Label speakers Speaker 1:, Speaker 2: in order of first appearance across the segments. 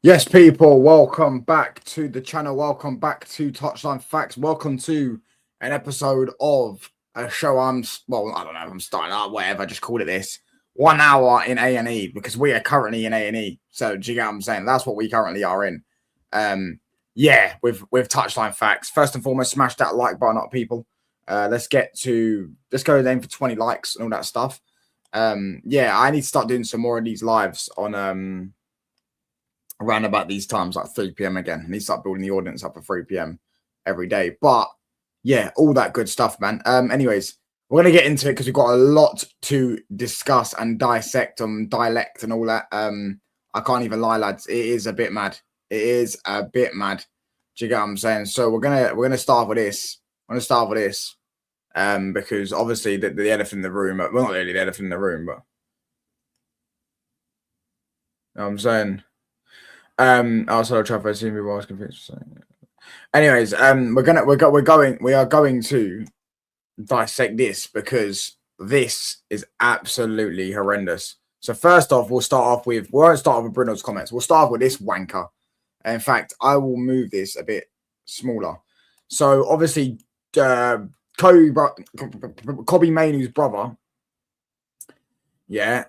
Speaker 1: Yes, people, welcome back to the channel. Welcome back to Touchline Facts. Welcome to an episode of a show I don't know if I'm starting out, whatever, just call it this. 1 hour in A&E because we are currently in A&E. So, do you get what I'm saying? That's what we currently are in. With Touchline Facts. First and foremost, smash that like button up, people. Let's go then for 20 likes and all that stuff. I need to start doing some more of these lives on around about these times, like 3 p.m. again. I need to start building the audience up for 3 p.m. every day. But yeah, all that good stuff, man. Anyways, we're going to get into it because we've got a lot to discuss and dissect and dialect and all that. I can't even lie, lads. It is a bit mad. It is a bit mad. Do you get what I'm saying? So we're gonna start with this. I'm gonna start with this. Because obviously the elephant in the room, well, not really the elephant in the room, but you know what I'm saying. Also traffic seeing people asking things. Anyways, we are going to dissect this because this is absolutely horrendous. So first off, we won't start off with BRUNOS comments. We'll start off with this wanker. In fact, I will move this a bit smaller. So obviously, Kobe Mainoo's brother, yeah,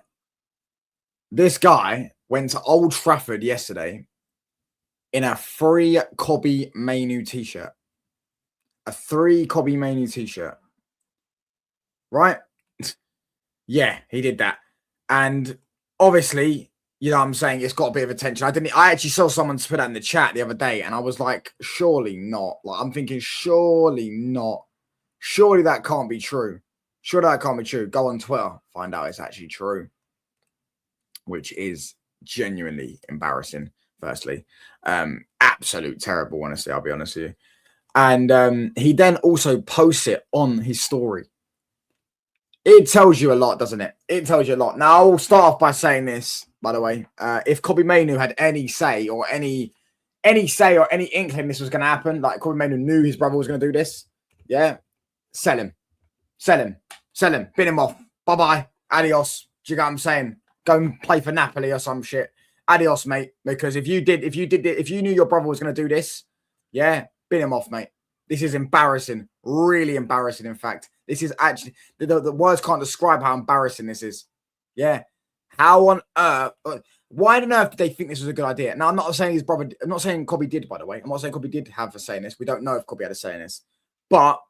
Speaker 1: this guy went to Old Trafford yesterday in a free Kobe Mainoo t-shirt. A free Kobe Mainoo t-shirt. Right? Yeah, he did that. And obviously, you know what I'm saying, it's got a bit of attention. I actually saw someone put that in the chat the other day, and I was like, surely not. Like, I'm thinking, surely not. Surely that can't be true. Surely that can't be true. Go on Twitter, find out it's actually true. Which is genuinely embarrassing, firstly. Absolute terrible, honestly, I'll be honest with you. And he then also posts it on his story. It tells you a lot, doesn't it? It tells you a lot. Now, I'll start off by saying this, by the way. If Kobe Mainoo had any say or any inkling this was going to happen, like Kobe Mainoo knew his brother was going to do this, yeah, sell him. Sell him. Sell him. Bin him off. Bye-bye. Adios. Do you get what I'm saying? Go and play for Napoli or some shit. Adios, mate. Because if you knew your brother was going to do this, yeah, bin him off, mate. This is embarrassing. Really embarrassing, in fact. This is actually, the words can't describe how embarrassing this is. Yeah. How on earth, why on earth did they think this was a good idea? Now, I'm not saying his brother, I'm not saying Kobe did, by the way. I'm not saying Kobe did have a say in this. We don't know if Kobe had a say in this. But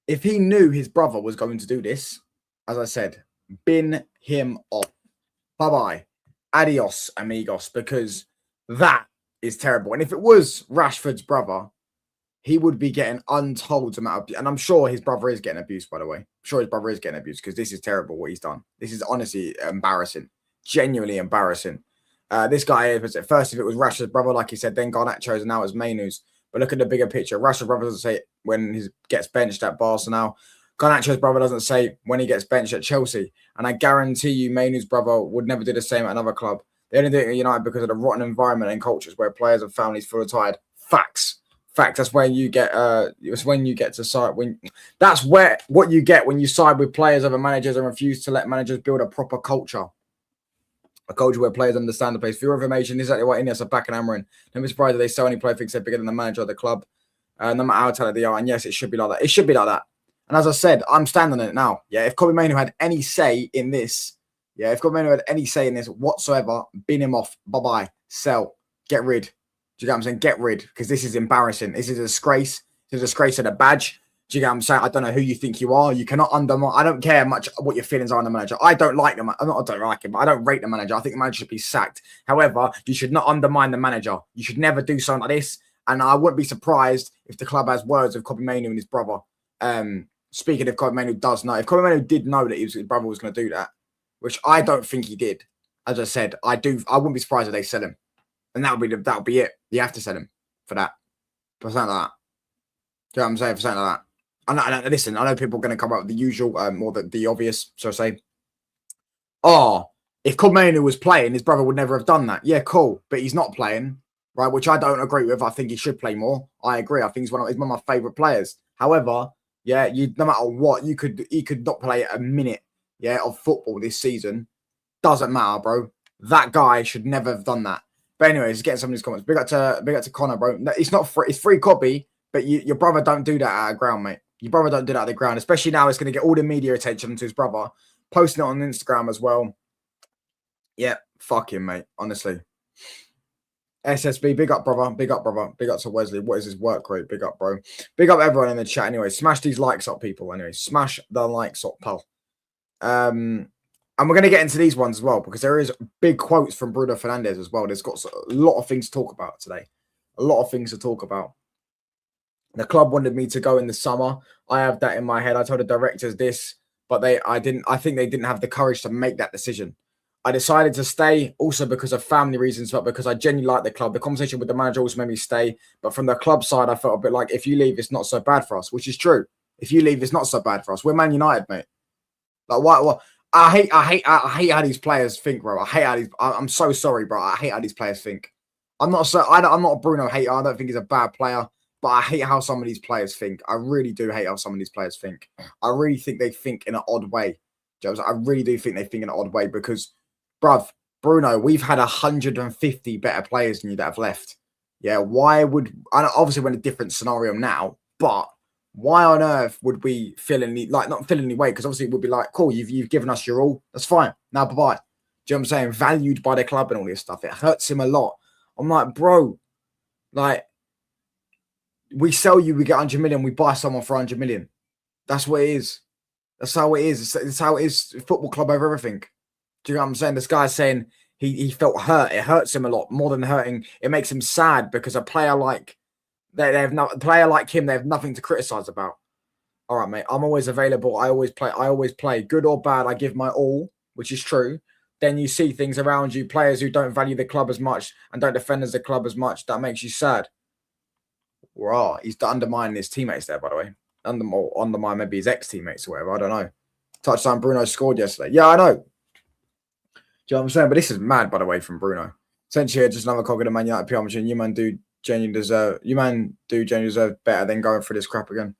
Speaker 1: if he knew his brother was going to do this, as I said, bin him off. Bye-bye. Adios, amigos, because that is terrible. And if it was Rashford's brother, he would be getting untold amount of, and I'm sure his brother is getting abused, by the way. I'm sure his brother is getting abused because this is terrible what he's done. This is honestly embarrassing. Genuinely embarrassing. This guy, at first, if it was Rashford's brother, like he said, then Garnacho's and now it's Mainoo's. But look at the bigger picture. Rashford's brother doesn't say it when he gets benched at Barcelona. Garnacho's brother doesn't say when he gets benched at Chelsea. And I guarantee you, Mainoo's brother would never do the same at another club. They only do it at United because of the rotten environment and cultures where players and families feel tired. Facts. That's when you get to side that's what you get when you side with players over managers and refuse to let managers build a proper culture. A culture where players understand the place. For your information, this is exactly what Iniesta back and hammering. Don't be surprised that they sell any player thinks they're bigger than the manager of the club. No matter how talented they are. And yes, it should be like that. It should be like that. And as I said, I'm standing on it now. Yeah, if Kobe Mainoo had any say in this, whatsoever, bin him off. Bye-bye. Sell. Get rid. Do you get what I'm saying? Get rid. Because this is embarrassing. This is a disgrace. It's a disgrace of the badge. Do you get what I'm saying? I don't know who you think you are. You cannot undermine. I don't care much what your feelings are on the manager. I don't like him. I don't like him, but I don't rate the manager. I think the manager should be sacked. However, you should not undermine the manager. You should never do something like this. And I wouldn't be surprised if the club has words of Kobe Mainoo and his brother. Speaking of Kobe Mainoo does know. If Kobe Mainoo did know that his brother was going to do that, which I don't think he did. As I said, I wouldn't be surprised if they sell him. And that would be it. You have to sell him for that. For something like that. Do you know what I'm saying? For something like that. Listen, I know people are going to come up with the usual, or the obvious, so say, if Kobe Mainoo was playing, his brother would never have done that. Yeah, cool. But he's not playing, right? Which I don't agree with. I think he should play more. I agree. I think he's one of my favourite players. However, yeah, no matter what, he could not play a minute, yeah, of football this season. Doesn't matter, bro. That guy should never have done that. But anyways, getting some of these comments. Big up to Connor, bro. No, it's not free. It's free copy, but your brother don't do that at a ground, mate. Your brother don't do that at the ground, especially now. It's going to get all the media attention to his brother, posting it on Instagram as well. Yeah, fuck him, mate. Honestly. SSB, big up, brother. Big up, brother. Big up to Wesley. What is his work rate? Big up, bro. Big up everyone in the chat. Anyway, smash these likes up, people. Anyway, smash the likes up, pal. And we're going to get into these ones as well, because there is big quotes from Bruno Fernandes as well. There's got a lot of things to talk about today. A lot of things to talk about. The club wanted me to go in the summer. I have that in my head. I told the directors this, but I think they didn't have the courage to make that decision. I decided to stay also because of family reasons, but because I genuinely like the club. The conversation with the manager also made me stay. But from the club side, I felt a bit like, if you leave, it's not so bad for us, which is true. If you leave, it's not so bad for us. We're Man United, mate. Like, what? I hate how these players think, bro. I hate how these. I'm so sorry, bro. I hate how these players think. I'm not a Bruno hater. I don't think he's a bad player, but I hate how some of these players think. I really do hate how some of these players think. I really think they think in an odd way, Jones. I really do think they think in an odd way because, bruv, Bruno, we've had 150 better players than you that have left. Yeah, why would... Obviously, we're in a different scenario now, but why on earth would we feel any... Like, not feel any way, because obviously it would be like, cool, you've given us your all. That's fine. Now, bye-bye. Do you know what I'm saying? Valued by the club and all this stuff. It hurts him a lot. I'm like, bro, like, we sell you, we get 100 million, we buy someone for 100 million. That's what it is. That's how it is. It's how it is. Football club over everything. Do you know what I'm saying? This guy's saying he felt hurt. It hurts him a lot more than hurting. It makes him sad because a player like they have no player like him. They have nothing to criticize about. All right, mate. I'm always available. I always play. Good or bad, I give my all, which is true. Then you see things around you, players who don't value the club as much and don't defend as the club as much. That makes you sad. Wow, he's undermining his teammates there, by the way. Undermine maybe his ex-teammates or whatever. I don't know. Touchdown Bruno scored yesterday. Yeah, I know. Do you know what I'm saying? But this is mad, by the way, from Bruno. Essentially, just another cog in the Man United PR machine. You man do genuinely deserve better than going through this crap again.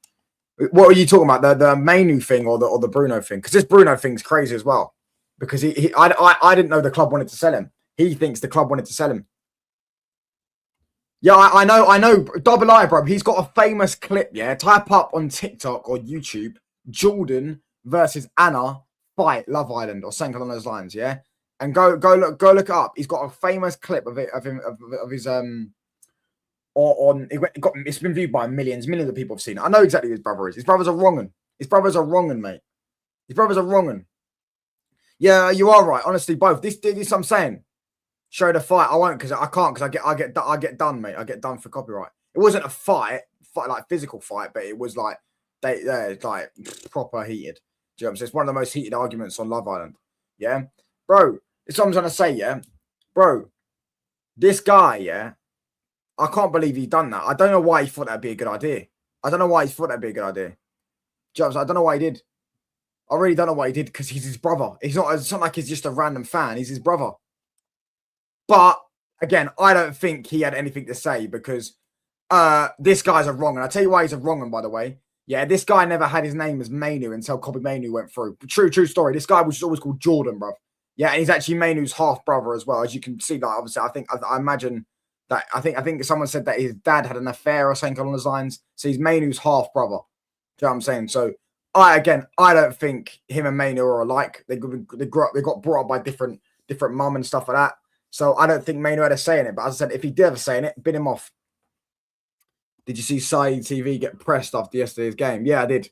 Speaker 1: What are you talking about? The Mainu thing or the Bruno thing? Because this Bruno thing's crazy as well. Because I didn't know the club wanted to sell him. He thinks the club wanted to sell him. Yeah, I know. Double I, bro. He's got a famous clip, yeah? Type up on TikTok or YouTube, Jordan versus Anna fight Love Island or something along those lines, yeah? And go look it up. He's got a famous clip of his it's been viewed by millions of people have seen it. I know exactly who his brother is. His brothers are wronging. His brothers are wronging, mate. His brothers are wronging. Yeah, you are right. Honestly, both. This what I'm saying. Show the fight. I won't because I can't because I get done, mate. I get done for copyright. It wasn't a fight like physical fight, but it was like like proper heated. Do you know what I'm saying? It's one of the most heated arguments on Love Island. Yeah, bro. It's what I'm trying to say. Yeah, bro. This guy. Yeah, I can't believe he done that. I don't know why he thought that'd be a good idea. I don't know why he thought that'd be a good idea. Do you know what I'm saying? I don't know why he did. I really don't know what he did because he's his brother. It's not like he's just a random fan. He's his brother. But again, I don't think he had anything to say because this guy's a wrong. And I'll tell you why he's a wrong one, by the way. Yeah, this guy never had his name as Mainu until Kobe Mainu went through. True story. This guy was always called Jordan, bro. Yeah, and he's actually Mainu's half brother as well. As you can see, that obviously, I imagine that I think someone said that his dad had an affair or something along those lines. So he's Mainu's half brother. Do you know what I'm saying? So I don't think him and Mainu are alike. They got brought up by different mum and stuff like that. So I don't think Mainu had a say in it. But as I said, if he did have a say in it, bin him off. Did you see Saeed TV get pressed after yesterday's game? Yeah, I did.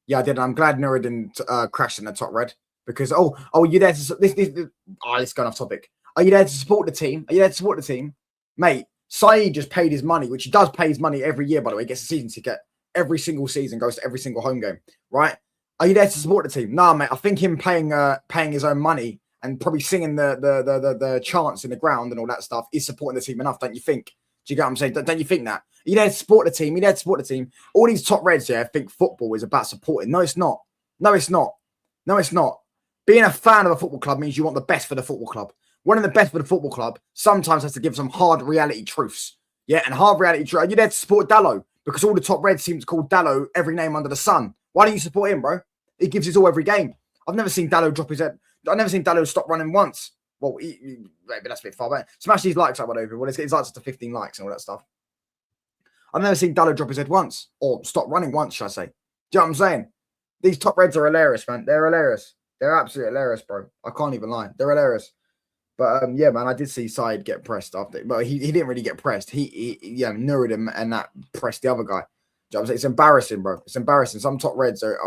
Speaker 1: Yeah, I did. I'm glad Nura didn't crash in the top red because you there to this going off topic. Are you there to support the team? Are you there to support the team, mate? Saeed just paid his money, which he does pay his money every year. By the way, he gets a season ticket every single season, goes to every single home game, right? Are you there to support the team? Nah, mate. I think him paying his own money and probably singing the chants in the ground and all that stuff is supporting the team enough, don't you think? Do you get what I'm saying? Don't you think that? Are you there to support the team? Are you there to support the team? All these top reds here think football is about supporting. No, it's not. No, it's not. No, it's not. Being a fan of a football club means you want the best for the football club. Wanting the best for the football club sometimes has to give some hard reality truths. Yeah, and hard reality truths. Are you there to support Dallo? Because all the top reds seem to call Dallo every name under the sun. Why don't you support him, bro? He gives his all every game. I've never seen Dallo drop his head. I've never seen Dallo stop running once. Well, maybe that's a bit far back. Smash these likes up on over. Well, his likes up to 15 likes and all that stuff. I've never seen Dallo drop his head once or stop running once, should I say. Do you know what I'm saying? These top reds are hilarious, man. They're hilarious. They're absolutely hilarious, bro. I can't even lie. They're hilarious. But yeah, man, I did see Said get pressed after, but he didn't really get pressed. He Nurid him and that pressed the other guy. You know what I'm saying? It's embarrassing, bro. It's embarrassing. Some top reds are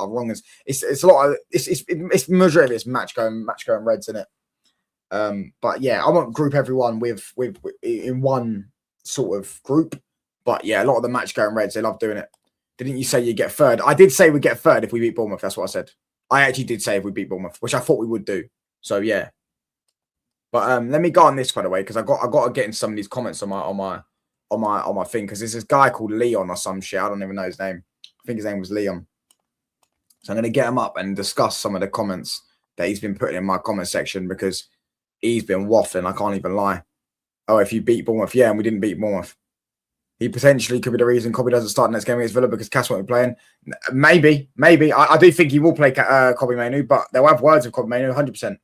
Speaker 1: wrong. It's a lot of it's majority of it's match going reds, isn't it? But yeah, I won't group everyone with in one sort of group. But yeah, a lot of the match going reds, they love doing it. Didn't you say you get third? I did say we get third if we beat Bournemouth. That's what I said. I actually did say if we beat Bournemouth, which I thought we would do. So yeah. But let me go on this, by the way, because I got to get in some of these comments on my thing, because there's this guy called Leon or some shit. I don't even know his name. I think his name was Leon. So I'm going to get him up and discuss some of the comments that he's been putting in my comment section, because he's been waffling. I can't even lie. Oh, if you beat Bournemouth, yeah, and we didn't beat Bournemouth. He potentially could be the reason Kobe doesn't start next game against Villa because Cass won't be playing. Maybe. I do think he will play Kobe Mainu, but they'll have words of Kobe Mainu 100%.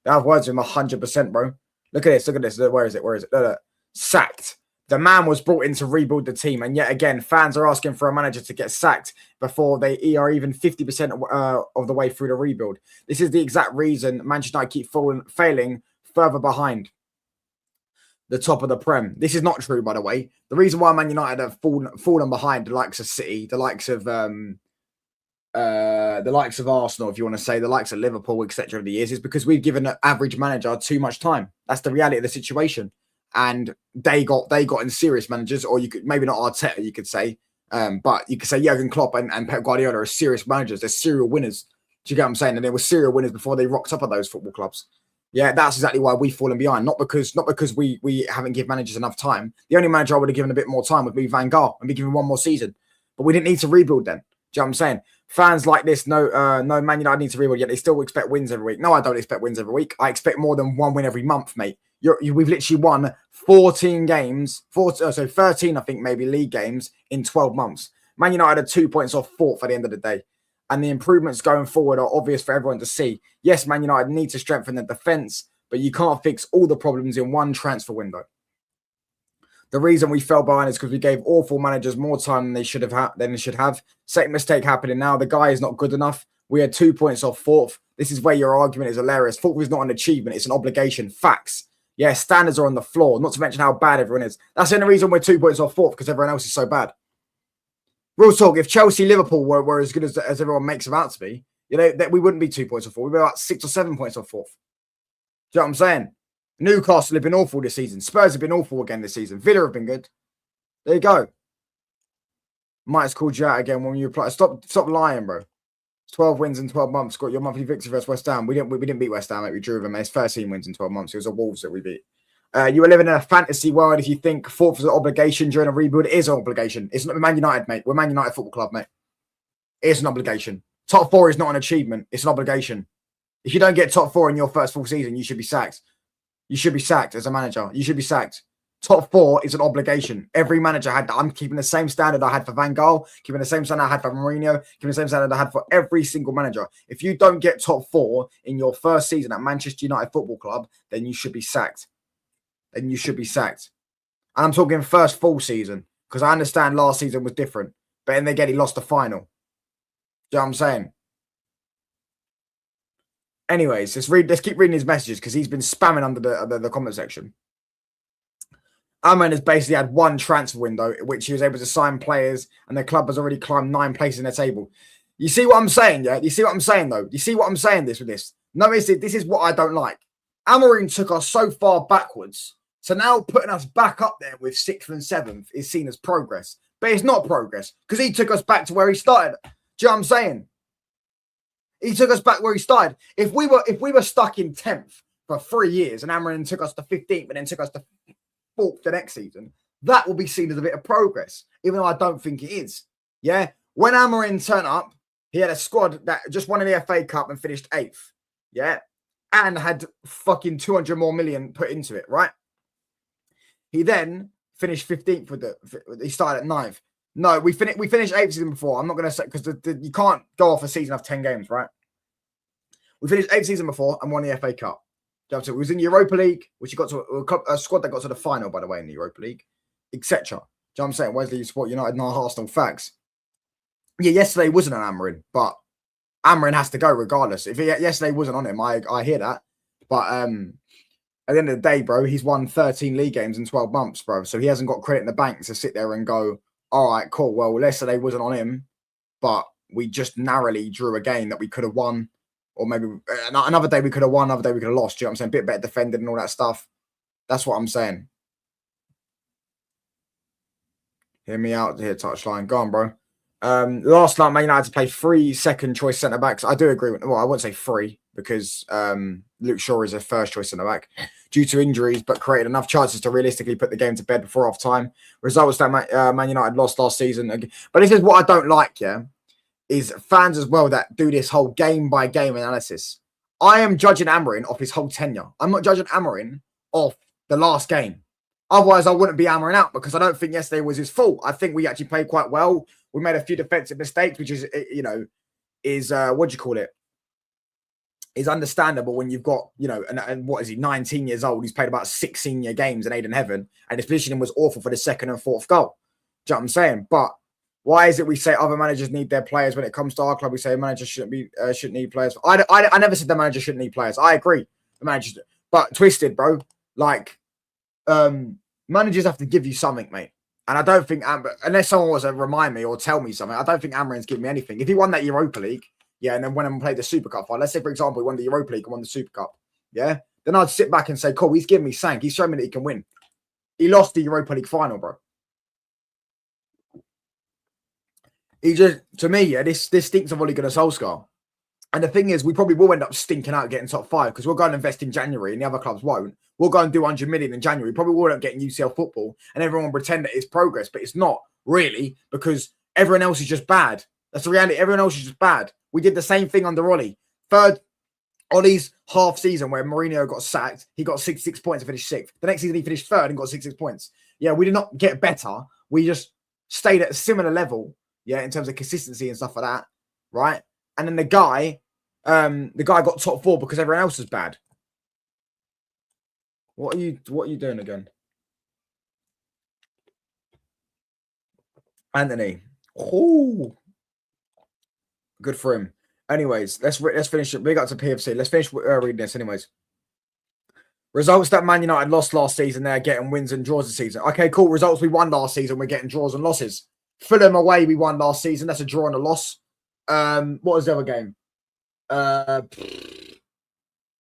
Speaker 1: They have words with him 100%, bro. Look at this. Look at this. Where is it? Look. Sacked. The man was brought in to rebuild the team. And yet again, fans are asking for a manager to get sacked before they are even 50% of the way through the rebuild. This is the exact reason Manchester United keep failing further behind the top of the Prem. This is not true, by the way. The reason why Man United have fallen behind the likes of City, the likes of Arsenal, if you want to say, the likes of Liverpool, etc. of the years, is because we've given an average manager too much time. That's the reality of the situation. And they got in serious managers, or you could maybe not Arteta, you could say, but you could say Jurgen Klopp and Pep Guardiola are serious managers. They're serial winners. Do you get what I'm saying? And they were serial winners before they rocked up at those football clubs. Yeah, that's exactly why we've fallen behind. Not because we haven't given managers enough time. The only manager I would have given a bit more time would be Van Gaal and be given one more season. But we didn't need to rebuild then. Do you know what I'm saying? Fans like this, no, Man United need to rebuild, yet they still expect wins every week. No, I don't expect wins every week. I expect more than one win every month, mate. We've literally won 14 games, 13, I think, maybe league games in 12 months. Man United are 2 points off fourth at the end of the day. And the improvements going forward are obvious for everyone to see. Yes, Man United need to strengthen their defence, but you can't fix all the problems in one transfer window. The reason we fell behind is because we gave awful managers more time than they should have. Same mistake happening now. The guy is not good enough. We are 2 points off fourth. This is where your argument is hilarious. Fourth is not an achievement. It's an obligation. Facts. Yeah, standards are on the floor, not to mention how bad everyone is. That's the only reason we're 2 points off fourth, because everyone else is so bad. Real talk, if Chelsea, Liverpool were as good as everyone makes them out to be, that we wouldn't be 2 points off fourth. We'd be about 6 or 7 points off fourth. Do you know what I'm saying? Newcastle have been awful this season. Spurs have been awful again this season. Villa have been good. There you go. Mike's called you out again when you reply. Stop lying, bro. It's 12 wins in 12 months. Got your monthly victory versus West Ham. We didn't beat West Ham, mate. We drew them. It's 13 wins in 12 months. It was the Wolves that we beat. You were living in a fantasy world if you think fourth is an obligation during a rebuild. It is an obligation. It's not Man United, mate. We're Man United Football Club, mate. It's an obligation. Top four is not an achievement. It's an obligation. If you don't get top four in your first full season, you should be sacked. You should be sacked as a manager. You should be sacked. Top four is an obligation. Every manager had that. I'm keeping the same standard I had for Van Gaal, keeping the same standard I had for Mourinho, keeping the same standard I had for every single manager. If you don't get top four in your first season at Manchester United Football Club, then you should be sacked. And I'm talking first full season, because I understand last season was different. But then again, he lost the final. Do you know what I'm saying? Anyways, let's keep reading his messages, because he's been spamming under the comment section. Amman has basically had one transfer window, which he was able to sign players, and the club has already climbed 9 places in the table. You see what I'm saying, yeah? You see what I'm saying, though? You see what I'm saying with this? No, this is what I don't like. Amorim took us so far backwards, so now putting us back up there with 6th and 7th is seen as progress. But it's not progress, because he took us back to where he started. Do you know what I'm saying? He took us back where he started. If we were stuck in 10th for 3 years and Amorim took us to 15th and then took us to 4th the next season, that will be seen as a bit of progress, even though I don't think it is. Yeah? When Amorim turned up, he had a squad that just won the FA Cup and finished 8th. Yeah? And had fucking 200 more million put into it, right? He then finished 15th he started at 9th. No, we finished 8th season before. I'm not going to say, because you can't go off a season of 10 games, right? We finished 8th season before and won the FA Cup. We was in the Europa League, which he got to a squad that got to the final, by the way, in the Europa League, etc. Do you know what I'm saying? Wesley, you support United and our Arsenal facts. Yeah, yesterday wasn't an Amarin, but Amarin has to go regardless. If yesterday wasn't on him, I hear that. But at the end of the day, bro, he's won 13 league games in 12 months, bro. So he hasn't got credit in the bank to sit there and go, all right, cool. Well, yesterday wasn't on him, but we just narrowly drew a game that we could have won. Or maybe another day we could have won, another day we could have lost. Do you know what I'm saying? A bit better defended and all that stuff. That's what I'm saying. Hear me out here, touchline. Go on, bro. Last night, Man United had to play 3 second-choice centre-backs. I do agree with, well, I won't say 3 because Luke Shaw is a first-choice centre-back due to injuries, but created enough chances to realistically put the game to bed before half-time. Results that Man United lost last season. But this is what I don't like, yeah, is fans as well that do this whole game-by-game analysis. I am judging Amarin off his whole tenure. I'm not judging Amarin off the last game. Otherwise, I wouldn't be Amarin out because I don't think yesterday was his fault. I think we actually played quite well. We made a few defensive mistakes, which is, you know, is what do you call it? Is understandable when you've got, you know, and what is he, 19 years old? He's played about 6 senior games in Aid in Heaven, and his positioning was awful for the second and fourth goal. Do you know what I'm saying? But why is it we say other managers need their players when it comes to our club? We say managers shouldn't need players. I never said the manager shouldn't need players. I agree, the managers, but twisted, bro. Like, managers have to give you something, mate. And I don't think, unless someone was to remind me or tell me something, I don't think Amarin's given me anything. If he won that Europa League, yeah, and then went and played the Super Cup final, let's say, for example, he won the Europa League and won the Super Cup, yeah, then I'd sit back and say, cool, he's given me sank. He's shown me that he can win. He lost the Europa League final, bro. He just, to me, yeah, this stinks of Ole Gunnar Solskjaer. And the thing is, we probably will end up stinking out getting top 5 because we'll go and invest in January and the other clubs won't. We'll go and do 100 million in January. Probably won't get in UCL football and everyone will pretend that it's progress, but it's not really because everyone else is just bad. That's the reality. Everyone else is just bad. We did the same thing under Ollie. Ollie's half season where Mourinho got sacked, he got 66 points and finished 6th. The next season he finished 3rd and got 66 points. Yeah, we did not get better. We just stayed at a similar level, yeah, in terms of consistency and stuff like that, right? And then the guy got top 4 because everyone else is bad. What are you doing again? Anthony. Oh, good for him. Anyways, let's finish it. Big up to PFC. Let's finish reading this anyways. Results that Man United lost last season, they're getting wins and draws this season. Okay, cool. Results we won last season, we're getting draws and losses. Fulham away, we won last season. That's a draw and a loss. What was the other game?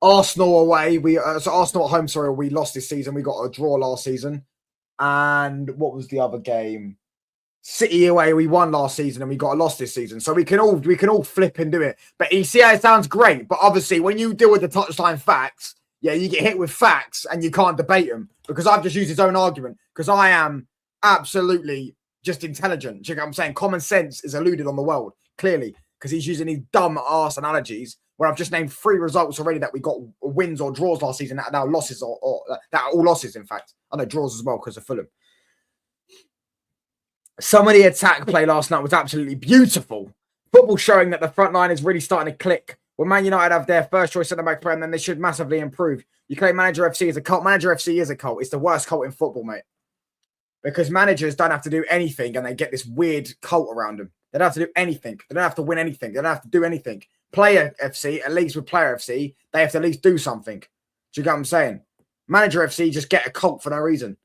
Speaker 1: Arsenal away. So Arsenal at home, sorry, we lost this season. We got a draw last season. And what was the other game? City away, we won last season and we got a loss this season. So we can all flip and do it. But you see how it sounds great. But obviously, when you deal with the touchline facts, yeah, you get hit with facts and you can't debate them. Because I've just used his own argument. Because I am absolutely just intelligent. Do you know what I'm saying? Common sense is eluded on the world, clearly. Because he's using these dumb ass analogies where I've just named 3 results already that we got wins or draws last season that are now losses or that are all losses, in fact. I know draws as well because of Fulham. Some of the attack play last night was absolutely beautiful. Football showing that the front line is really starting to click. When Man United have their first choice centre-back player, then they should massively improve. You claim Manager FC is a cult. Manager FC is a cult. It's the worst cult in football, mate. Because managers don't have to do anything and they get this weird cult around them. They don't have to do anything. They don't have to win anything. They don't have to do anything. Player FC, at least with Player FC, they have to at least do something. Do you get what I'm saying? Manager FC just get a cult for no reason.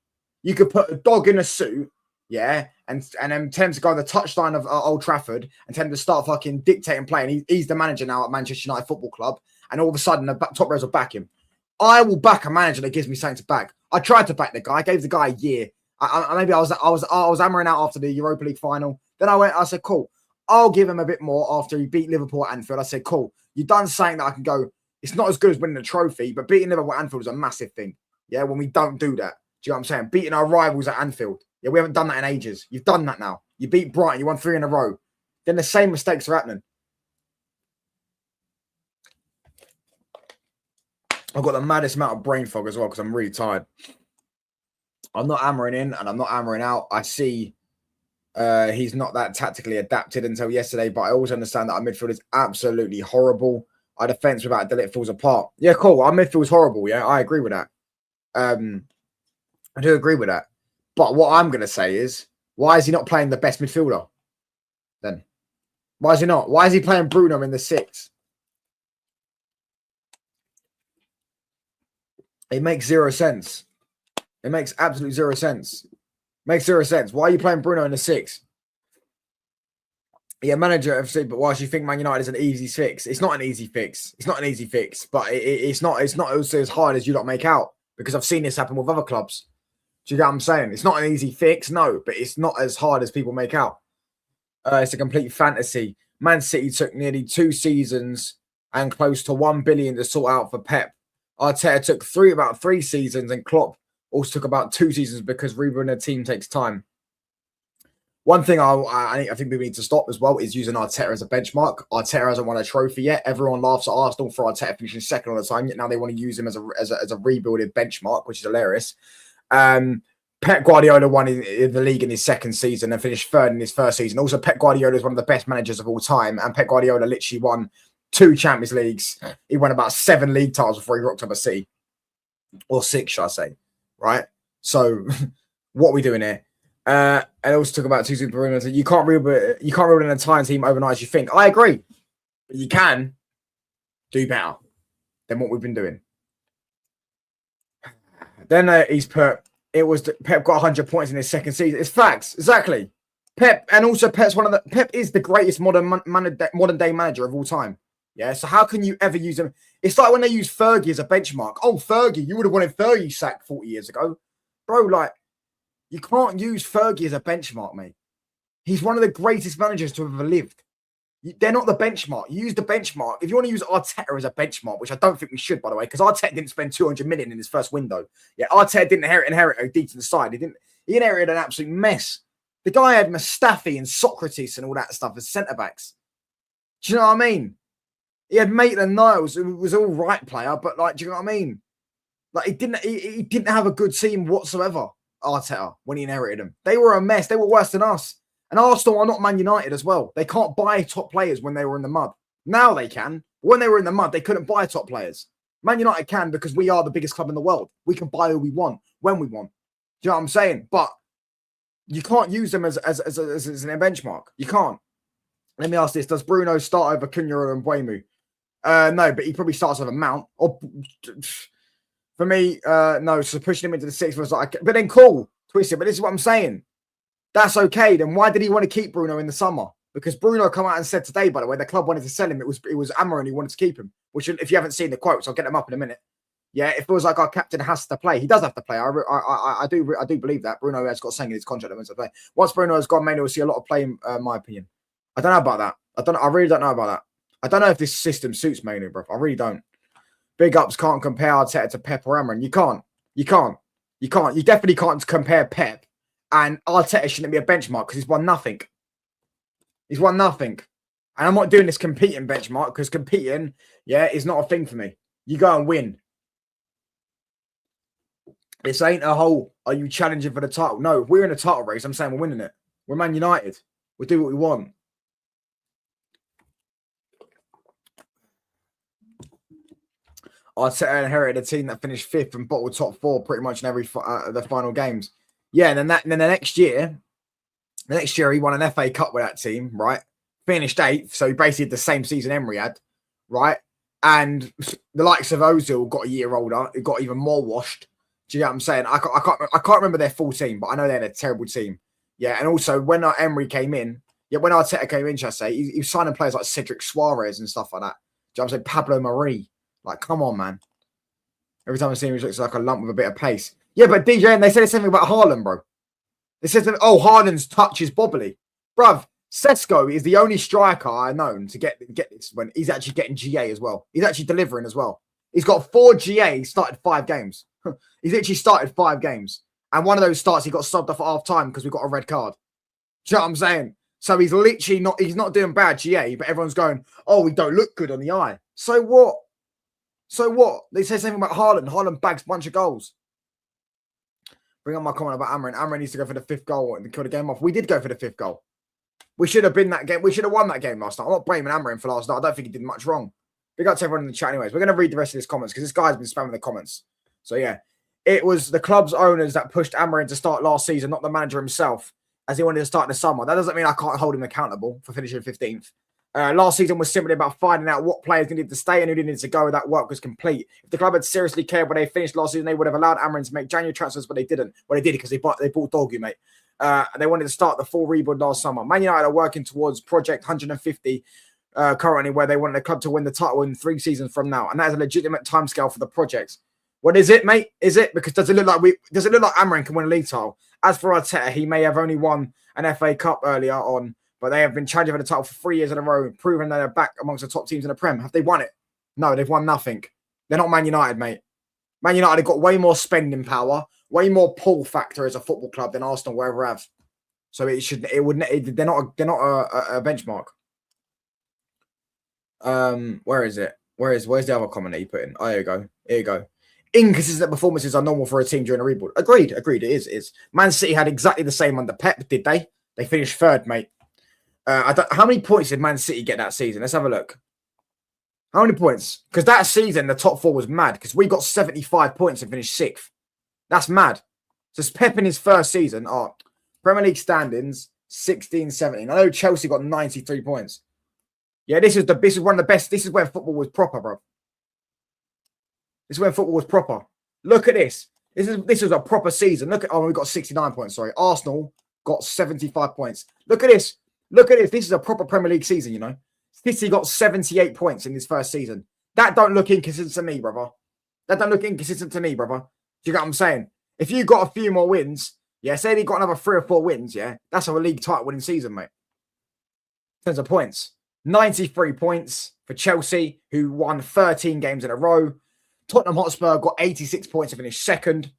Speaker 1: You could put a dog in a suit, yeah, and then tend to go on the touchline of Old Trafford and tend to start fucking dictating play. And he's the manager now at Manchester United Football Club. And all of a sudden, the top rows will back him. I will back a manager that gives me something to back. I tried to back the guy. I gave the guy a year. Maybe I was hammering out after the Europa League final. Then I said, cool. I'll give him a bit more after he beat Liverpool at Anfield. I said, cool. You've done something that I can go, it's not as good as winning a trophy, but beating Liverpool at Anfield is a massive thing. Yeah, when we don't do that. Do you know what I'm saying? Beating our rivals at Anfield. Yeah, we haven't done that in ages. You've done that now. You beat Brighton. You won 3 in a row. Then the same mistakes are happening. I've got the maddest amount of brain fog as well because I'm really tired. I'm not hammering in and I'm not hammering out. I see he's not that tactically adapted until yesterday, but I also understand that our midfield is absolutely horrible. Our defense without Delete falls apart. Yeah, cool. Our midfield's horrible. Yeah, I agree with that. I do agree with that. But what I'm going to say is, why is he not playing the best midfielder then? Why is he not? Why is he playing Bruno in the 6? It makes 0 sense. It makes absolute 0 sense. Makes 0 sense. Why are you playing Bruno in the 6? Yeah, manager FC, but why do you think Man United is an easy fix? It's not an easy fix. It's not an easy fix, but it's not also as hard as you lot make out, because I've seen this happen with other clubs. Do you get what I'm saying? It's not an easy fix, no, but it's not as hard as people make out. It's a complete fantasy. Man City took nearly 2 seasons and close to 1 billion to sort out for Pep. Arteta took about 3 seasons, and Klopp also took about 2 seasons because rebuilding a team takes time. One thing I think we need to stop as well is using Arteta as a benchmark. Arteta hasn't won a trophy yet. Everyone laughs at Arsenal for Arteta finishing second all the time. Yet now they want to use him as a rebuilded benchmark, which is hilarious. Pep Guardiola won in the league in his second season and finished third in his first season. Also, Pep Guardiola is one of the best managers of all time, and Pep Guardiola literally won 2 Champions Leagues. He won about 7 league titles before he rocked up a City, or 6, should I say? Right. So, what are we doing here? And also talk about 2 Super Brunos. You can't rebuild an entire team overnight as you think. I agree, but you can do better than what we've been doing. Then he's put. Pep got 100 points in his second season. It's facts, exactly. Pep, and also Pep is the greatest modern day manager of all time. Yeah, so how can you ever use him? It's like when they use Fergie as a benchmark. Oh, Fergie, you would have wanted Fergie sacked 40 years ago, bro. Like, you can't use Fergie as a benchmark, mate. He's one of the greatest managers to have ever lived. They're not the benchmark. You use the benchmark. If you want to use Arteta as a benchmark, which I don't think we should, by the way, because Arteta didn't spend 200 million in his first window. Yeah, Arteta didn't inherit a deep to the side. He inherited an absolute mess. The guy had Mustafi and Socrates and all that stuff as centre-backs. Do you know what I mean? He had Maitland-Niles, who was all right player, but like, do you know what I mean? Like, he didn't have a good team whatsoever, Arteta, when he inherited them. They were a mess. They were worse than us. And Arsenal are not Man United as well. They can't buy top players when they were in the mud. Now they can. When they were in the mud, they couldn't buy top players. Man United can, because we are the biggest club in the world. We can buy who we want, when we want. Do you know what I'm saying? But you can't use them as a benchmark. You can't. Let me ask this. Does Bruno start over Cunha and Buemu? No, but he probably starts over Mount. Or, for me, no. So pushing him into the 6 was like, but then cool, Twisted. But this is what I'm saying. That's okay. Then why did he want to keep Bruno in the summer? Because Bruno come out and said today, by the way, the club wanted to sell him. It was Amarin who wanted to keep him. Which, if you haven't seen the quotes, I'll get them up in a minute. Yeah, it feels like our captain has to play. He does have to play. I do believe that Bruno has got saying in his contract that he wants to play. Once Bruno has gone, Mane will see a lot of play. In my opinion, I don't know about that. I really don't know about that. I don't know if this system suits Mane, bro. I really don't. Big ups can't compare Arteta to Pep or Amarin. You can't. You definitely can't compare Pep. And Arteta shouldn't be a benchmark because he's won nothing. He's won nothing. And I'm not doing this competing benchmark because competing, yeah, is not a thing for me. You go and win. This ain't a whole, are you challenging for the title? No, if we're in a title race, I'm saying we're winning it. We're Man United. We'll do what we want. Arteta inherited a team that finished 5th and bottled top 4 pretty much in every the final games. Yeah, and then the next year he won an FA Cup with that team, right? Finished 8th, so he basically did the same season Emery had, right? And the likes of Ozil got a year older, it got even more washed. Do you know what I'm saying? I can't remember their full team, but I know they had a terrible team. Yeah, and also when Emery came in, when Arteta came in, shall I say, he was signing players like Cedric Suarez and stuff like that. Do you know what I'm saying? Pablo Mari. Like, come on, man. Every time I see him, he looks like a lump with a bit of pace. Yeah, but DJ, and they said something about Haaland, bro. They said, Haaland's touch is bobbly. Bruv, Sesko is the only striker I known to get this when he's actually getting GA as well. He's actually delivering as well. He's got 4 GA. He started 5 games. He's literally started 5 games. And one of those starts, he got subbed off at half time because we got a red card. Do you know what I'm saying? So he's literally he's not doing bad GA, but everyone's going, oh, we don't look good on the eye. So what? They say something about Haaland. Haaland bags a bunch of goals. Bring up my comment about Amarin. Amarin needs to go for the 5th goal and kill the game off. We did go for the 5th goal. We should have been that game. We should have won that game last night. I'm not blaming Amarin for last night. I don't think he did much wrong. Big up to everyone in the chat anyways. We're going to read the rest of these comments because this guy's been spamming the comments. So, yeah. It was the club's owners that pushed Amorim to start last season, not the manager himself, as he wanted to start in the summer. That doesn't mean I can't hold him accountable for finishing 15th. Last season was simply about finding out what players needed to stay and who needed to go. That work was complete. If the club had seriously cared when they finished last season, they would have allowed Amorim to make January transfers, but they didn't. Well, they did because they bought Dorgu, mate. They wanted to start the full rebuild last summer. Man United are working towards Project 150 currently, where they want the club to win the title in 3 seasons from now, and that is a legitimate timescale for the project. What is it, mate? Is it? Because does it look like Amorim can win a league title? As for Arteta, he may have only won an FA Cup earlier on, but they have been challenging for the title for 3 years in a row, proving that they're back amongst the top teams in the Prem. Have they won it? No, they've won nothing. They're not Man United, mate. Man United have got way more spending power, way more pull factor as a football club than Arsenal will ever have. So they're not a benchmark. Where is it? Where's the other comment that you put in? Oh, here you go. Here you go. Inconsistent performances are normal for a team during a rebuild. Agreed. It is. Man City had exactly the same under Pep, did they? They finished 3rd, mate. How many points did Man City get that season? Let's have a look. How many points? Because that season, the top 4 was mad. Because we got 75 points and finished 6th. That's mad. So Pep in his first season are Premier League standings 16, 17. I know Chelsea got 93 points. Yeah, this is one of the best. This is where football was proper, bro. This is when football was proper. Look at this. This is a proper season. Look at we got 69 points. Sorry, Arsenal got 75 points. Look at this. Look at this. This is a proper Premier League season. You know, City got 78 points in this first season. That don't look inconsistent to me, brother. That don't look inconsistent to me, brother. Do you get what I'm saying? If you got a few more wins, yeah, say they got another 3 or 4 wins, yeah, that's a league title winning season, mate. In terms of points, 93 points for Chelsea, who won 13 games in a row. Tottenham Hotspur got 86 points to finish 2nd.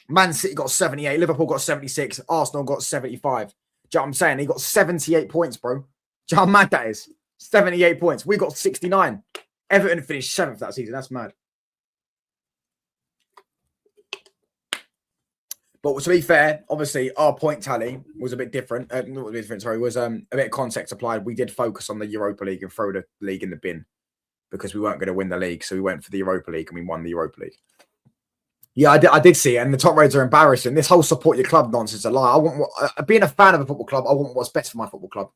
Speaker 1: Man City got 78. Liverpool got 76. Arsenal got 75. Do you know what I'm saying? He got 78 points, bro. Do you know how mad that is? 78 points. We got 69. Everton finished 7th that season. That's mad. But to be fair, obviously, our point tally was a bit different. Was a bit of context applied. We did focus on the Europa League and throw the league in the bin because we weren't going to win the league. So we went for the Europa League and we won the Europa League. Yeah, I did see it. And the top rates are embarrassing. This whole support your club nonsense is a lie. Being a fan of a football club, I want what's best for my football club.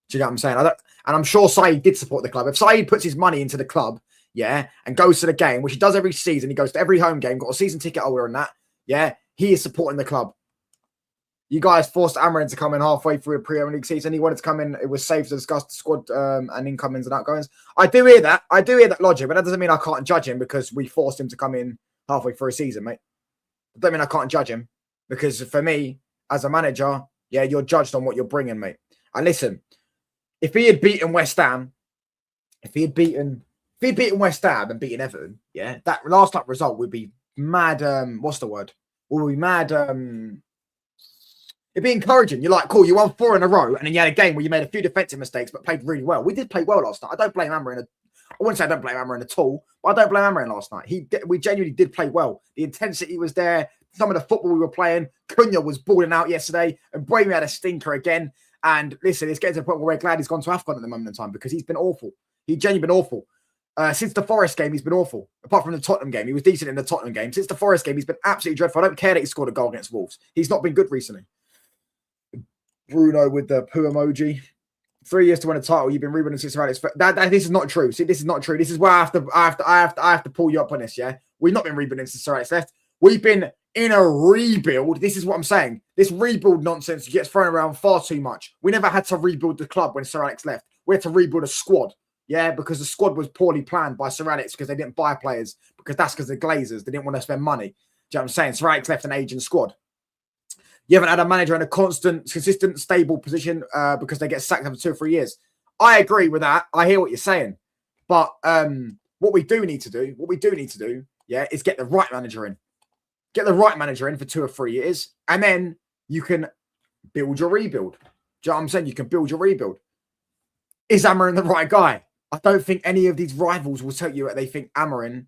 Speaker 1: Do you get what I'm saying? And I'm sure Saeed did support the club. If Saeed puts his money into the club, yeah, and goes to the game, which he does every season, he goes to every home game, got a season ticket holder and that, yeah, he is supporting the club. You guys forced Amorim to come in halfway through a Premier League season. He wanted to come in. It was safe to discuss the squad and incomings and outgoings. I do hear that. I do hear that logic, but that doesn't mean I can't judge him because we forced him to come in halfway through a season, mate. That doesn't mean I can't judge him because for me, as a manager, yeah, you're judged on what you're bringing, mate. And listen, if he had beaten West Ham, if he had beaten West Ham and beaten Everton, yeah, that last night result would be mad. What's the word? Would be mad. It'd be encouraging. You're like, cool, you won 4 in a row, and then you had a game where you made a few defensive mistakes but played really well. We did play well last night. I don't blame Amorim. I wouldn't say I don't blame Amorim at all, but I don't blame Amorim last night. We genuinely did play well. The intensity was there. Some of the football we were playing. Cunha was balling out yesterday, and Brahimi had a stinker again. And listen, it's getting to the point where we're glad he's gone to AFCON at the moment in time because he's been awful. He's genuinely been awful. Since the Forest game, he's been awful. Apart from the Tottenham game, he was decent in the Tottenham game. Since the Forest game, he's been absolutely dreadful. I don't care that he scored a goal against Wolves. He's not been good recently. Bruno with the poo emoji. 3 years to win a title. You've been rebuilding since Alex. This is not true. See, this is not true. This is where I have to pull you up on this. Yeah, we've not been rebuilding since Sir Alex left. We've been in a rebuild. This is what I'm saying. This rebuild nonsense gets thrown around far too much. We never had to rebuild the club when Sir Alex left. We had to rebuild a squad. Yeah, because the squad was poorly planned by Sir Alex because they didn't buy players. Because that's because the Glazers, they didn't want to spend money. Do you know what I'm saying? Sir Alex left an aging squad. You haven't had a manager in a consistent, stable position because they get sacked after 2 or 3 years. I agree with that. I hear what you're saying. But what we do need to do, yeah, is get the right manager in. Get the right manager in for 2 or 3 years. And then you can build your rebuild. Do you know what I'm saying? You can build your rebuild. Is Amorim the right guy? I don't think any of these rivals will tell you that they think Amorim,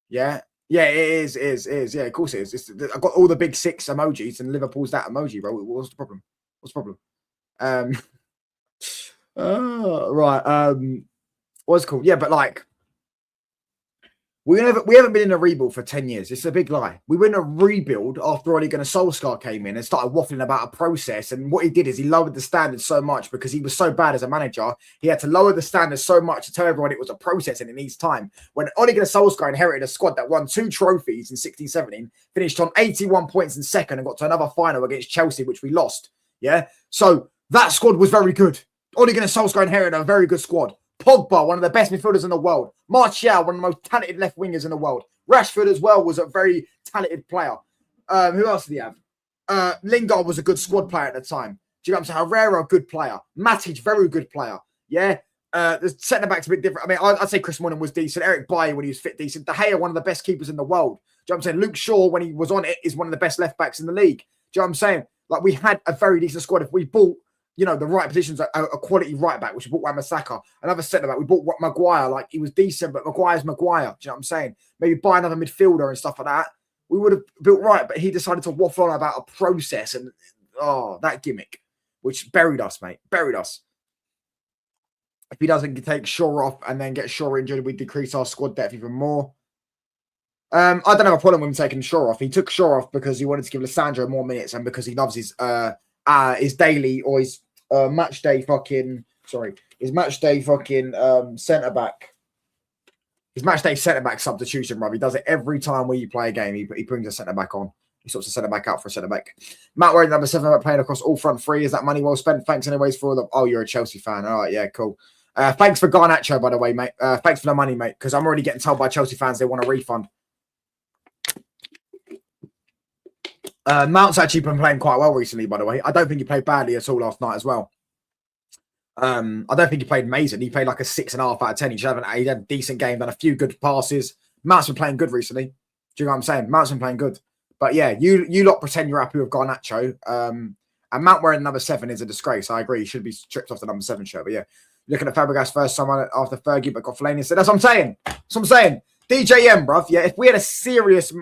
Speaker 1: yeah. Yeah, it is. Yeah, of course it is. I've got all the big 6 emojis and Liverpool's that emoji, bro. What's the problem? Right. What's it called? Yeah, but like, We haven't been in a rebuild for 10 years. It's a big lie. We were in a rebuild after Ole Gunnar Solskjaer came in and started waffling about a process. And what he did is he lowered the standards so much because he was so bad as a manager. He had to lower the standards so much to tell everyone it was a process and it needs time. When Ole Gunnar Solskjaer inherited a squad that won 2 trophies in 16-17, finished on 81 points in second and got to another final against Chelsea, which we lost. Yeah. So that squad was very good. Ole Gunnar Solskjaer inherited a very good squad. Pogba, one of the best midfielders in the world. Martial, one of the most talented left wingers in the world. Rashford as well was a very talented player. Who else did he have? Lingard was a good squad player at the time. Do you know what I'm saying? Herrera, good player. Matic, very good player. Yeah. The centre-back's a bit different. I mean, I'd say Chris Smalling was decent. Eric Bailly, when he was fit, decent. De Gea, one of the best keepers in the world. Do you know what I'm saying? Luke Shaw, when he was on it, is one of the best left-backs in the league. Do you know what I'm saying? Like, we had a very decent squad. If we bought, you know, the right positions, a quality right back, which we bought Wan-Bissaka, another centre back. We bought Maguire, like he was decent, but Maguire's Maguire. Do you know what I'm saying? Maybe buy another midfielder and stuff like that. We would have built right, but he decided to waffle on about a process and that gimmick, which buried us, mate. Buried us. If he doesn't take Shaw off and then get Shaw injured, we decrease our squad depth even more. I don't have a problem with him taking Shaw off. He took Shaw off because he wanted to give Lissandro more minutes and because he loves his daily or his match day fucking centre back. His match day centre back substitution, bruv. He does it every time we play a game. He brings a centre back on. He sorts a centre back out for a centre back. Matt wearing number 7, playing across all front 3. Is that money well spent? Thanks anyways for all the. Oh, you're a Chelsea fan. All right, yeah, cool. Thanks for Garnacho, by the way, mate. Thanks for the money, mate, because I'm already getting told by Chelsea fans they want a refund. Mount's actually been playing quite well recently, by the way. I don't think he played badly at all last night as well. I don't think he played amazing. He played like a 6.5 out of 10. He had a decent game, done a few good passes. Mount's been playing good recently. Do you know what I'm saying? Mount's been playing good. But yeah, you lot pretend you're happy with Garnacho. And Mount wearing number 7 is a disgrace. I agree. He should be stripped off the number 7 shirt. But yeah, looking at Fabregas first time after Fergie, but got Fellaini. So that's what I'm saying. That's what I'm saying. DJM, bruv. Yeah, if we had a serious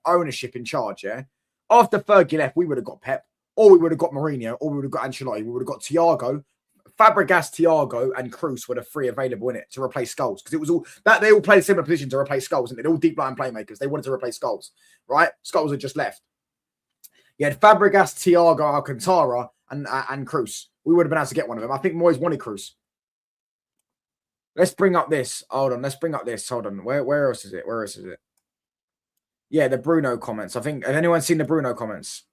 Speaker 1: ownership in charge, yeah, after Fergie left, we would have got Pep, or we would have got Mourinho, or we would have got Ancelotti. We would have got Thiago, Fabregas, Thiago, and Kroos were the 3 available in it to replace Scholes because it was all that they all played a similar position to replace Scholes, and they're all deep line playmakers. They wanted to replace Scholes, right? Scholes had just left. You had Fabregas, Thiago, Alcantara, and Kroos. We would have been able to get one of them. I think Moyes wanted Kroos. Let's bring up this. Hold on. Let's bring up this. Hold on. Where else is it? Where else is it? Yeah, the Bruno comments. I think, has anyone seen the Bruno comments?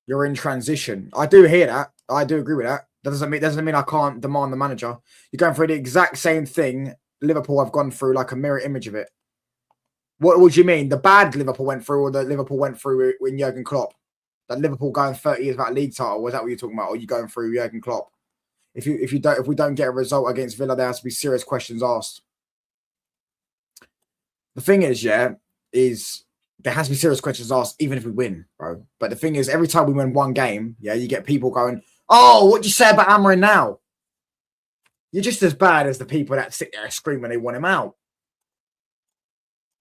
Speaker 1: You're in transition. I do hear that. I do agree with that. That doesn't mean I can't demand the manager. You're going through the exact same thing Liverpool have gone through, like a mirror image of it. What would you mean? The bad Liverpool went through, or the Liverpool went through in Jurgen Klopp? That Liverpool going 30 years without a league title? Was that what you're talking about? Or are you going through Jurgen Klopp? If we don't get a result against Villa, there has to be serious questions asked. The thing is, yeah, there has to be serious questions asked, even if we win, bro. But the thing is, every time we win one game, yeah, you get people going, "Oh, what do you say about Amorim now?" You're just as bad as the people that sit there and scream when they want him out.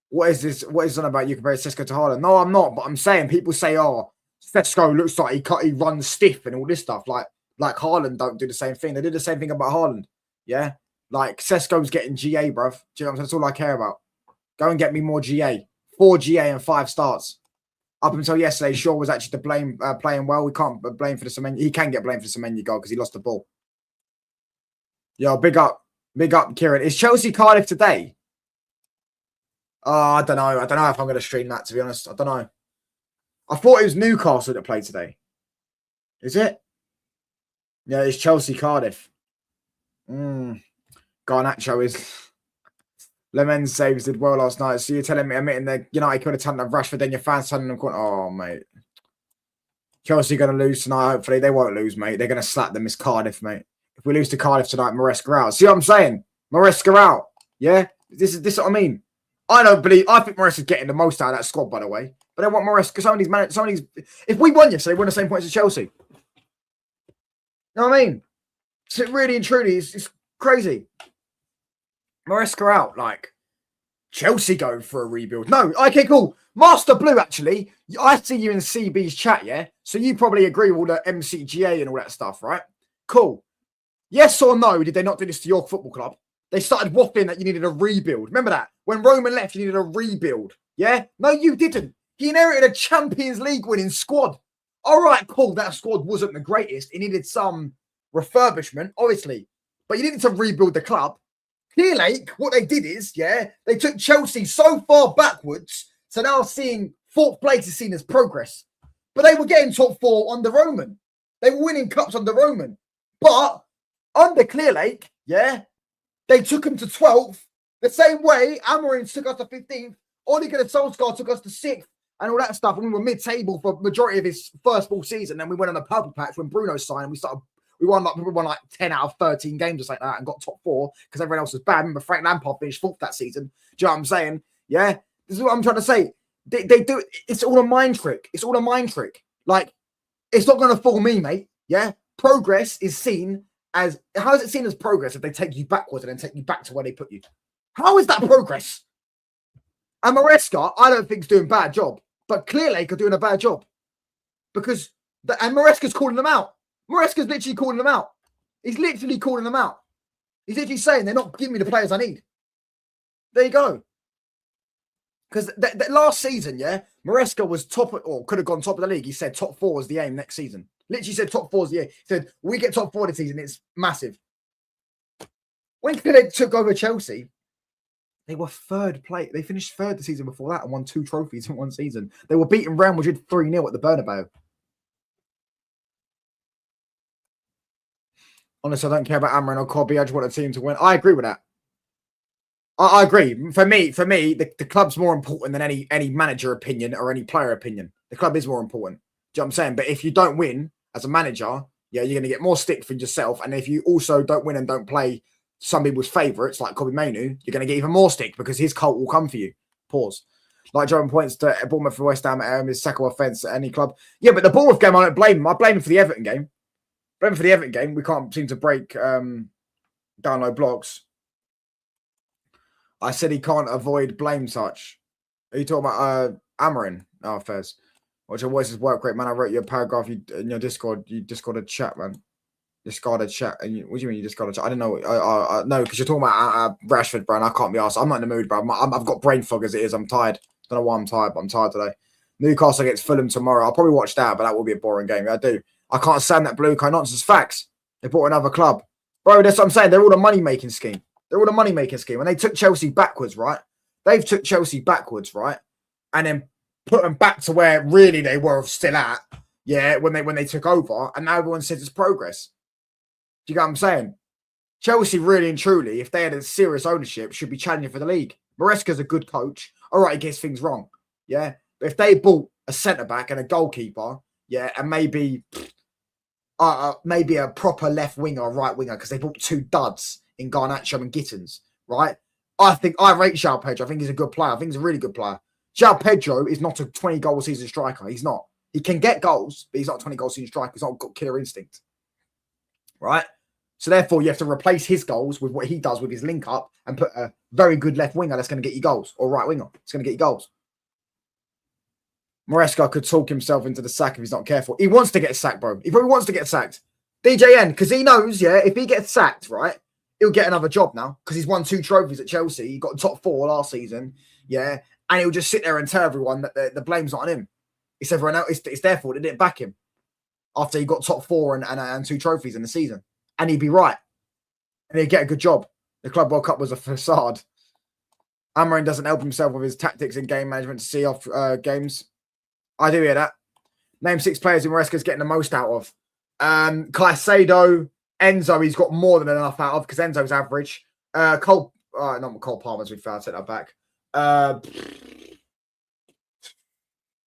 Speaker 1: What is this? What is it about you compare Sesko to Haaland? No, I'm not. But I'm saying people say, "Oh, Sesko looks like he runs stiff and all this stuff." Like Haaland don't do the same thing. They did the same thing about Haaland. Yeah, like Sesko's getting GA, bruv. Do you know what I'm saying? That's all I care about. Go and get me more GA. 4 GA and 5 starts. Up until yesterday, Shaw was actually to blame playing well. We can't blame for the Semenyo. He can get blamed for the Semenyo goal because he lost the ball. Yo, big up, Kieran. Is Chelsea Cardiff today? I don't know. I don't know if I'm going to stream that, to be honest. I don't know. I thought it was Newcastle that played today. Is it? Yeah, it's Chelsea Cardiff. Garnacho is... Lemon saves did well last night. So you're telling me, admitting that United could have taken up Rashford, then your fans telling them, "Oh, mate. Chelsea going to lose tonight. Hopefully they won't lose, mate. They're going to slap them. It's Cardiff, mate. If we lose to Cardiff tonight, Maresca out." See what I'm saying? Maresca out. Yeah? This is what I mean. I think Maresca's getting the most out of that squad, by the way. But they want Maresca. Some of these, if we won yesterday, we're on the same points as Chelsea. You know what I mean? So really and truly, it's crazy. Maresca out, like Chelsea going for a rebuild. No, okay, cool. Master Blue, actually, I see you in CB's chat, yeah? So you probably agree with all the MCGA and all that stuff, right? Cool. Yes or no, did they not do this to York Football Club? They started waffling that you needed a rebuild. Remember that? When Roman left, you needed a rebuild. Yeah? No, you didn't. He inherited a Champions League winning squad. All right, cool. That squad wasn't the greatest. It needed some refurbishment, obviously. But you needed to rebuild the club. Clearlake, what they did is, yeah, they took Chelsea so far backwards, so now seeing fourth place is seen as progress. But they were getting top 4 under Roman. They were winning cups under Roman. But under Clearlake, yeah, they took him to 12th. The same way Amorim took us to 15th. Ole Gunnar Solskjaer took us to 6th and all that stuff. And we were mid-table for majority of his first full season. Then we went on the purple patch when BRUNOS signed and we won like 10 out of 13 games or something like that and got top 4 because everyone else was bad. Remember, Frank Lampard finished 4th that season. Do you know what I'm saying? Yeah, this is what I'm trying to say. They do it's all a mind trick. It's all a mind trick. Like, it's not going to fool me, mate. Yeah, progress is seen as, how is it seen as progress if they take you backwards and then take you back to where they put you? How is that progress? And Maresca, I don't think is doing a bad job, but Clearlake are doing a bad job because and Maresca's calling them out. Maresca's literally calling them out. He's literally calling them out. He's literally saying they're not giving me the players I need. There you go. Because the last season, yeah, Maresca was top, or could have gone top of the league. He said top 4 is the aim next season. Literally said top 4 is the aim. He said, we get top 4 this season, it's massive. When they took over Chelsea, they were 3rd place. They finished 3rd the season before that and won 2 trophies in one season. They were beating Real Madrid 3-0 at the Bernabeu. Honestly, I don't care about Amorim or Kobe. I just want a team to win. I agree with that. I agree. For me, the club's more important than any manager opinion or any player opinion. The club is more important. Do you know what I'm saying? But if you don't win as a manager, yeah, you're going to get more stick for yourself. And if you also don't win and don't play some people's favourites, like Kobe Mainu, you're going to get even more stick because his cult will come for you. Pause. Like Jordan points to Bournemouth for West Ham, his second offence at any club. Yeah, but the Bournemouth game, I don't blame him. I blame him for the Everton game. Blame him for the Everton game. We can't seem to break download blocks. I said he can't avoid blame touch. Are you talking about Amorim? Oh, Fez. Watch your voices work great, man. I wrote you a paragraph in your Discord. You discarded chat, man. Discarded chat. And what do you mean you discarded chat? I don't know. No, because you're talking about Rashford, bro, and I can't be asked. I'm not in the mood, bro. I've got brain fog as it is. I'm tired. Don't know why I'm tired, but I'm tired today. Newcastle against Fulham tomorrow. I'll probably watch that, but that will be a boring game. I do. I can't stand that blue kind nonsense. Facts. They bought another club. Bro, that's what I'm saying. They're all a money-making scheme. They're all a money-making scheme. When they took Chelsea backwards, right? They've took Chelsea backwards, right? And then put them back to where really they were still at, yeah, when they took over. And now everyone says it's progress. Do you get what I'm saying? Chelsea really and truly, if they had a serious ownership, should be challenging for the league. Maresca's a good coach. All right, he gets things wrong. Yeah. But if they bought a centre-back and a goalkeeper, yeah, and maybe a proper left winger or right winger, because they bought 2 duds in Garnacho and Gittins, right? I rate João Pedro. I think he's a good player. I think he's a really good player. João Pedro is not a 20-goal season striker. He's not. He can get goals, but he's not a 20-goal season striker. He's not got killer instinct, right? So therefore, you have to replace his goals with what he does with his link up and put a very good left winger that's going to get you goals, or right winger. It's going to get you goals. Maresca could talk himself into the sack if he's not careful. He wants to get sacked, bro. He probably wants to get sacked. DJN, because he knows, yeah, if he gets sacked, right, he'll get another job now because he's won 2 trophies at Chelsea. He got top 4 last season, yeah, and he'll just sit there and tell everyone that the blame's not on him. It's everyone else. It's their fault. They didn't back him after he got top 4 and 2 trophies in the season, and he'd be right, and he'd get a good job. The Club World Cup was a facade. Amorim doesn't help himself with his tactics and game management to see off games. I do hear that. Name 6 players who Maresca's getting the most out of. Caicedo, Enzo, he's got more than enough out of because Enzo's average. Not Cole Palmer, to be fair, I'll take that back.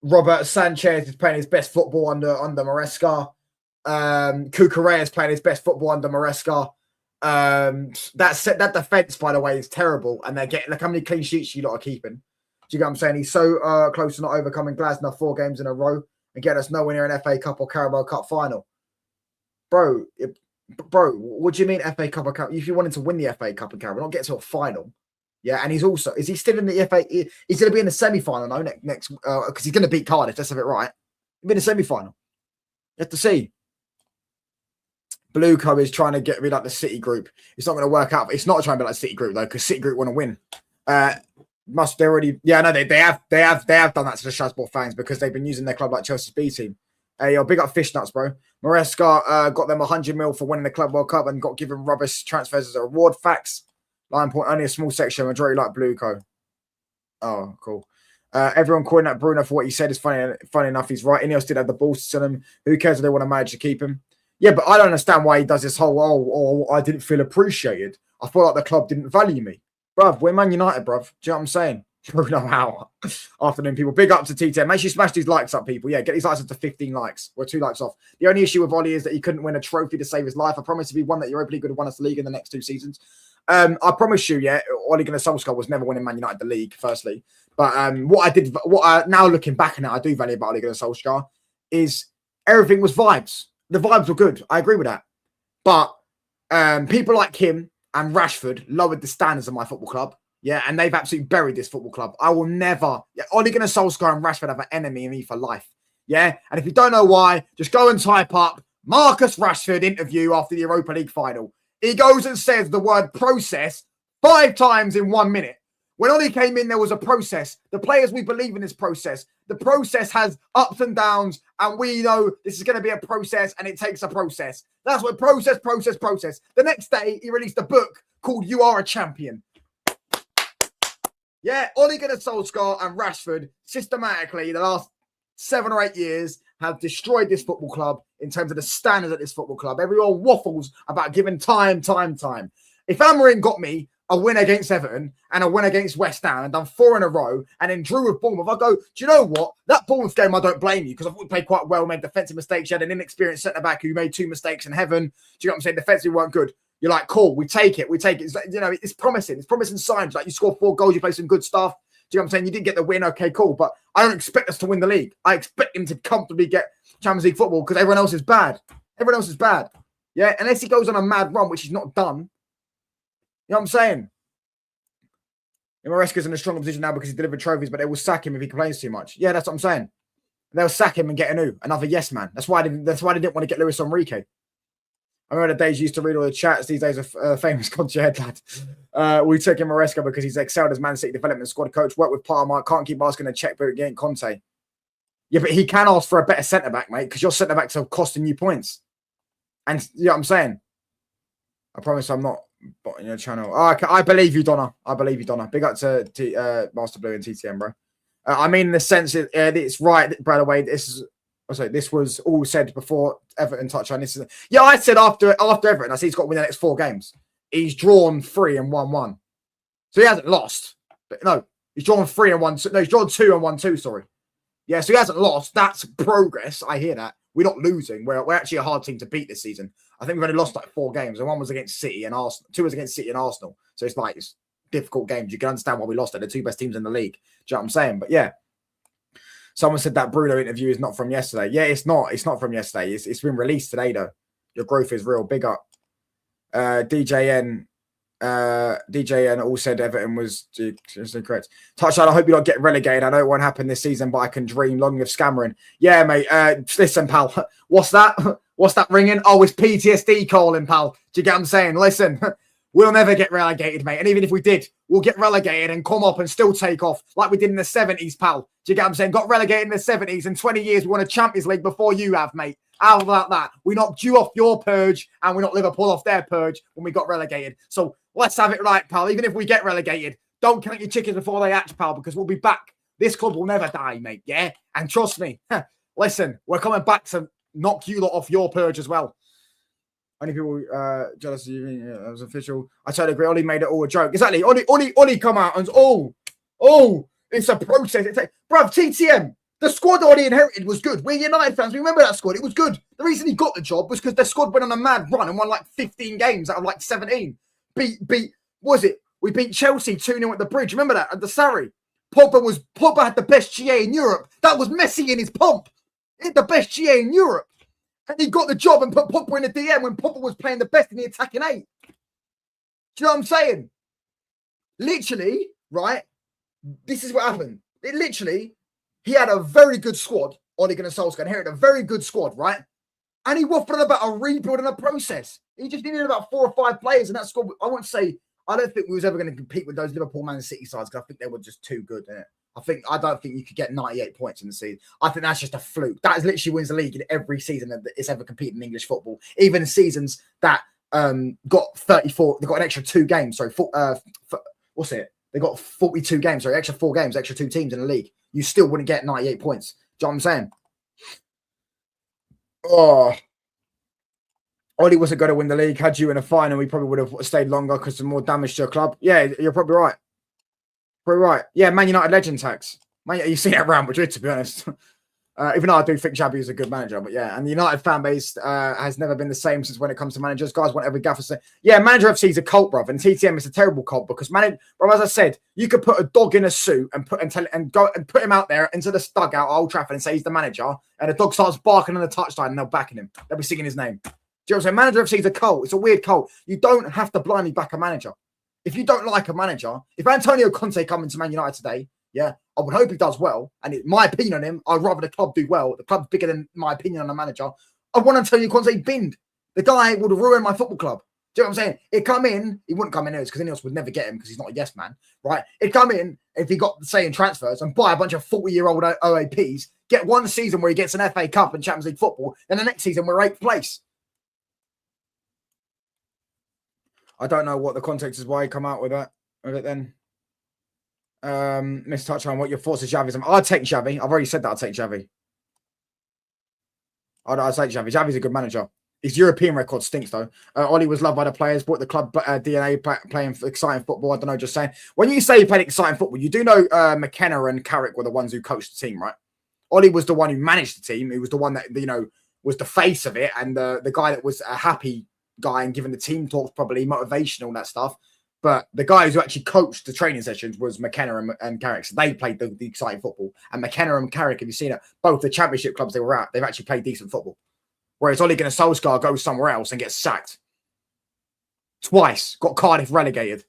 Speaker 1: Robert Sanchez is playing his best football under Maresca. Cucurella is playing his best football under Maresca. That defense, by the way, is terrible, and they're getting, look how many clean sheets you lot are keeping. Do you get what I'm saying? He's so close to not overcoming Glasner 4 games in a row and getting us nowhere near an FA Cup or Carabao Cup final. Bro, what do you mean FA Cup or Carabao? If you wanted to win the FA Cup and Carabao, not get to a final. Yeah, and he's also, is he still in the FA? He's going to be in the semi-final now next because he's going to beat Cardiff. Let's have it right. He'll be in the semi-final. You have to see. Blue Co is trying to get me like the City Group. It's not going to work out. It's not trying to be like City Group though, because City Group want to win. Must they already? Yeah, no, they have done that to the Strasbourg fans because they've been using their club like Chelsea's B team. Hey, yo, big up Fishnuts, bro. Maresca got them 100 mil for winning the Club World Cup and got given rubbish transfers as a reward. Facts. Line point, only a small section. Majority like Blue Co. Oh, cool. Everyone calling out Bruno for what he said is funny enough. He's right. Ineos did have the balls to sell him. Who cares if they want to manage to keep him? Yeah, but I don't understand why he does this whole, I didn't feel appreciated. I feel like the club didn't value me. Bruv, we're Man United, bruv. Do you know what I'm saying? Bruno, how? Afternoon, people. Big up to T10. Make sure you smash these likes up, people. Yeah, get these likes up to 15 likes. We're 2 likes off. The only issue with Ollie is that he couldn't win a trophy to save his life. I promise if he won that, Europa League would have won us the league in the next 2 seasons. I promise you, yeah, Ole Gunnar Solskjaer was never winning Man United the league, firstly. But now looking back on it, I do value about Ole Gunnar Solskjaer is everything was vibes. The vibes were good. I agree with that. But people like him and Rashford lowered the standards of my football club. Yeah, and they've absolutely buried this football club. I will never... Yeah, Ole Gunnar Solskjaer and Rashford have an enemy in me for life. Yeah, and if you don't know why, just go and type up Marcus Rashford interview after the Europa League final. He goes and says the word process 5 times in 1 minute. When Ole came in, there was a process. The players, we believe in this process. The process has ups and downs, and we know this is going to be a process, and it takes a process. That's what process. The next day, he released a book called You Are a Champion. Yeah, Ole Gunnar Solskjaer and Rashford, systematically, the last 7 or 8 years, have destroyed this football club in terms of the standards at this football club. Everyone waffles about giving time. If Amorim got me a win against Everton and a win against West Ham and done 4 in a row and then drew with Bournemouth, I go, do you know what? That Bournemouth game, I don't blame you because I thought we played quite well, made defensive mistakes. You had an inexperienced centre-back who made 2 mistakes in heaven. Do you know what I'm saying? Defensively weren't good. You're like, cool, we take it. It's like, you know, it's promising. It's promising signs. Like you score 4 goals, you play some good stuff. Do you know what I'm saying? You didn't get the win. Okay, cool. But I don't expect us to win the league. I expect him to comfortably get Champions League football because everyone else is bad. Everyone else is bad. Yeah, unless he goes on a mad run, which he's not done. You know what I'm saying? Maresca's in a stronger position now because he delivered trophies, but they will sack him if he complains too much. Yeah, that's what I'm saying. They'll sack him and get another yes man. That's why they didn't want to get Luis Enrique. I remember the days you used to read all the chats. These days are famous conch your head, lad. We took him Maresca because he's excelled as Man City development squad coach. Worked with Parma. Can't keep asking a check, but again, Conte. Yeah, but he can ask for a better centre back, mate, because your centre backs are costing you points. And you know what I'm saying? I promise I'm not botting your channel. Oh, I believe you, Donna. Big up to Master Blue and TTM, bro. I mean, in the sense it's right, by the way. This was all said before Everton touchline. I said after Everton, I said he's got to win the next 4 games. He's drawn 3 and won 1. So he hasn't lost. But no, he's drawn 3 and 1. No, he's drawn 2 and won 2, sorry. Yeah, so he hasn't lost. That's progress. I hear that. We're not losing. We're actually a hard team to beat this season. I think we've only lost like 4 games, and 1 was against City and Arsenal. 2 was against City and Arsenal. So it's difficult games. You can understand why we lost. They're the 2 best teams in the league. Do you know what I'm saying? But yeah. Someone said that Bruno interview is not from yesterday. Yeah, it's not. It's not from yesterday. It's been released today, though. Your growth is real. Big up. DJN all said Everton was correct. Touchline, I hope you don't get relegated. I know it won't happen this season, but I can dream. Long live Scammering. Yeah, mate. Listen, pal. What's that? What's that ringing? Oh, it's PTSD calling, pal. Do you get what I'm saying? Listen. We'll never get relegated, mate. And even if we did, we'll get relegated and come up and still take off like we did in the 70s, pal. Do you get what I'm saying? Got relegated in the 70s. In 20 years, we won a Champions League before you have, mate. How about that? We knocked you off your purge and we knocked Liverpool off their purge when we got relegated. So let's have it right, pal. Even if we get relegated, don't count your chickens before they hatch, pal, because we'll be back. This club will never die, mate, yeah? And trust me, listen, we're coming back to knock you lot off your purge as well. Only people jealous of you. Yeah, that was official. I totally agree. Ollie made it all a joke. Exactly. Ollie come out and it's a process. Bruv, TTM, the squad Ollie inherited was good. We're United fans. We remember that squad. It was good. The reason he got the job was because the squad went on a mad run and won like 15 games out of like 17. What was it? We beat Chelsea 2-0 at the Bridge. Remember that? At the Sarri. Pogba had the best GA in Europe. That was Messi in his pomp. He had the best GA in Europe. And he got the job and put Pogba in the DM when Pogba was playing the best in the attacking 8. Do you know what I'm saying? Literally, right? This is what happened. He had a very good squad. Ole Gunnar Solskjaer inherited a very good squad, right? And he waffled about a rebuild and a process. He just needed about 4 or 5 players, and that squad. I won't say I don't think we was ever going to compete with those Liverpool, Man City sides because I think they were just too good. Innit? I don't think you could get 98 points in the season. I think that's just a fluke. That is literally wins the league in every season that it's ever competed in English football. Even seasons that got 34, they got an extra 2 games. Sorry, what's it? They got 42 games. Sorry, extra 4 games, extra 2 teams in the league. You still wouldn't get 98 points. Do you know what I'm saying? Oh, Ollie wasn't going to win the league. Had you in a final, we probably would have stayed longer because of more damage to your club. Yeah, you're probably right. Probably right. Yeah, Man United legend tax. Man, you see that around Madrid, to be honest. Even though I do think Xavi is a good manager, but yeah, and the United fan base has never been the same since when it comes to managers. Guys want every gaffer to say, yeah, Manager FC is a cult, bruv, and TTM is a terrible cult because bro, as I said, you could put a dog in a suit and put him out there into the dugout at Old Trafford and say he's the manager, and the dog starts barking on the touchline and they'll back him. They'll be singing his name. Do you know what I'm saying? Manager FC is a cult. It's a weird cult. You don't have to blindly back a manager. If you don't like a manager, if Antonio Conte come into Man United today, yeah, I would hope he does well. And my opinion on him, I'd rather the club do well. The club's bigger than my opinion on the manager. I want Antonio Conte binned. The guy would ruin my football club. Do you know what I'm saying? He'd come in, he wouldn't come in because Ineos would never get him because he's not a yes man, right? He'd come in if he got, say, in transfers and buy a bunch of 40-year-old OAPs, get one season where he gets an FA Cup and Champions League football, then the next season we're 8th place. I don't know what the context is why he come out with it then. Miss Touchline, what your thoughts of Xavi? I'd take Xavi. I've already said that I'd take Xavi. I'd take Xavi. Xavi's a good manager. His European record stinks, though. Ollie was loved by the players, brought the club DNA, playing exciting football. I don't know, just saying. When you say he played exciting football, you do know McKenna and Carrick were the ones who coached the team, right? Ollie was the one who managed the team. He was the one that, was the face of it and the guy that was a happy guy and giving the team talks, probably motivational, that stuff. But the guys who actually coached the training sessions was McKenna and Carrick. So they played the exciting football. And McKenna and Carrick, if you've seen it, both the championship clubs they were at, they've actually played decent football. Whereas Ole Gunnar Solskjaer goes somewhere else and gets sacked. Twice. Got Cardiff relegated.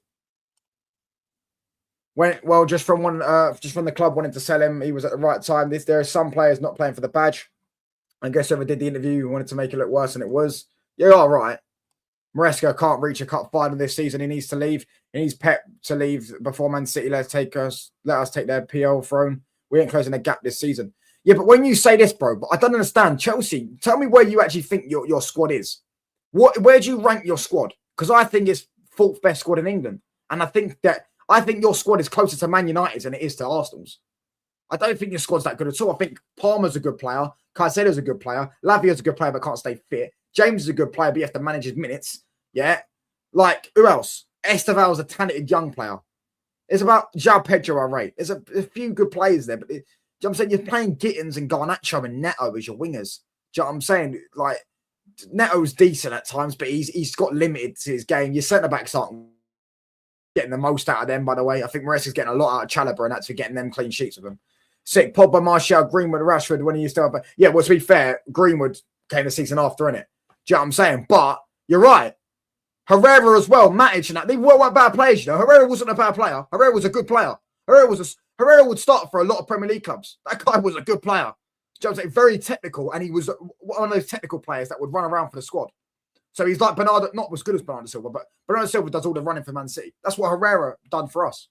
Speaker 1: Just from the club wanting to sell him, he was at the right time. There are some players not playing for the badge. I guess whoever did the interview wanted to make it look worse than it was. You're all right. Maresca can't reach a cup final this season. He needs to leave. He needs Pep to leave before Man City let us take their PL throne. We ain't closing the gap this season. Yeah, but when you say this, bro, but I don't understand. Chelsea, tell me where you actually think your squad is. Where do you rank your squad? Because I think it's 4th best squad in England. And I think your squad is closer to Man United's than it is to Arsenal's. I don't think your squad's that good at all. I think Palmer's a good player. Caicedo's a good player. Lavia's a good player but can't stay fit. James is a good player, but you have to manage his minutes. Yeah. Like, who else? Esteval's a talented young player. It's about João Pedro, I rate. There's a few good players there, but you know what I'm saying? You're playing Gittins and Garnacho and Neto as your wingers. Do you know what I'm saying? Like, Neto's decent at times, but he's got limited to his game. Your centre-backs aren't getting the most out of them, by the way. I think Maresca's getting a lot out of Chalobah and that's for getting them clean sheets with them. Sick. Pogba, Martial, Greenwood, Rashford, when he used to have... Yeah, well, to be fair, Greenwood came the season after, innit? Do you know what I'm saying? But you're right. Herrera as well, Matic and that. They weren't bad players, you know. Herrera wasn't a bad player. Herrera was a good player. Herrera would start for a lot of Premier League clubs. That guy was a good player. Do you know what I'm saying? Very technical, and he was one of those technical players that would run around for the squad. So he's like Bernardo, not as good as Bernardo Silva, but Bernardo Silva does all the running for Man City. That's what Herrera done for us.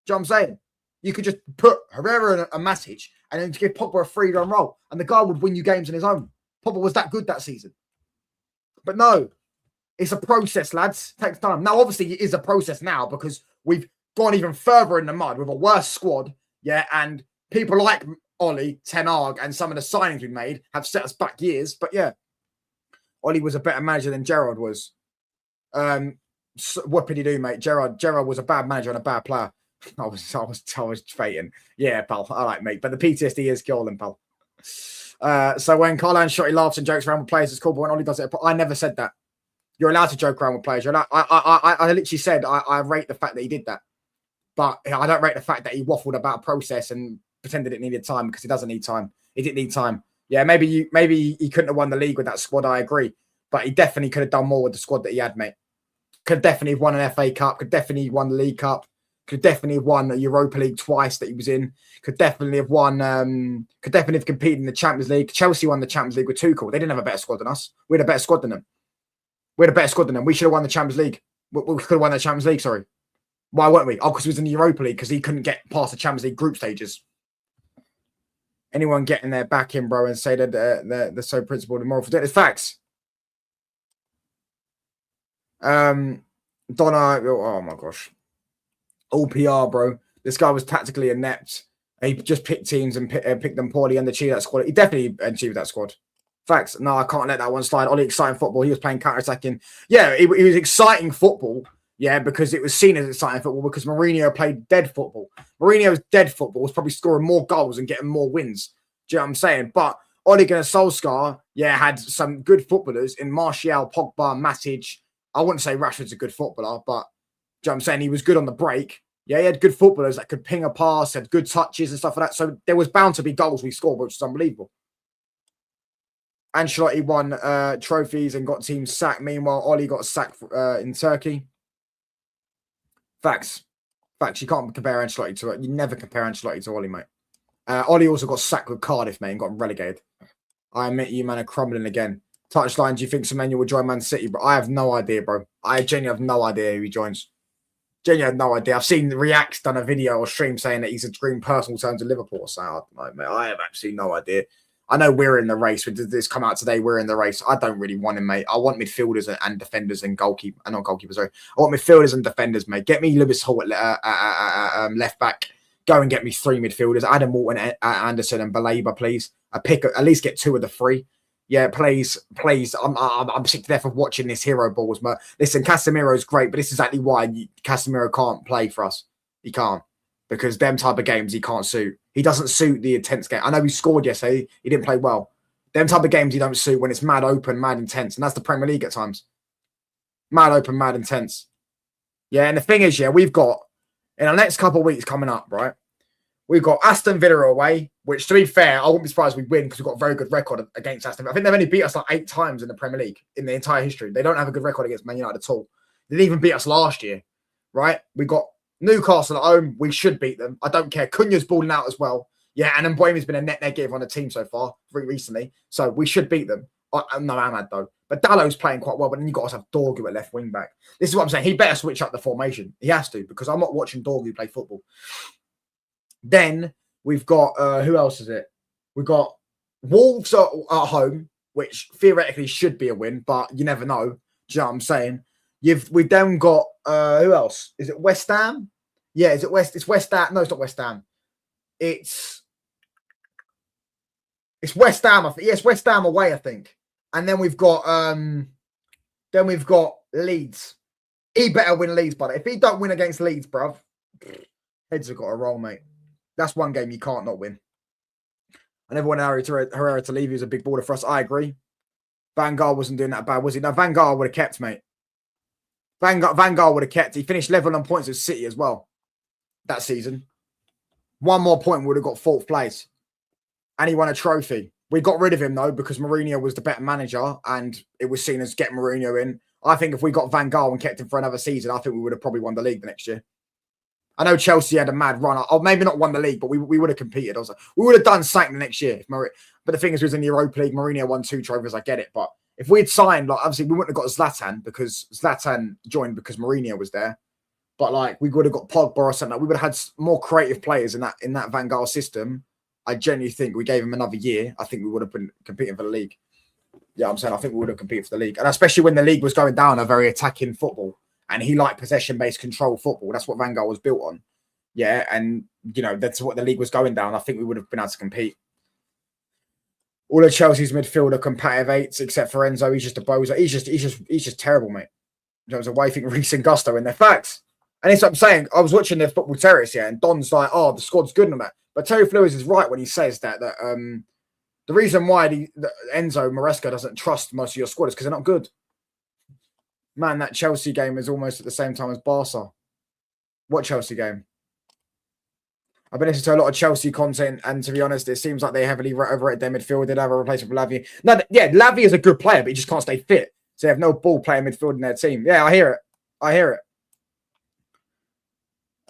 Speaker 1: Do you know what I'm saying? You could just put Herrera and a Matic and then give Pogba a free-run role, and the guy would win you games on his own. Pogba was that good that season. But no, it's a process, lads. It takes time. Now, obviously, it is a process now because we've gone even further in the mud with a worse squad, yeah, and people like Ollie, Ten Hag, and some of the signings we made have set us back years. But yeah, Ollie was a better manager than Gerrard was. What did he do, mate? Gerrard was a bad manager and a bad player. I was fating. Yeah, pal. All right, mate. But the PTSD is killing, pal. So when Carlo Ancelotti laughs and jokes around with players, it's cool. But when Ollie does it, I never said that. You're allowed to joke around with players. I literally said I rate the fact that he did that, but I don't rate the fact that he waffled about a process and pretended it needed time because he doesn't need time. He didn't need time. Yeah, maybe he couldn't have won the league with that squad. I agree, but he definitely could have done more with the squad that he had, mate. Could definitely have won an FA Cup. Could definitely have won the League Cup. Could definitely have won the Europa League twice that he was in. Could definitely have won. Could definitely have competed in the Champions League. Chelsea won the Champions League with Tuchel. They didn't have a better squad than us. We had a better squad than them. We had a better squad than them. We should have won the Champions League. We could have won the Champions League. Sorry. Why weren't we? Oh, because we was in the Europa League because he couldn't get past the Champions League group stages. Anyone getting their back in, bro, and say that they're so principled and moral for it's facts. Donna, oh my gosh. All PR, bro. This guy was tactically inept. He just picked teams and picked them poorly and achieved that squad. He definitely achieved that squad. Facts. No, I can't let that one slide. Ollie, exciting football. He was playing counter-attacking. Yeah, it was exciting football. Yeah, because it was seen as exciting football because Mourinho played dead football. Mourinho's dead football was probably scoring more goals and getting more wins. Do you know what I'm saying? But Ole Gunnar Solskjaer, yeah, had some good footballers in Martial, Pogba, Matic. I wouldn't say Rashford's a good footballer, but do you know what I'm saying? He was good on the break. Yeah, he had good footballers that could ping a pass, had good touches and stuff like that. So there was bound to be goals we scored, which is unbelievable. Ancelotti won trophies and got teams sacked. Meanwhile, Oli got sacked in Turkey. Facts. You can't compare Ancelotti to it. You never compare Ancelotti to Oli, mate. Oli also got sacked with Cardiff, mate, and got relegated. I admit you, man, are crumbling again. Touchline, do you think Semenyo will join Man City? But I have no idea, bro. I genuinely have no idea who he joins. Genuinely have no idea. I've seen React's done a video or stream saying that he's a dream personal turn to Liverpool. So I don't know, mate. I have absolutely no idea. I know we're in the race. Did this come out today? We're in the race. I don't really want him, mate. I want midfielders and defenders and goalkeepers. Not goalkeepers, sorry. I want midfielders and defenders, mate. Get me Lewis Hall at left back. Go and get me 3 midfielders. Adam Walton, Anderson, and Baleba, please. I pick at least get 2 of the 3. Yeah, please. I'm sick to death of watching this hero balls. But listen, Casemiro's great, but this is exactly why Casemiro can't play for us. He can't. Because them type of games he can't suit. He doesn't suit the intense game. I know he scored yesterday. He didn't play well. Them type of games he don't suit when it's mad open, mad intense. And that's the Premier League at times. Mad open, mad intense. Yeah, and the thing is, yeah, we've got, in the next couple of weeks coming up, right? We've got Aston Villa away, which, to be fair, I wouldn't be surprised we win because we've got a very good record against Aston Villa. I think they've only beat us like 8 times in the Premier League in the entire history. They don't have a good record against Man United at all. They didn't even beat us last year, right? We got Newcastle at home. We should beat them. I don't care. Cunha's balling out as well. Yeah, and Mbuemi's been a net negative on the team so far, recently. So we should beat them. No, Ahmad, though. But Dallow's playing quite well, but then you've got to have Dorgu at left wing back. This is what I'm saying. He better switch up the formation. He has to, because I'm not watching Dorgu play football. Then we've got, who else is it? We've got Wolves at home, which theoretically should be a win, but you never know. Do you know what I'm saying? We've then got, who else? Is it West Ham? Yeah, is it It's West Ham. No, it's not West Ham. It's West Ham. I think. Yes, West Ham away, I think. And then we've got Leeds. He better win Leeds, but if he don't win against Leeds, bruv, heads have got a roll, mate. That's one game you can't not win. I never wanted Herrera to leave. He was a big baller for us. I agree. Van Gaal wasn't doing that bad, was he? No, Van Gaal would have kept, mate. Van Gaal would have kept. He finished level on points with City as well that season. One more point would have got 4th place. And he won a trophy. We got rid of him, though, because Mourinho was the better manager and it was seen as getting Mourinho in. I think if we got Van Gaal and kept him for another season, I think we would have probably won the league the next year. I know Chelsea had a mad run. Or maybe not won the league, but we would have competed. Also, we would have done something the next year. But the thing is, we was in the Europa League. Mourinho won 2 trophies. I get it. But if we'd signed, like, obviously, we wouldn't have got Zlatan because Zlatan joined because Mourinho was there. But, like, we would have got Pogba or something. Like, we would have had more creative players in that Van Gaal system. I genuinely think we gave him another year. I think we would have been competing for the league. Yeah, I'm saying I think we would have competed for the league. And especially when the league was going down a very attacking football. And he liked possession-based control football. That's what Van Gaal was built on. Yeah, and, you know, that's what the league was going down. I think we would have been able to compete. All of Chelsea's midfield are competitive 8s, except for Enzo. He's just a bozo. He's just terrible, mate. In terms of why you think Reece and Gusto in their facts. And that's what I'm saying. I was watching the Football Terrace, yeah, and Don's like, oh, the squad's good and that. But Terry Flores is right when he says that the reason why Enzo Maresca doesn't trust most of your squad is because they're not good. Man, that Chelsea game is almost at the same time as Barca. What Chelsea game? I've been listening to a lot of Chelsea content, and to be honest, it seems like they heavily overrated their midfield. They'd have a replacement for Lavia. No, yeah, Lavia is a good player, but he just can't stay fit. So they have no ball playing midfield in their team. Yeah, I hear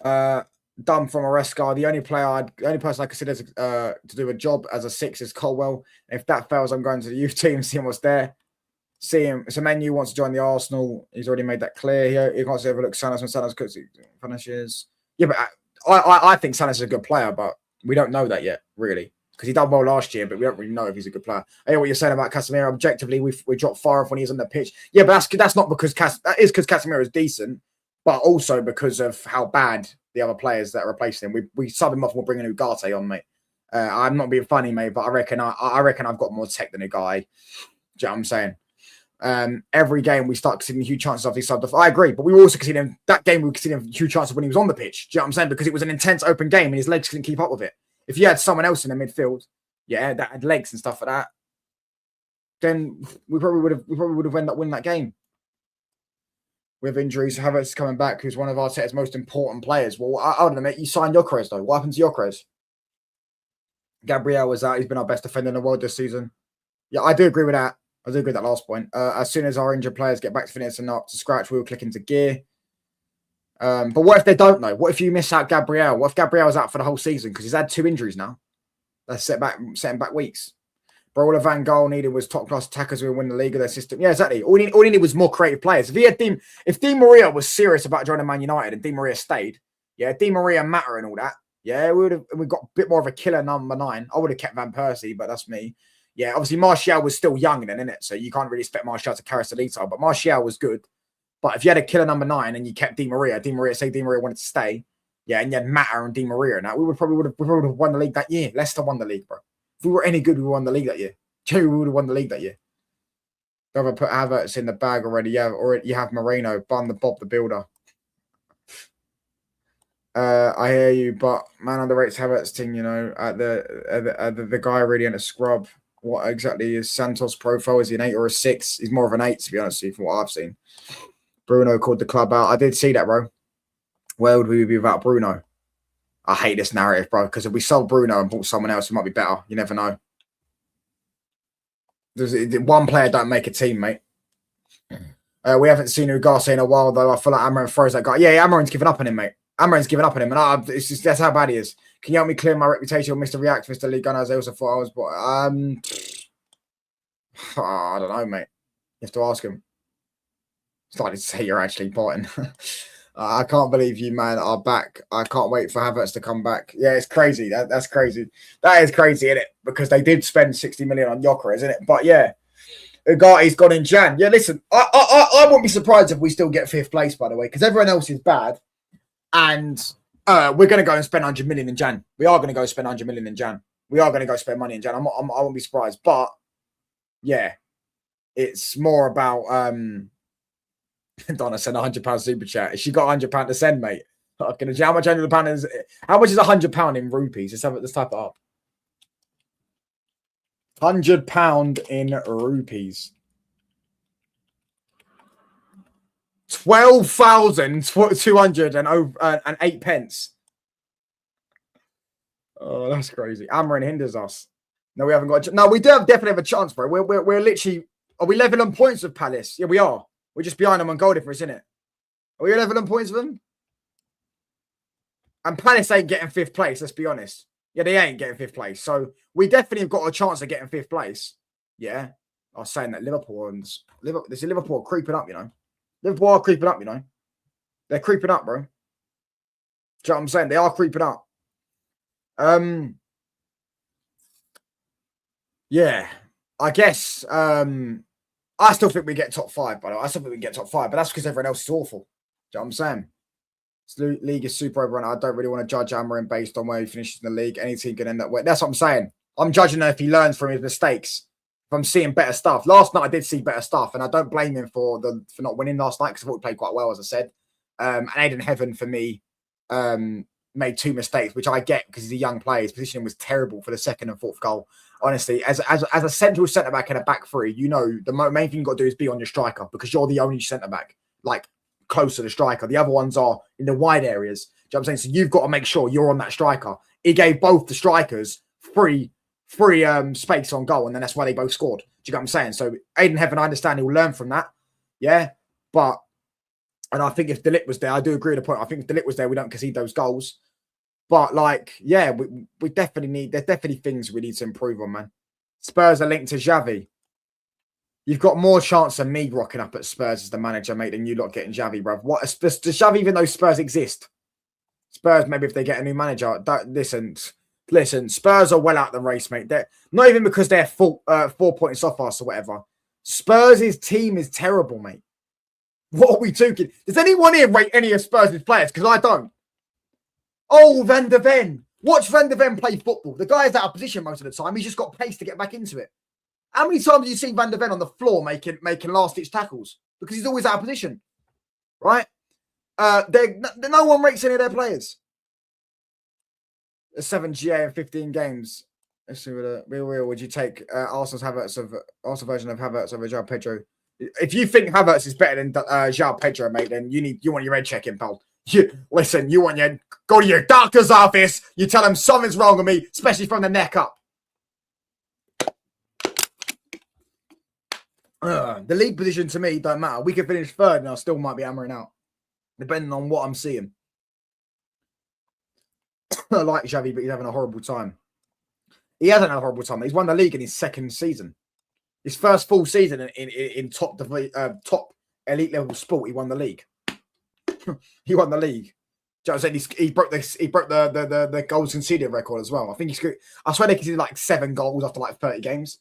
Speaker 1: it. Dumb from Oresca. The only person I consider to do a job as a 6 is Colwell. If that fails, I'm going to the youth team, seeing what's there. See him. So Menu wants to join the Arsenal. He's already made that clear. He wants to overlook Sanas when Sanas cooks finishes. Yeah, but I think Sanas is a good player, but we don't know that yet, really. Because he done well last year, but we don't really know if he's a good player. I hear what you're saying about Casemiro. Objectively, we dropped far off when he's on the pitch. Yeah, but that's not because that is because Casemiro is decent, but also because of how bad the other players that are replacing him. We sub him off and we'll bring in Ugarte on, mate. I'm not being funny, mate, but I reckon I've got more tech than a guy. Do you know what I'm saying? Every game we start conceding huge chances after he subbed off. I agree, but we were also conceding that game. We were conceding huge chances when he was on the pitch. Do you know what I'm saying? Because it was an intense open game and his legs couldn't keep up with it. If you had someone else in the midfield, yeah, that had legs and stuff like that, then we probably would have ended up winning that game. With injuries, Havertz coming back, who's one of Arteta's most important players. Well, I don't know, mate. You signed Gyökeres though. What happened to Gyökeres? Gabriel was out. He's been our best defender in the world this season. Yeah, I do agree with that. I do agree with that last point. As soon as our injured players get back to fitness and up to scratch, we will click into gear. But what if they don't know? What if you miss out Gabriel? What if Gabriel's out for the whole season? Because he's had 2 injuries now. That's setting back weeks. Bro, all Van Gaal needed was top-class attackers who would win the league of their system. Yeah, exactly. All he needed was more creative players. If Di Maria was serious about joining Man United and Di Maria stayed, yeah, Di Maria matter and all that, yeah, we've got a bit more of a killer number 9. I would have kept Van Persie, but that's me. Yeah, obviously Martial was still young then, innit? So you can't really expect Martial to carry Solito, but Martial was good. But if you had a killer number 9 and you kept Di Maria wanted to stay, yeah, and you had Matter and Di Maria and that, we probably would have won the league that year. Leicester won the league, bro. If we were any good, we won the league that year. We would have won the league that year. Don't put Havertz in the bag already. Yeah, or you have Moreno, Bob the Builder. I hear you, but man underrates Havertz thing, you know. The guy really in a scrub. What exactly is Santos' profile? Is he an 8 or a 6? He's more of an 8, to be honest with you, from what I've seen. Bruno called the club out. I did see that, bro. Where would we be without Bruno? I hate this narrative, bro, because if we sold Bruno and bought someone else, it might be better. You never know. One player don't make a team, mate. We haven't seen Ugarte in a while, though. I feel like Amarin throws that guy. Yeah, Amarin's given up on him, mate. Amarin's given up on him, and that's how bad he is. Can you help me clear my reputation with Mr. React, Mr. Lee Gunner, as I also thought I was... I don't know, mate. You have to ask him. Started to say you're actually potting. I can't believe you, man, are back. I can't wait for Havertz to come back. Yeah, it's crazy. That's crazy. That is crazy, isn't it? Because they did spend 60 million on Gyökeres, isn't it? But yeah, Ugarte's gone in Jan. Yeah, listen, I wouldn't be surprised if we still get 5th place, by the way, because everyone else is bad. And we're going to go and spend 100 million in Jan. We are going to go spend 100 million in Jan. We are going to go spend money in Jan. I won't be surprised. But yeah, it's more about... Donna sent £100 super chat. She got £100 to send, mate. How much £100 is? How much is £100 in rupees? Let's type it up. £100 in rupees. 12,208 pence. Oh, that's crazy. Amarin hinders us. No, we haven't got. No, we definitely have a chance, bro. We're literally. Are we level on points with Palace? Yeah, we are. We're just behind them on goal difference, isn't it? Are we level on points with them? And Palace ain't getting 5th place, let's be honest. Yeah, they ain't getting 5th place. So we definitely have got a chance of getting 5th place. Yeah. I was saying that Liverpool are creeping up, you know. Liverpool are creeping up, you know. They're creeping up, bro. Do you know what I'm saying? They are creeping up. Yeah. I guess I still think we get top 5, by the way. I still think we can get top 5, but that's because everyone else is awful. Do you know what I'm saying? This league is super overrun. I don't really want to judge Amarin based on where he finishes in the league. Any team can end up with. That's what I'm saying. I'm judging him if he learns from his mistakes. If I'm seeing better stuff. Last night I did see better stuff, and I don't blame him for not winning last night because I thought we played quite well, as I said. And Aiden Heaven, for me, made 2 mistakes, which I get because he's a young player. His positioning was terrible for the 2nd and 4th goal. Honestly, as a central centre-back in a back 3, you know, the main thing you've got to do is be on your striker because you're the only centre-back, like, close to the striker. The other ones are in the wide areas. Do you know what I'm saying? So you've got to make sure you're on that striker. He gave both the strikers free space on goal, and then that's why they both scored. Do you get what I'm saying? So Aiden Heaven, I understand he'll learn from that. Yeah, but And I think if De Ligt was there, I do agree with the point. I think if De Ligt was there, we don't concede those goals. But like, yeah, we definitely need. There's definitely things we need to improve on, man. Spurs are linked to Xavi. You've got more chance of me rocking up at Spurs as the manager, mate, than you lot getting Xavi, bruv. What does Xavi, even though Spurs exist? Spurs, maybe if they get a new manager. Listen. Spurs are well out the race, mate. They're not even because they're 4 points off us or whatever. Spurs' team is terrible, mate. What are we talking? Does anyone here rate any of Spurs' players? Because I don't. Oh, Van de Ven. Watch Van de Ven play football. The guy's out of position most of the time. He's just got pace to get back into it. How many times have you seen Van de Ven on the floor making last-ditch tackles? Because he's always out of position, right? No one rates any of their players. 7 GA in 15 games. Let's see what real would you take Arsenal version of Havertz over João Pedro? If you think Havertz is better than João Pedro, mate, then you want your head checking, pal. You want your go to your doctor's office. You tell him something's wrong with me, especially from the neck up. The league position to me don't matter. We could finish third and I still might be hammering out, depending on what I'm seeing. I like Xavi, but he's having a horrible time. He hasn't had a horrible time. He's won the league in his second season. His first full season in top elite level sport, he won the league. He won the league. You know what I'm saying? He broke the goals conceded record as well. I think I swear they conceded like 7 goals after like 30 games.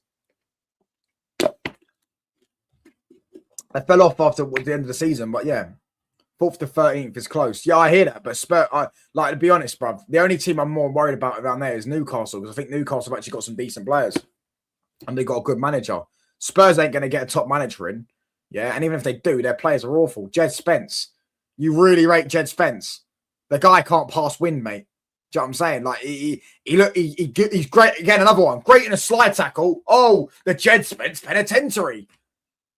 Speaker 1: They fell off after the end of the season, but yeah, 4th to 13th is close. Yeah, I hear that, but to be honest, bruv, the only team I'm more worried about around there is Newcastle, because I think Newcastle have actually got some decent players and they got a good manager. Spurs ain't going to get a top manager in, yeah, and even if they do, their players are awful. Jed Spence, you really rate Jed Spence? The guy can't pass wind, mate. Do you know what I'm saying? Like he's great. Again, another one, great in a slide tackle. Oh, the Jed Spence penitentiary.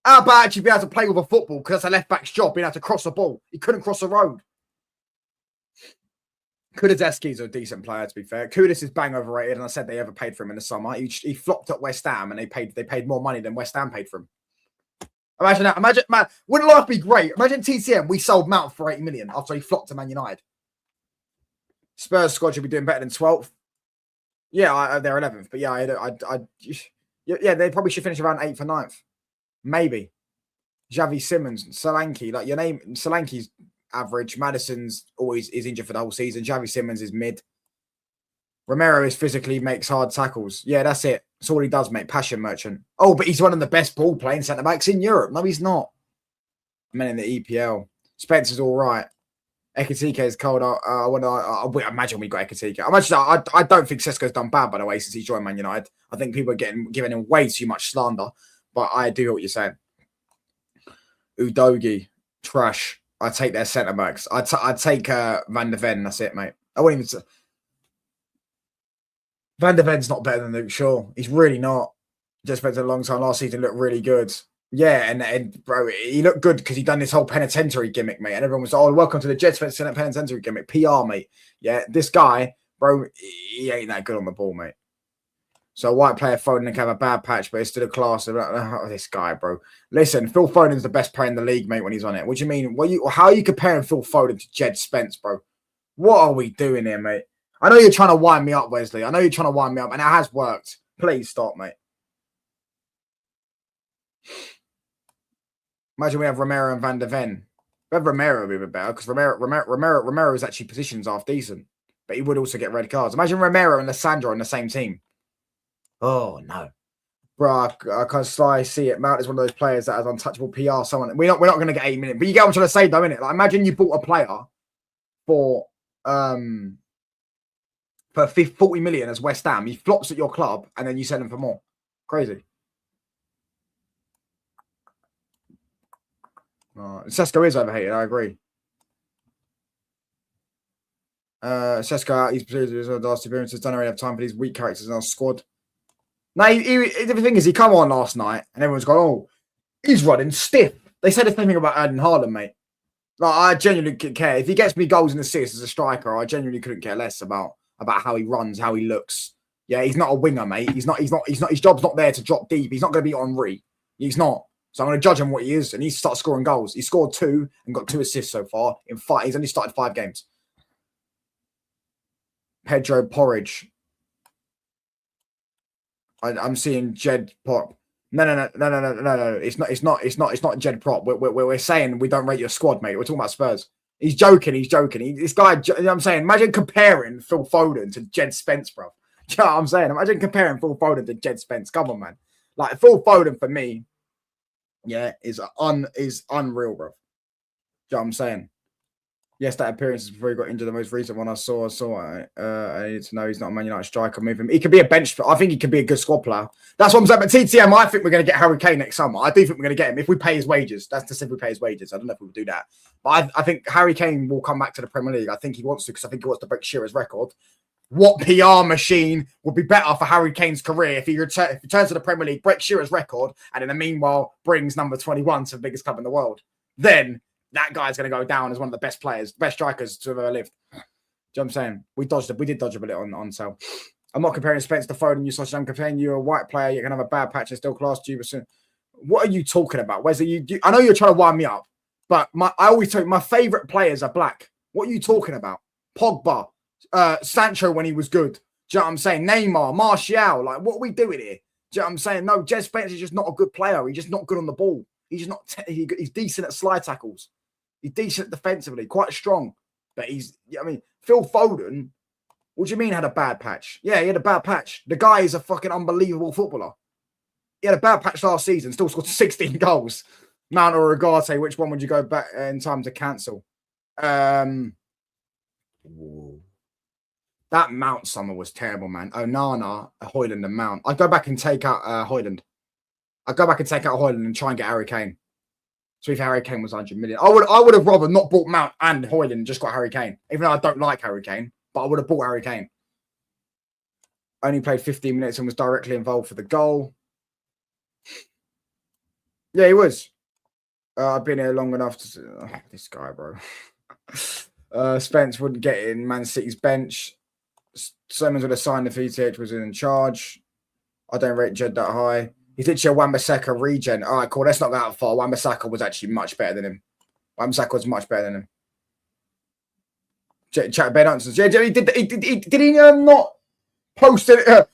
Speaker 1: How about actually be able to play with a football? Because that's a left back's job, being able to cross a ball. He couldn't cross the road. Kudazeski's a decent player, to be fair. Kudus is bang overrated, and I said they overpaid for him in the summer. He flopped at West Ham, and they paid more money than West Ham paid for him. Imagine that. Imagine, man, wouldn't life be great? Imagine TCM, we sold Mount for 80 million after he flopped to Man United. Spurs squad should be doing better than 12th. Yeah, they're 11th, but yeah, they probably should finish around 8th or 9th. Maybe. Xavi, Simmons, Solanke. Like your name, Solanke's average. Madison's always is injured for the whole season. Xavi Simmons is mid. Romero is physically makes hard tackles. Yeah, that's it. That's all he does, mate. Passion merchant. Oh, but he's one of the best ball playing centre backs in Europe. No, he's not. I mean, in the EPL. Spencer's all right. Ekitike is cold. I imagine we got Ekitike. I don't think Sesko's done bad, by the way, since he joined Man United. I think people are giving him way too much slander. But I do hear what you're saying. Udogi, trash. I take their centre backs. I take Van de Ven. That's it, mate. I wouldn't even say Van de Ven's not better than Luke Shaw. He's really not. Just spent a long time last season. Looked really good. Yeah, and bro, he looked good because he done this whole penitentiary gimmick, mate. And everyone was, oh, welcome to the Jets penitentiary gimmick. PR, mate. Yeah, this guy, bro, he ain't that good on the ball, mate. So a white player Foden can have a bad patch, but it's still a class. Oh, this guy, bro. Listen, Phil Foden's the best player in the league, mate, when he's on it. What do you mean? How are you comparing Phil Foden to Jed Spence, bro? What are we doing here, mate? I know you're trying to wind me up, Wesley. I know you're trying to wind me up, and it has worked. Please stop, mate. Imagine we have Romero and Van de Ven. We have Romero would be a bit better because Romero is actually positions half decent, but he would also get red cards. Imagine Romero and Lissandro on the same team. Oh, no. Bro, I can't see it. Mount is one of those players that has untouchable PR. Someone we're not going to get 8 minutes. But you get what I'm trying to say, though, innit? Like, imagine you bought a player for 40 million as West Ham. He flops at your club, and then you sell him for more. Crazy. Sesko is overhated. I agree. Sesko out. He's his last appearances. Don't really have time for these weak characters in our squad. No, the thing is, he come on last night and everyone's gone, oh, he's running stiff. They said the same thing about Erling Haaland, mate. Like, I genuinely couldn't care. If he gets me goals and assists as a striker, I genuinely couldn't care less about how he runs, how he looks. Yeah, he's not a winger, mate. He's not. His job's not there to drop deep. He's not going to be Henri. He's not. So I'm going to judge him what he is, and he starts scoring goals. He scored 2 and got 2 assists so far in 5. He's only started 5 games. Pedro Porridge. I'm seeing Jed Pop. No. It's not Jed Prop. We're saying we don't rate your squad, mate. We're talking about Spurs. He's joking. This guy, you know what I'm saying? Imagine comparing Phil Foden to Jed Spence, bro. You know what I'm saying? Imagine comparing Phil Foden to Jed Spence. Come on, man. Like, Phil Foden, for me, yeah, is unreal, bro. You know what I'm saying? Yes, that appearance before he got injured. The most recent one I saw. I need to know he's not a Man United striker. Move him. He could be a bench. I think he could be a good squad player. That's what I'm saying. But TTM, I think we're going to get Harry Kane next summer. I do think we're going to get him if we pay his wages. That's just if we pay his wages. I don't know if we'll do that. But I think Harry Kane will come back to the Premier League. I think he wants to because I think he wants to break Shearer's record. What PR machine would be better for Harry Kane's career if he returns to the Premier League, breaks Shearer's record, and in the meanwhile brings number 21 to the biggest club in the world? Then that guy's going to go down as one of the best players, best strikers to have ever lived. Do you know what I'm saying? We did dodge a bit on sale. I'm not comparing Spence to Foden, you sausage. I'm comparing you a white player. You can have a bad patch and still class you. What are you talking about? I know you're trying to wind me up, but I always tell you, my favourite players are black. What are you talking about? Pogba, Sancho when he was good. Do you know what I'm saying? Neymar, Martial. Like, what are we doing here? Do you know what I'm saying? No, Jed Spence is just not a good player. He's just not good on the ball. He's just not. He's decent at slide tackles. He's decent defensively, quite strong. But Phil Foden, what do you mean had a bad patch? Yeah, he had a bad patch. The guy is a fucking unbelievable footballer. He had a bad patch last season, still scored 16 goals. Mount or Ugarte, which one would you go back in time to cancel? That Mount summer was terrible, man. Onana, Højlund and Mount. I'd go back and take out Højlund. I'd go back and take out Højlund and try and get Harry Kane. So if Harry Kane was 100 million, I would have rather not bought Mount and Højlund and just got Harry Kane. Even though I don't like Harry Kane, but I would have bought Harry Kane. Only played 15 minutes and was directly involved for the goal. Yeah, he was. I've been here long enough to... this guy, bro. Spence wouldn't get in Man City's bench. Simmons would have signed if ETH was in charge. I don't rate Jed that high. He's literally a Wan-Bissaka regen. All right, cool. Let's not go that far. Wan-Bissaka was actually much better than him. Wan-Bissaka was much better than him. Chat Ben answers. Yeah, did he not post a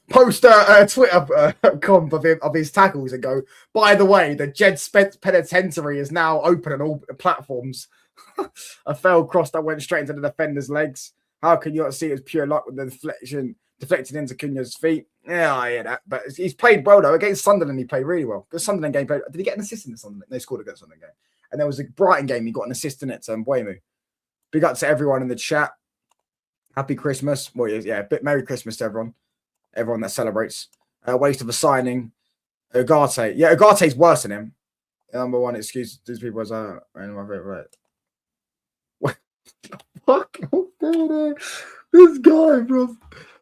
Speaker 1: Twitter comp of his tackles and go, by the way, the Jed Spence Penitentiary is now open on all platforms. A failed cross that went straight into the defender's legs. How can you not see it as pure luck with the deflected into Cunha's feet? Yeah, I hear that. But he's played well, though. Against Sunderland, he played really well. The Sunderland game, did he get an assist in the Sunderland? They scored against Sunderland game. And there was a Brighton game, he got an assist in it to Mbuemu. Big up to everyone in the chat. Happy Christmas. Well, yeah, Merry Christmas to everyone. Everyone that celebrates. Waste of a signing. Ugarte. Yeah, Ugarte's worse than him. Number one excuse these people as my favorite. What the fuck? This guy, bro.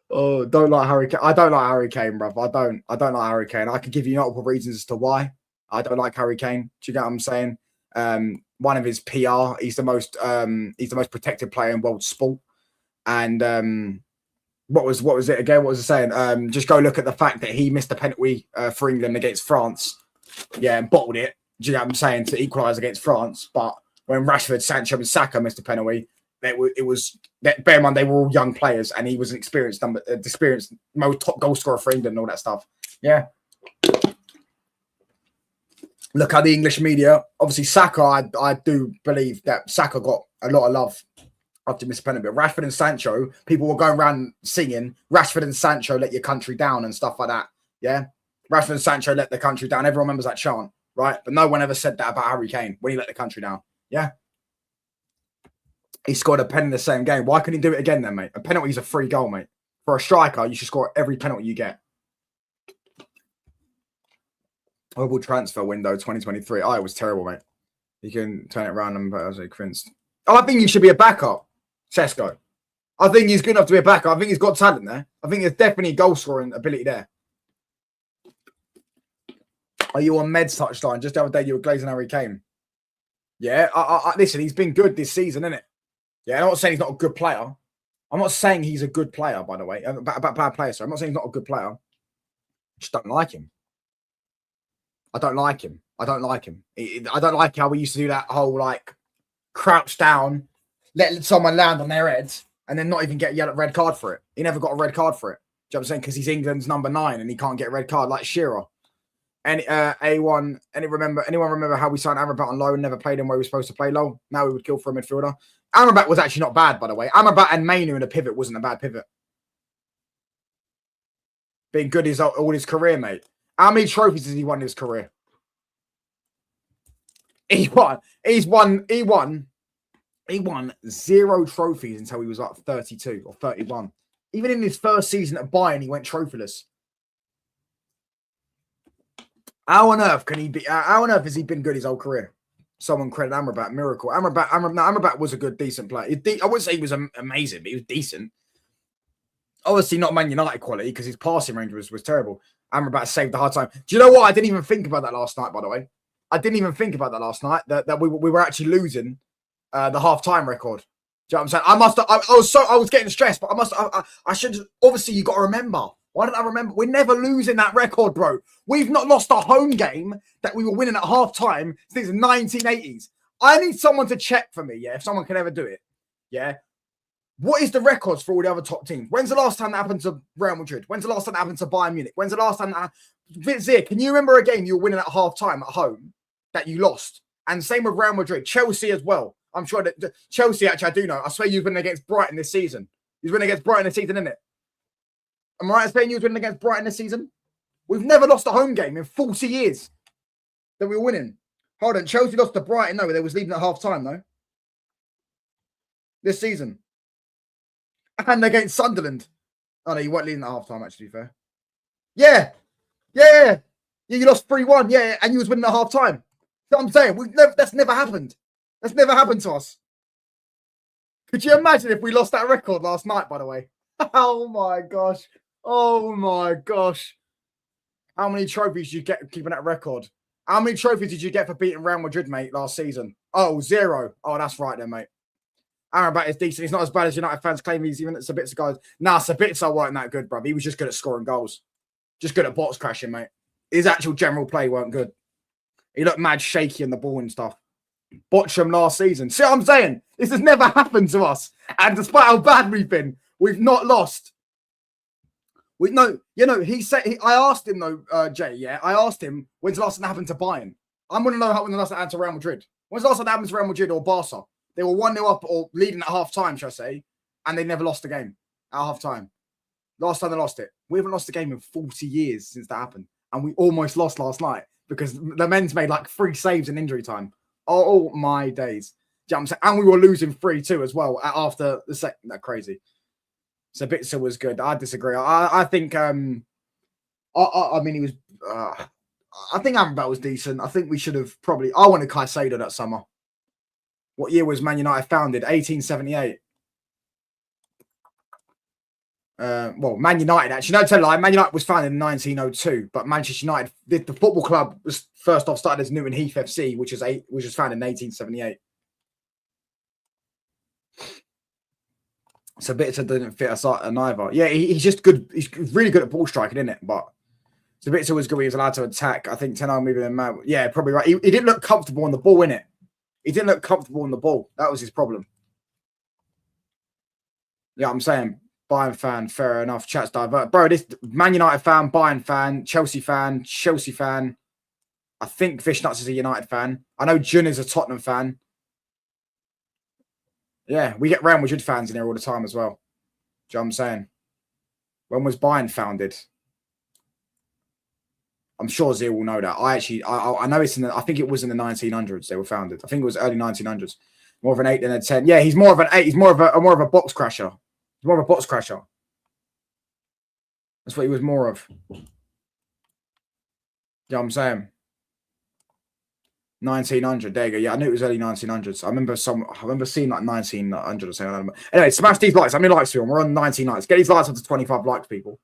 Speaker 1: Oh, don't like Harry Kane. I don't like Harry Kane, bro. I don't like Harry Kane. I could give you multiple reasons as to why I don't like Harry Kane. Do you get what I'm saying? One of his PR. He's the most protected player in world sport. And what was it again? What was it saying? Just go look at the fact that he missed a penalty for England against France. Yeah, and bottled it. Do you know what I'm saying? To equalise against France. But when Rashford, Sancho, and Saka missed a penalty, it was bear in mind they were all young players, and he was an experienced most top goal scorer for England and all that stuff. Yeah. Look at the English media. Obviously, Saka, I do believe that Saka got a lot of love after missed a penalty. But Rashford and Sancho, people were going around singing, Rashford and Sancho let your country down and stuff like that. Yeah. Rashford and Sancho let the country down. Everyone remembers that chant, right? But no one ever said that about Harry Kane when he let the country down. Yeah. He scored a pen in the same game. Why couldn't he do it again then, mate? A penalty is a free goal, mate. For a striker, you should score every penalty you get. Horrible transfer window 2023. Oh, it was terrible, mate. You can turn it around and I was convinced. Oh, I think he should be a backup, Sesko. I think he's good enough to be a backup. I think he's got talent there. I think there's definitely goal scoring ability there. Are you on Med's touchline? Just the other day you were glazing Harry Kane. Yeah, listen, he's been good this season, isn't it? Yeah, I'm not saying he's not a good player. I'm not saying he's a good player, by the way. Bad player, sorry. I'm not saying he's not a good player. I just don't like him. I don't like him. I don't like him. I don't like how we used to do that whole like crouch down, let someone land on their heads, and then not even get a yellow red card for it. He never got a red card for it. Do you know what I'm saying? Because he's England's number 9 and he can't get a red card like Shearer. And A1, anyone remember how we signed Amrabat on low and never played him where we were supposed to play low? Now we would kill for a midfielder. Amrabat was actually not bad, by the way. Amrabat and Mainu in a pivot wasn't a bad pivot. Been good all his career, mate. How many trophies has he won in his career? He won 0 trophies until he was like 32 or 31. Even in his first season at Bayern, he went trophyless. How on earth has he been good his whole career? Someone credit Amrabat, miracle. Amrabat was a good, decent player. I wouldn't say he was amazing, but he was decent. Obviously not Man United quality because his passing range was terrible. Amrabat saved the hard time. Do you know what? I didn't even think about that last night, by the way. I didn't even think about that last night, that we were actually losing the half-time record. Do you know what I'm saying? I was getting stressed, but I should, obviously you got to remember. Why don't I remember? We're never losing that record, bro. We've not lost a home game that we were winning at half-time since the 1980s. I need someone to check for me, yeah, if someone can ever do it, yeah? What is the records for all the other top teams? When's the last time that happened to Real Madrid? When's the last time that happened to Bayern Munich? When's the last time that... Zia, can you remember a game you were winning at half-time at home that you lost? And same with Real Madrid. Chelsea as well. I'm sure that Chelsea, actually, I do know. I swear you've been against Brighton this season. You've been against Brighton this season, isn't it? Am I right in saying you was winning against Brighton this season? We've never lost a home game in 40 years that we were winning. Hold on. Chelsea lost to Brighton. No, they was leading at half-time, though. This season. And against Sunderland. Oh, no, you weren't leading at half-time, actually, to be fair. Yeah. Yeah, you lost 3-1. Yeah, and you was winning at half-time. You know what I'm saying? That's never happened. That's never happened to us. Could you imagine if we lost that record last night, by the way? Oh, my gosh. Oh, my gosh. How many trophies did you get keeping that record? How many trophies did you get for beating Real Madrid, mate, last season? Oh, 0. Oh, that's right then, mate. Amrabat is decent. He's not as bad as United fans claim he's even at Sabitzer, guys. Nah, Sabitzer weren't that good, bruv. He was just good at scoring goals. Just good at box crashing, mate. His actual general play weren't good. He looked mad shaky on the ball and stuff. Botched last season. See what I'm saying? This has never happened to us. And despite how bad we've been, we've not lost. He said, I asked him though, Jay, yeah, I asked him, when's the last time that happened to Bayern? I want to know when the last time that happened to Real Madrid. When's the last time that happened to Real Madrid or Barca? They were 1-0 up or leading at half-time, shall I say, and they never lost the game at half-time. Last time they lost it. We haven't lost a game in 40 years since that happened. And we almost lost last night because the men's made like 3 saves in injury time. Oh, my days. Do you know what I'm saying? And we were losing 3-2 as well after the second. That's crazy. Sabitzer was good. I disagree. I think, I mean, he was, I think Amrabat was decent. I think we should have probably, I wanted Caicedo that summer. What year was Man United founded? 1878. Well, Man United, actually. No, tell a lie. Man United was founded in 1902, but Manchester United, the football club, was first off started as Newton Heath FC, which was founded in 1878. So Sabitzer didn't fit us neither. Yeah, he's just good. He's really good at ball striking, isn't it? But Sabitzer was good. He was allowed to attack. I think Tenor moving him out. Yeah, probably right. He didn't look comfortable on the ball, innit? He didn't look comfortable on the ball. That was his problem. Yeah, I'm saying Bayern fan, fair enough. Chat's divert. Bro, this Man United fan, Bayern fan, Chelsea fan. I think Fishnuts is a United fan. I know Jun is a Tottenham fan. Yeah, we get Real Madrid fans in here all the time as well. Do you know what I'm saying? When was Bayern founded? I'm sure Zia will know that. I know it's I think it was in the 1900s they were founded. I think it was early 1900s. More of an 8 than a 10. Yeah, he's more of an 8. He's more of a box crasher. He's more of a box crasher. That's what he was more of. You know what I'm saying? 1900. There you go. Yeah, I knew it was early 1900s. I remember seeing like 1900 or something. Anyway, smash these likes. How many likes are we on? We're on 19 likes. Get these likes up to 25 likes, people.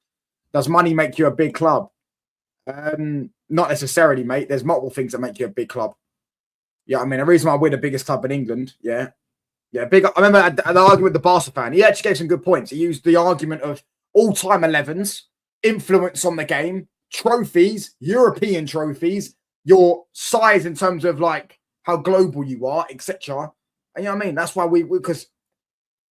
Speaker 1: Does money make you a big club? Not necessarily, mate. There's multiple things that make you a big club. Yeah, I mean, the reason why we're the biggest club in England, yeah, big. I remember the argument with the Barca fan. He actually gave some good points. He used the argument of all-time 11s, influence on the game, trophies, European trophies, your size in terms of like how global you are, etc. And you know what I mean? That's why because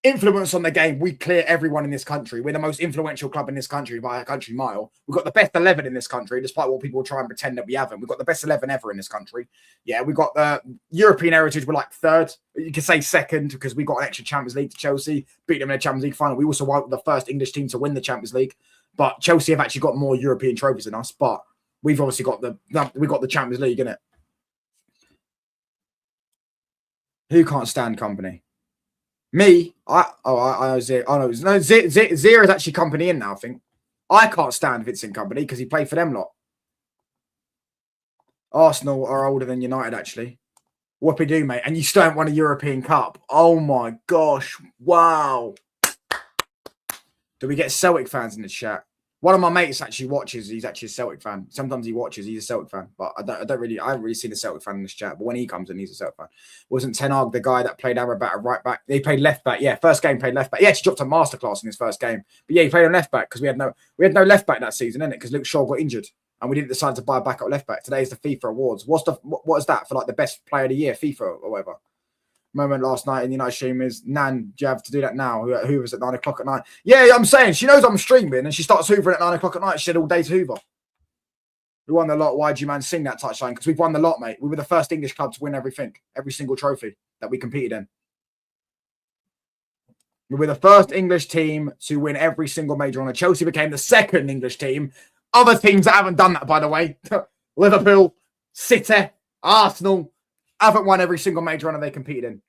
Speaker 1: influence on the game, we clear everyone in this country. We're the most influential club in this country by a country mile. We've got the best 11 in this country, despite what people try and pretend that we haven't. We've got the best 11 ever in this country. Yeah, we've got the European heritage. We're like third. You could say second because we got an extra Champions League to Chelsea, beat them in the Champions League final. We also were the first English team to win the Champions League. But Chelsea have actually got more European trophies than us. But we've obviously got the Champions League, innit? Who can't stand company? Me, Zia is actually company in now, I think. I can't stand Vincent Company because he played for them lot. Arsenal are older than United, actually. Whoopie-doo, mate. And you still haven't won a European Cup. Oh, my gosh. Wow. Do we get Celtic fans in the chat? One of my mates actually watches. He's actually a Celtic fan. Sometimes he watches. He's a Celtic fan. But I haven't really seen a Celtic fan in this chat. But when he comes in, he's a Celtic fan. Wasn't Ten Hag the guy that played Amrabat at right back? He played left back. Yeah, first game played left back. He actually dropped a masterclass in his first game. But yeah, he played on left back because we had no left back that season, innit? Because Luke Shaw got injured. And we didn't decide to buy a backup left back. Today is the FIFA awards. What is that for like the best player of the year, FIFA or whatever? Moment last night in the United stream is Nan. Do you have to do that now? Who was at 9 o'clock at night? Yeah, I'm saying she knows I'm streaming and she starts hoovering at 9 o'clock at night. She said all day to hoover. We won the lot. Why do you man sing that touchline? Because we've won the lot, mate. We were the first English club to win everything, every single trophy that we competed in. We were the first English team to win every single major honour. Chelsea became the second English team. Other teams that haven't done that, by the way, Liverpool, City, Arsenal, haven't won every single major honour they competed in.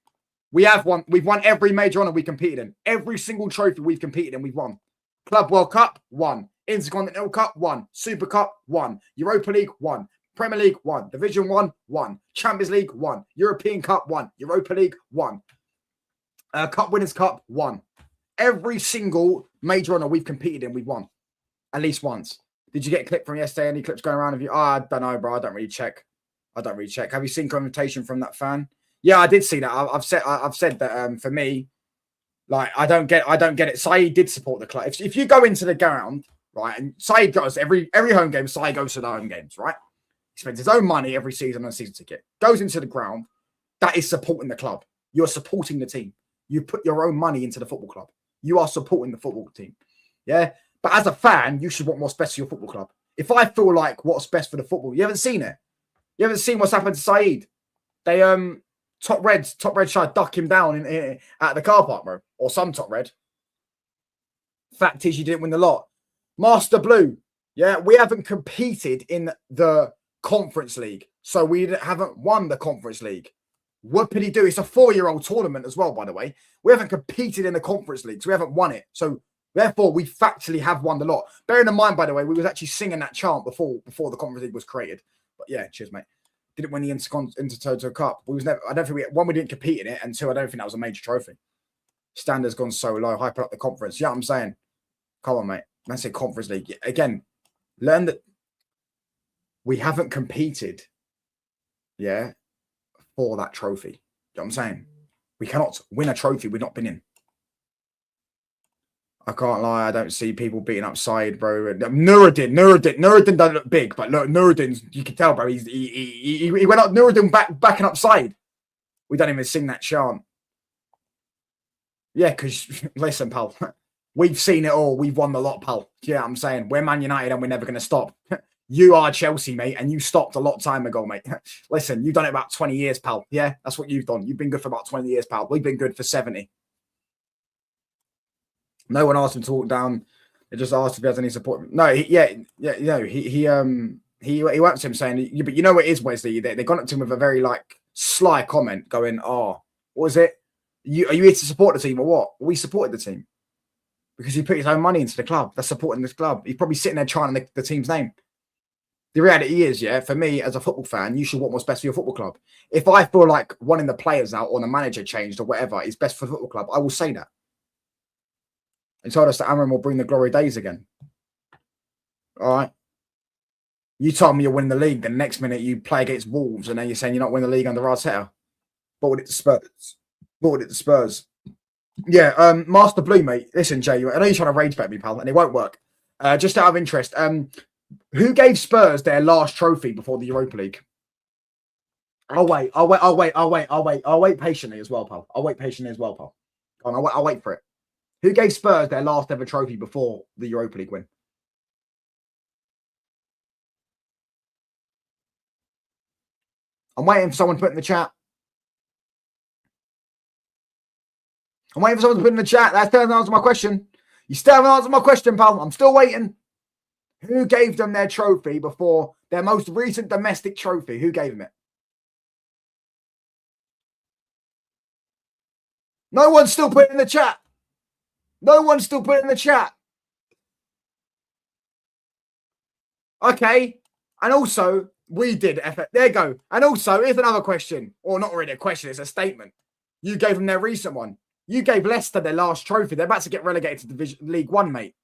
Speaker 1: We've won every major honour we competed in. Every single trophy we've competed in, we've won. Club World Cup, won. Intercontinental Cup, won. Super Cup, won. Europa League, won. Premier League, won. Division 1, won. Champions League, won. European Cup, won. Europa League, won. Cup Winners' Cup, won. Every single major honour we've competed in, we've won. At least once. Did you get a clip from yesterday? Any clips going around of you? Oh, I don't know, bro. I don't really check. Have you seen commentation from that fan? Yeah, I did see that. I've said that for me, like I don't get it. Saeed did support the club. If you go into the ground, right, and Saeed goes every home game, Saeed goes to the home games, right? He spends his own money every season on a season ticket. Goes into the ground. That is supporting the club. You're supporting the team. You put your own money into the football club. You are supporting the football team. Yeah. But as a fan, you should want what's best for your football club. If I feel like what's best for the football, you haven't seen it. You haven't seen what's happened to Saeed. They top red tried to duck him down at the car park, bro, or some top red. Fact is, you didn't win the lot. Master Blue, yeah, we haven't competed in the Conference League, so we haven't won the Conference League. What did he do? It's a 4-year-old tournament as well, by the way. We haven't competed in the Conference League, so we haven't won it. So therefore, we factually have won the lot. Bearing in mind, by the way, we was actually singing that chant before the Conference League was created. But yeah, cheers, mate. Didn't win the Intertoto Cup. We was never. I don't think we didn't compete in it, and two, I don't think that was a major trophy. Standards gone so low. Hype up the conference. Yeah, I'm saying. Come on, mate. I say Conference League again. Learn that we haven't competed. Yeah, for that trophy. You know what I'm saying? We cannot win a trophy we've not been in. I can't lie, I don't see people beating up Saeed, bro. Nuruddin doesn't look big, but look, Nuruddin, you can tell, bro. He went up Nuruddin backing up Saeed. We don't even sing that chant. Yeah, because listen, pal, we've seen it all. We've won the lot, pal. Yeah, I'm saying we're Man United and we're never going to stop. You are Chelsea, mate, and you stopped a lot of time ago, mate. Listen, you've done it about 20 years, pal. Yeah, that's what you've done. You've been good for about 20 years, pal. We've been good for 70. No one asked him to walk down. They just asked if he has any support. No, he went to him saying, but you know what it is, Wesley? They got up to him with a very like sly comment, going, "Oh, what was it? Are you here to support the team or what?" We supported the team because he put his own money into the club. That's supporting this club. He's probably sitting there chanting the team's name. The reality is, yeah, for me as a football fan, you should want what's best for your football club. If I feel like wanting the players out or the manager changed or whatever is best for the football club, I will say that. He told us that Amram will bring the glory days again. All right. You told me you're winning the league. Then the next minute you play against Wolves and then you're saying you're not winning the league under Arteta. Bought it to Spurs. Yeah, Master Blue, mate. Listen, Jay, I know you're trying to rage bet me, pal, and it won't work. Just out of interest, who gave Spurs their last trophy before the Europa League? I'll wait patiently as well, pal. I'll wait patiently as well, pal. Go on, I'll wait for it. Who gave Spurs their last ever trophy before the Europa League win? I'm waiting for someone to put in the chat. I'm waiting for someone to put in the chat. That still hasn't answered my question. You still haven't answered my question, pal. I'm still waiting. Who gave them their trophy before their most recent domestic trophy? Who gave them it? No one's still putting in the chat. No one's still putting in the chat. Okay. And also, we did. There you go. And also, here's another question. Or not really a question, it's a statement. You gave them their recent one. You gave Leicester their last trophy. They're about to get relegated to Division League One, mate.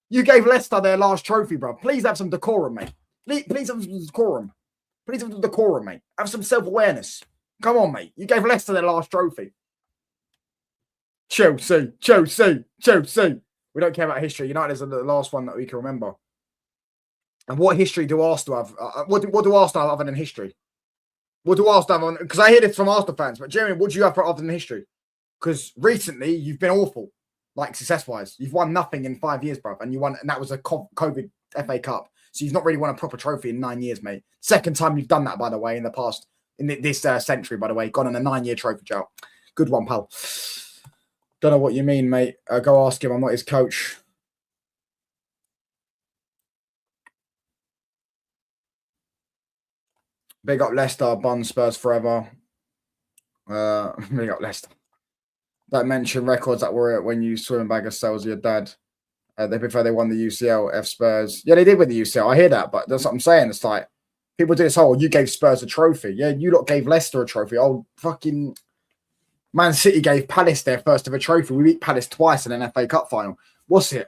Speaker 1: You gave Leicester their last trophy, bro. Please have some decorum, mate. Please have some decorum. Please have some decorum, mate. Have some self-awareness. Come on, mate. You gave Leicester their last trophy. Chelsea. We don't care about history. United is the last one that we can remember. And what history do Arsenal have? What do Arsenal have other than history? What do Arsenal have? Because I hear this from Arsenal fans. But Jeremy, what do you have for other than history? Because recently you've been awful, like success-wise. You've won nothing in 5 years, bro. And that was a COVID FA Cup. So you've not really won a proper trophy in 9 years, mate. Second time you've done that, by the way, in the past, in this century, by the way. Gone on a 9-year trophy drought. Good one, pal. Don't know what you mean, mate. Go ask him. I'm not his coach. Big up Leicester. Bun Spurs forever. Big up Leicester. Don't mention records that were when you swim in bag of cells with your dad. They prefer they won the UCL. F Spurs. Yeah, they did win the UCL. I hear that, but that's what I'm saying. It's like people do this whole, you gave Spurs a trophy. Yeah, you lot gave Leicester a trophy. Oh, fucking Man City gave Palace their first ever trophy. We beat Palace twice in an FA Cup final. What's it?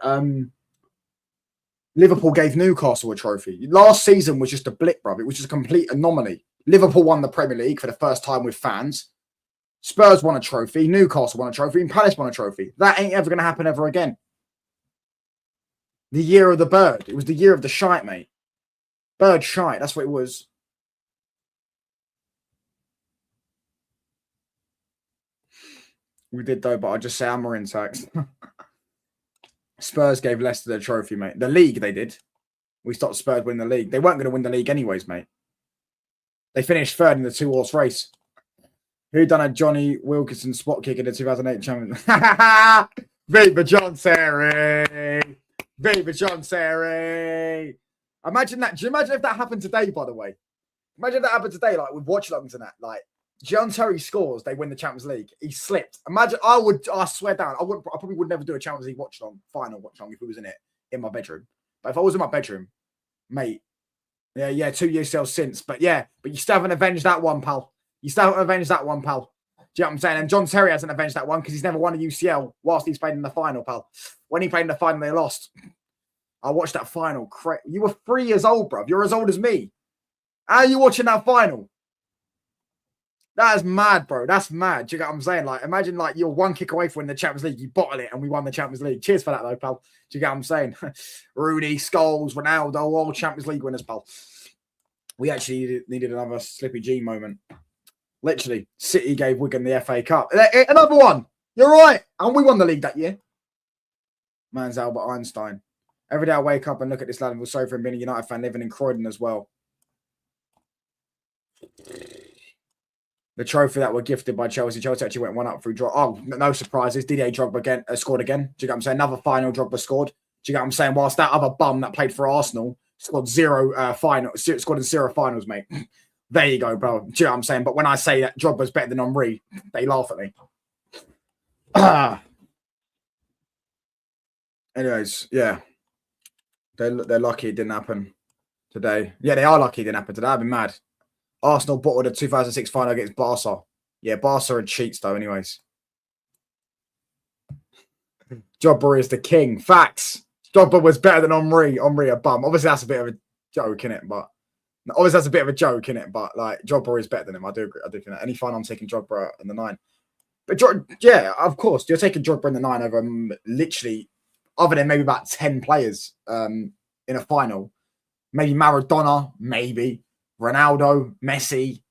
Speaker 1: Liverpool gave Newcastle a trophy. Last season was just a blip, bruv. It was just a complete anomaly. Liverpool won the Premier League for the first time with fans. Spurs won a trophy. Newcastle won a trophy. And Palace won a trophy. That ain't ever going to happen ever again. The year of the bird. It was the year of the shite, mate. Bird shite. That's what it was. We did, though, but I'll just say Amarin tax. Spurs gave Leicester their trophy, mate. The league, they did. We stopped Spurs winning the league. They weren't going to win the league anyways, mate. They finished third in the 2-horse race. Who done a Johnny Wilkinson spot kick in the 2008 Champions? Viva John Terry! Viva John Terry! Imagine that. Do you imagine if that happened today, by the way? Imagine if that happened today, like with watch alongs and that. Like, John Terry scores, they win the Champions League. He slipped. Imagine, I swear down, I probably would never do a Champions League watch along, final watch along if it was in my bedroom. But if I was in my bedroom, mate, yeah, 2 years since. But yeah, but you still haven't avenged that one, pal. You still haven't avenged that one, pal. Do you know what I'm saying? And John Terry hasn't avenged that one because he's never won a UCL whilst he's played in the final, pal. When he played in the final, they lost. I watched that final. You were 3 years old, bruv. You're as old as me. How are you watching that final? That is mad, bro. That's mad. Do you get what I'm saying? Like, imagine like you're one kick away from winning the Champions League. You bottle it and we won the Champions League. Cheers for that, though, pal. Do you get what I'm saying? Rooney, Scholes, Ronaldo, all Champions League winners, pal. We actually needed another Slippy G moment. Literally, City gave Wigan the FA Cup. Another one. You're right. And we won the league that year. Man's Albert Einstein. Every day I wake up and look at this lad and feel sorry for him being a United fan living in Croydon as well. The trophy that were gifted by Chelsea. Chelsea actually went one up through draw. Oh, no surprises. Didier Drogba scored again. Do you get what I'm saying? Another final Drogba scored. Do you get what I'm saying? Whilst that other bum that played for Arsenal scored scored in 0 finals, mate. There you go, bro. Do you know what I'm saying? But when I say that Drogba's better than Henry, they laugh at me. Anyways, yeah. They're lucky it didn't happen today. Yeah, they are lucky it didn't happen today. I've been mad. Arsenal bottled a 2006 final against Barca. Yeah, Barca are cheats, though, anyways. Drogba is the king. Facts. Drogba was better than Henry. Henry a bum. Obviously, that's a bit of a joke, innit? But obviously, that's a bit of a joke, innit? But like, Drogba is better than him. I do agree. I do think that. Any final, I'm taking Drogba in the 9. But yeah, of course, you're taking Drogba in the 9 over literally, other than maybe about 10 players in a final. Maybe Maradona, maybe Ronaldo, Messi,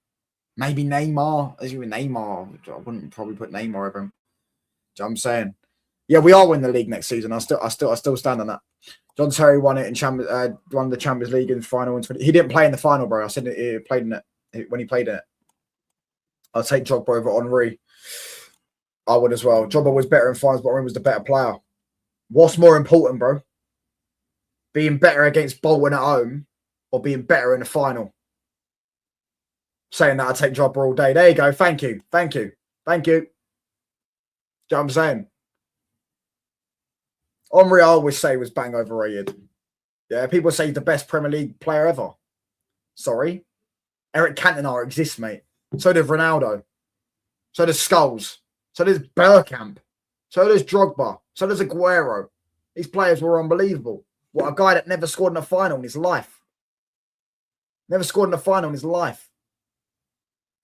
Speaker 1: Maybe Neymar. As you with Neymar, I wouldn't probably put Neymar over him. Do you know what I'm saying? Yeah, we are winning the league next season. I still stand on that. John Terry won it in won the Champions League in the final. He didn't play in the final, bro. I said he played in it when he played in it. I'll take Drogba over Henry. I would as well. Drogba was better in finals, but Henry was the better player. What's more important, bro? Being better against Bolton at home or being better in the final? Saying that I take Drogba all day. There you go. Thank you. Thank you. Thank you. Do you know what I'm saying? Henry, I always say, was bang overrated. Yeah, people say he's the best Premier League player ever. Sorry. Eric Cantona exists, mate. So does Ronaldo. So does Scholes. So does Bergkamp. So does Drogba. So does Aguero. These players were unbelievable. What, a guy that never scored in a final in his life. Never scored in a final in his life.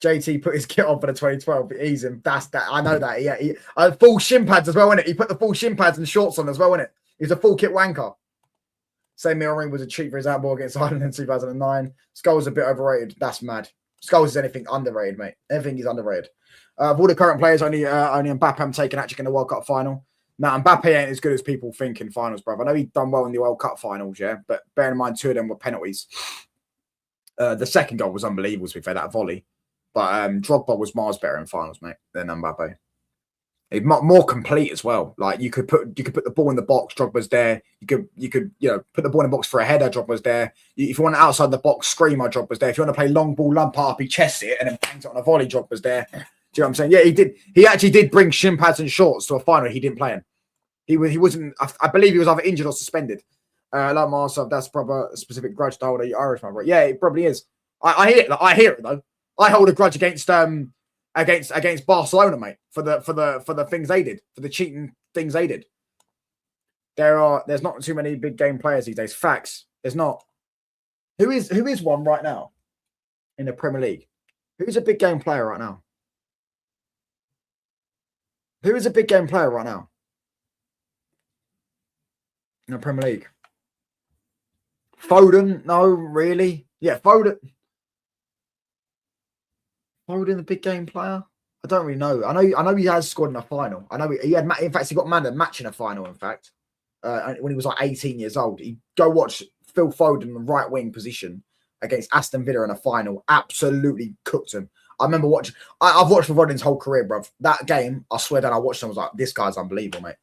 Speaker 1: JT put his kit on for the 2012. He's him. That's that. I know that. Yeah, he full shin pads as well, innit? He put the full shin pads and shorts on as well, innit? He's a full kit wanker. Same Ring was a cheat for his outball against Ireland in 2009. Scholes a bit overrated. That's mad. Scholes is anything underrated, mate. Everything is underrated. Of all the current players, only Mbappe I'm taking actually in the World Cup final. Now, Mbappe ain't as good as people think in finals, bro. I know he's done well in the World Cup finals, yeah, but bear in mind 2 of them were penalties. The second goal was unbelievable, to be fair, that volley. But Drogba was miles better in finals, mate, than Mbappe. He's more complete as well. Like you could put the ball in the box, Drogba's there. You could put the ball in the box for a header, Drogba's there. If you want outside the box screamer, Drogba's there. If you want to play long ball, lump up, he chests it and then bangs it on a volley, Drogba's there. Do you know what I'm saying? Yeah, he did. He actually did bring shin pads and shorts to a final. He didn't play in. He wasn't. I believe he was either injured or suspended. Like myself, that's probably a specific grudge to hold a Irishman, right? Yeah, it probably is. I hear it. I hear it though. I hold a grudge against Barcelona, mate, for the things they did, for the cheating things they did. There's not too many big game players these days. Facts. There's not. Who is one right now in the Premier League? Who's a big game player right now? Who is a big game player right now in the Premier League? Foden? No, really? Yeah, Foden. Foden, the big game player? I don't really know. I know he has scored in a final. I know he had. In fact, he got man of the match in a final. In fact, when he was like 18 years old, he go watch Phil Foden in the right wing position against Aston Villa in a final. Absolutely cooked him. I remember watching. I've watched Foden's whole career, bruv. That game, I swear that I watched him. I was like, this guy's unbelievable, mate.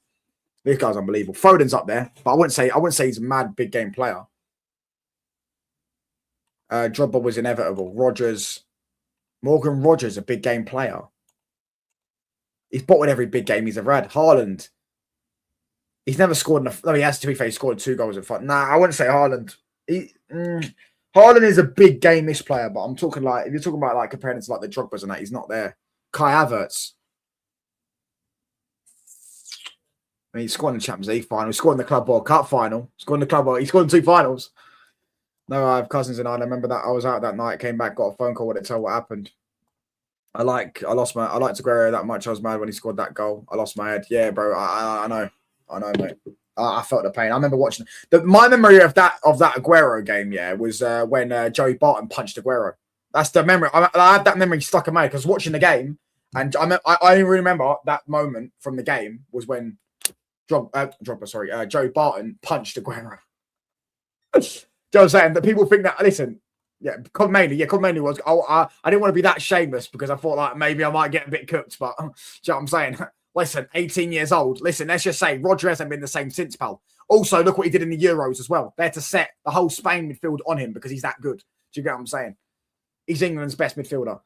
Speaker 1: This guy's unbelievable. Foden's up there, but I wouldn't say he's a mad big game player. Drogba was inevitable. Morgan Rogers, a big game player. He's bottled every big game he's ever had. Haaland. He's never scored enough. No, he has, to be fair. He scored 2 goals in front. Nah, I wouldn't say Haaland. Haaland is a big game-ish player, but I'm talking like, if you're talking about like comparing it to like the Drogbas and that, he's not there. Kai Havertz. I mean, he scored in the Champions League final. He scored in the Club World Cup final. He scored in 2 finals. No, I have cousins in Ireland. I remember that I was out that night, came back, got a phone call to tell what happened. I liked Aguero that much. I was mad when he scored that goal. I lost my head. Yeah, bro. I know, mate. I felt the pain. I remember watching my memory of that Aguero game. Yeah, was when Joey Barton punched Aguero. That's the memory. I have that memory stuck in my head because watching the game, and I only remember that moment from the game was when Joey Barton punched Aguero. Do you know what I'm saying? That people think that, listen, mainly was, I didn't want to be that shameless because I thought like maybe I might get a bit cooked, but do you know what I'm saying? Listen, 18 years old. Listen, let's just say Roger hasn't been the same since, pal. Also, look what he did in the Euros as well. They're to set the whole Spain midfield on him because he's that good. Do you get what I'm saying? He's England's best midfielder.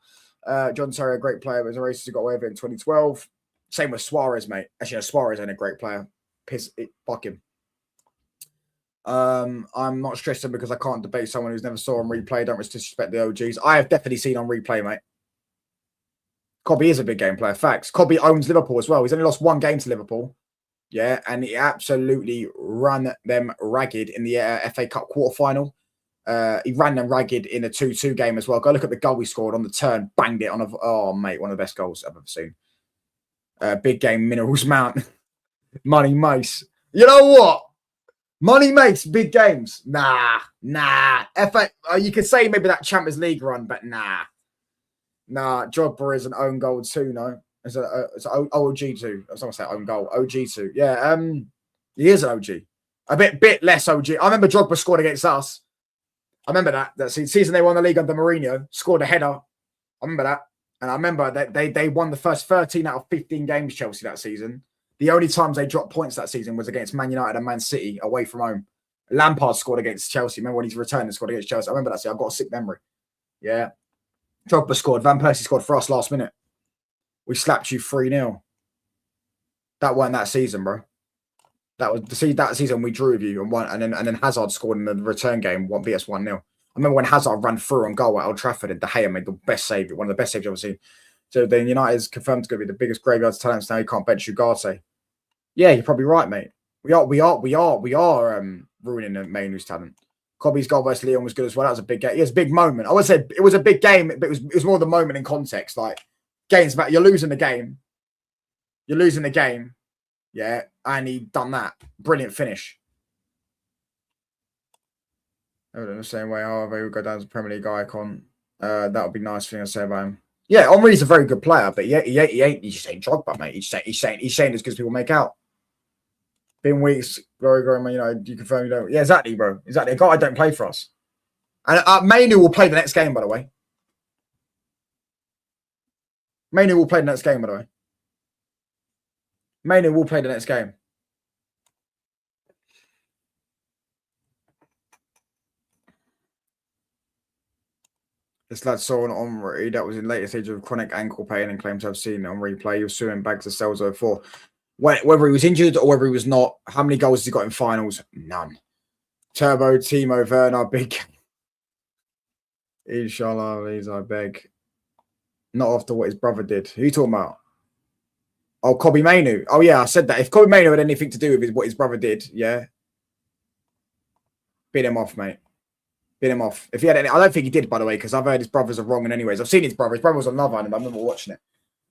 Speaker 1: John Terry, a great player, was a racist who got away with it in 2012. Same with Suarez, mate. Actually, Suarez ain't a great player. Fuck him. I'm not stressing because I can't debate someone who's never saw on replay. Don't disrespect the OGs. I have definitely seen on replay, mate. Cobby is a big game player. Facts. Cobby owns Liverpool as well. He's only lost 1 game to Liverpool. Yeah, and he absolutely ran them ragged in the FA Cup quarterfinal. He ran them ragged in a 2-2 game as well. Go look at the goal he scored on the turn. Banged it on a... Oh, mate, one of the best goals I've ever seen. Big game, Minerals Mount. Money Mace. You know what? Money makes big games. Nah. FA, you could say maybe that Champions League run, but nah. Nah, Drogba is an own goal too, no? It's an OG too. I was going to say own goal. OG too. Yeah, he is an OG. A bit less OG. I remember Drogba scored against us. I remember that season they won the league under Mourinho, scored a header. I remember that. And I remember that they won the first 13 out of 15 games, Chelsea, that season. The only times they dropped points that season was against Man United and Man City away from home. Lampard scored against Chelsea. Remember when he's returned and scored against Chelsea? I remember that. See, I've got a sick memory. Yeah. Drogba scored. Van Persie scored for us last minute. We slapped you 3-0. That weren't that season, bro. That was that season we drew with you and won, and then Hazard scored in the return game, beat us 1-0. I remember when Hazard ran through on goal at Old Trafford and De Gea made the best save, one of the best saves I've ever seen. So then United is confirmed to be the biggest graveyard of talents now. You can't bench Ugarte. Yeah, you're probably right, mate. We are ruining the Mainoo's talent. Kobe's goal versus Leon was good as well. That was a big game. It was a big moment. I would say it was a big game, but it was more the moment in context. Like games about you're losing the game. You're losing the game. Yeah, and he done that. Brilliant finish. In the same way, however, he would go down as a Premier League icon. That would be a nice thing to say about him. Yeah, Henry's a very good player, but he just ain't Drogba, mate. He's saying as good as people make out. Been weeks, glory, you confirm you don't. Yeah, exactly, bro. Exactly. A guy don't play for us. And Mainu will play the next game, by the way. Mainu will play the next game, by the way. Mainu will play the next game. This lad saw an Henry that was in later stage of chronic ankle pain and claimed to have seen it on replay. He was suing bags of cells over 4. Whether he was injured or whether he was not, how many goals has he got in finals? None. Turbo, Timo Werner, big. Inshallah, please, I beg. Not after what his brother did. Who are you talking about? Oh, Kobe Mainu. Oh, yeah, I said that. If Kobe Mainu had anything to do with what his brother did, yeah. Beat him off, mate. Beat him off. If he had any, I don't think he did, by the way, because I've heard his brothers are wrong. And anyways, I've seen his brother. His brother was on Love Island. I remember watching it.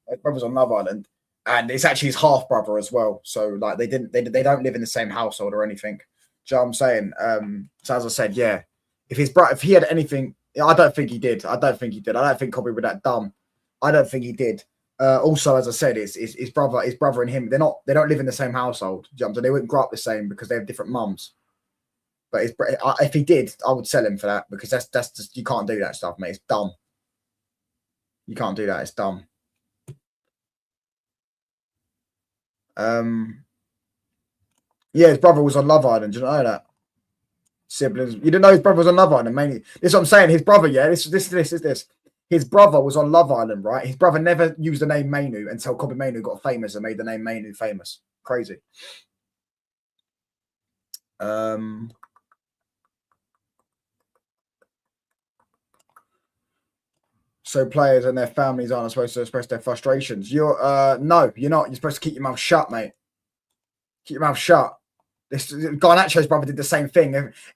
Speaker 1: His brother was on Love Island. And it's actually his half brother as well. So like they don't live in the same household or anything. Do you know what I'm saying? So as I said, yeah. If he had anything, I don't think he did. I don't think Kobe was that dumb. I don't think he did. Also, as I said, his brother and him, they don't live in the same household. Do you know what I'm saying? They wouldn't grow up the same because they have different mums. But if he did, I would sell him for that because that's just, you can't do that stuff, mate. It's dumb. You can't do that. It's dumb. Yeah, his brother was on Love Island. Do you know that? Siblings. You didn't know his brother was on Love Island, mainly. This is what I'm saying. His brother, yeah, this. His brother was on Love Island, right? His brother never used the name Mainu until Kobe Mainu got famous and made the name Mainu famous. Crazy. So players and their families aren't supposed to express their frustrations. No, you're not. You're supposed to keep your mouth shut, mate. Keep your mouth shut. Garnacho's brother did the same thing.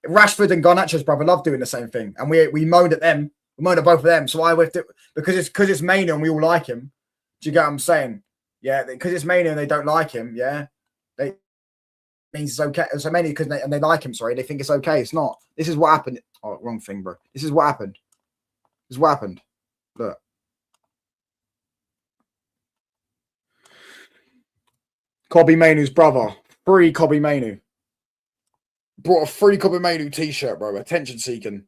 Speaker 1: Rashford and Garnacho's brother love doing the same thing, and we moaned at them. We moaned at both of them. So I whiffed it because it's Mainu and we all like him. Do you get what I'm saying? Yeah, because it's Mainu and they don't like him. Yeah, they means it's okay. So mainly because they like him. Sorry, they think it's okay. It's not. This is what happened. Oh, wrong thing, bro. This is what happened. This is what happened. Look. Kobe Mainu's brother. Free Kobe Mainu. Brought a free Kobe Mainu t-shirt, bro. Attention seeking.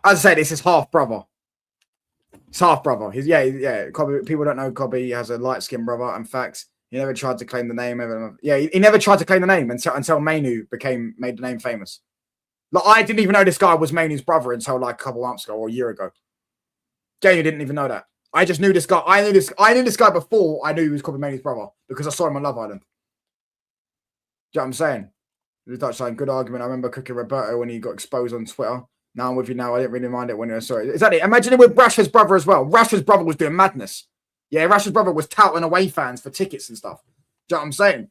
Speaker 1: As I said, it's his half brother. It's half brother. Yeah. Kobe, people don't know Kobe has a light-skinned brother. In fact, he never tried to claim the name. Yeah, he never tried to claim the name until Mainu made the name famous. Like, I didn't even know this guy was Mainu's brother until like a couple months ago or a year ago. Jamie didn't even know that. I just knew this guy. I knew this guy before I knew he was Kobe Mainu's brother because I saw him on Love Island. Do you know what I'm saying? The Dutch saying, good argument. I remember cooking Roberto when he got exposed on Twitter. Now I'm with you now. I didn't really mind it when he was sorry. Exactly. Imagine it with Rashford's brother as well. Rashford's brother was doing madness. Yeah, Rashford's brother was touting away fans for tickets and stuff. Do you know what I'm saying?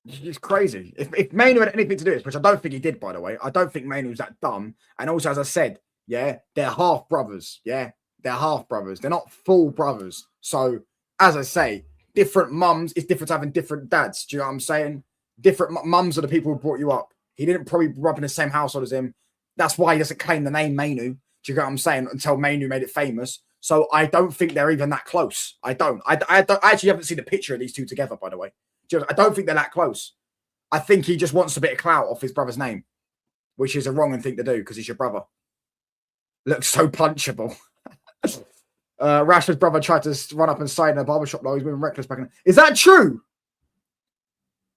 Speaker 1: It's crazy. If Mainu had anything to do with this, which I don't think he did, by the way, I don't think Mainu was that dumb. And also, as I said, yeah, they're half brothers. Yeah, they're half brothers. They're not full brothers. So, as I say, different mums, it's different having different dads. Do you know what I'm saying? Different mums are the people who brought you up. He didn't probably grow up in the same household as him. That's why he doesn't claim the name Mainu. Do you get what I'm saying? Until Mainu made it famous. So I don't think they're even that close. I don't. I actually haven't seen a picture of these two together, by the way. I don't think they're that close. I think he just wants a bit of clout off his brother's name, which is a wrong thing to do because he's your brother. Looks so punchable. Rashford's brother tried to run up and sign in a barbershop though. He's been reckless back in. Is that true?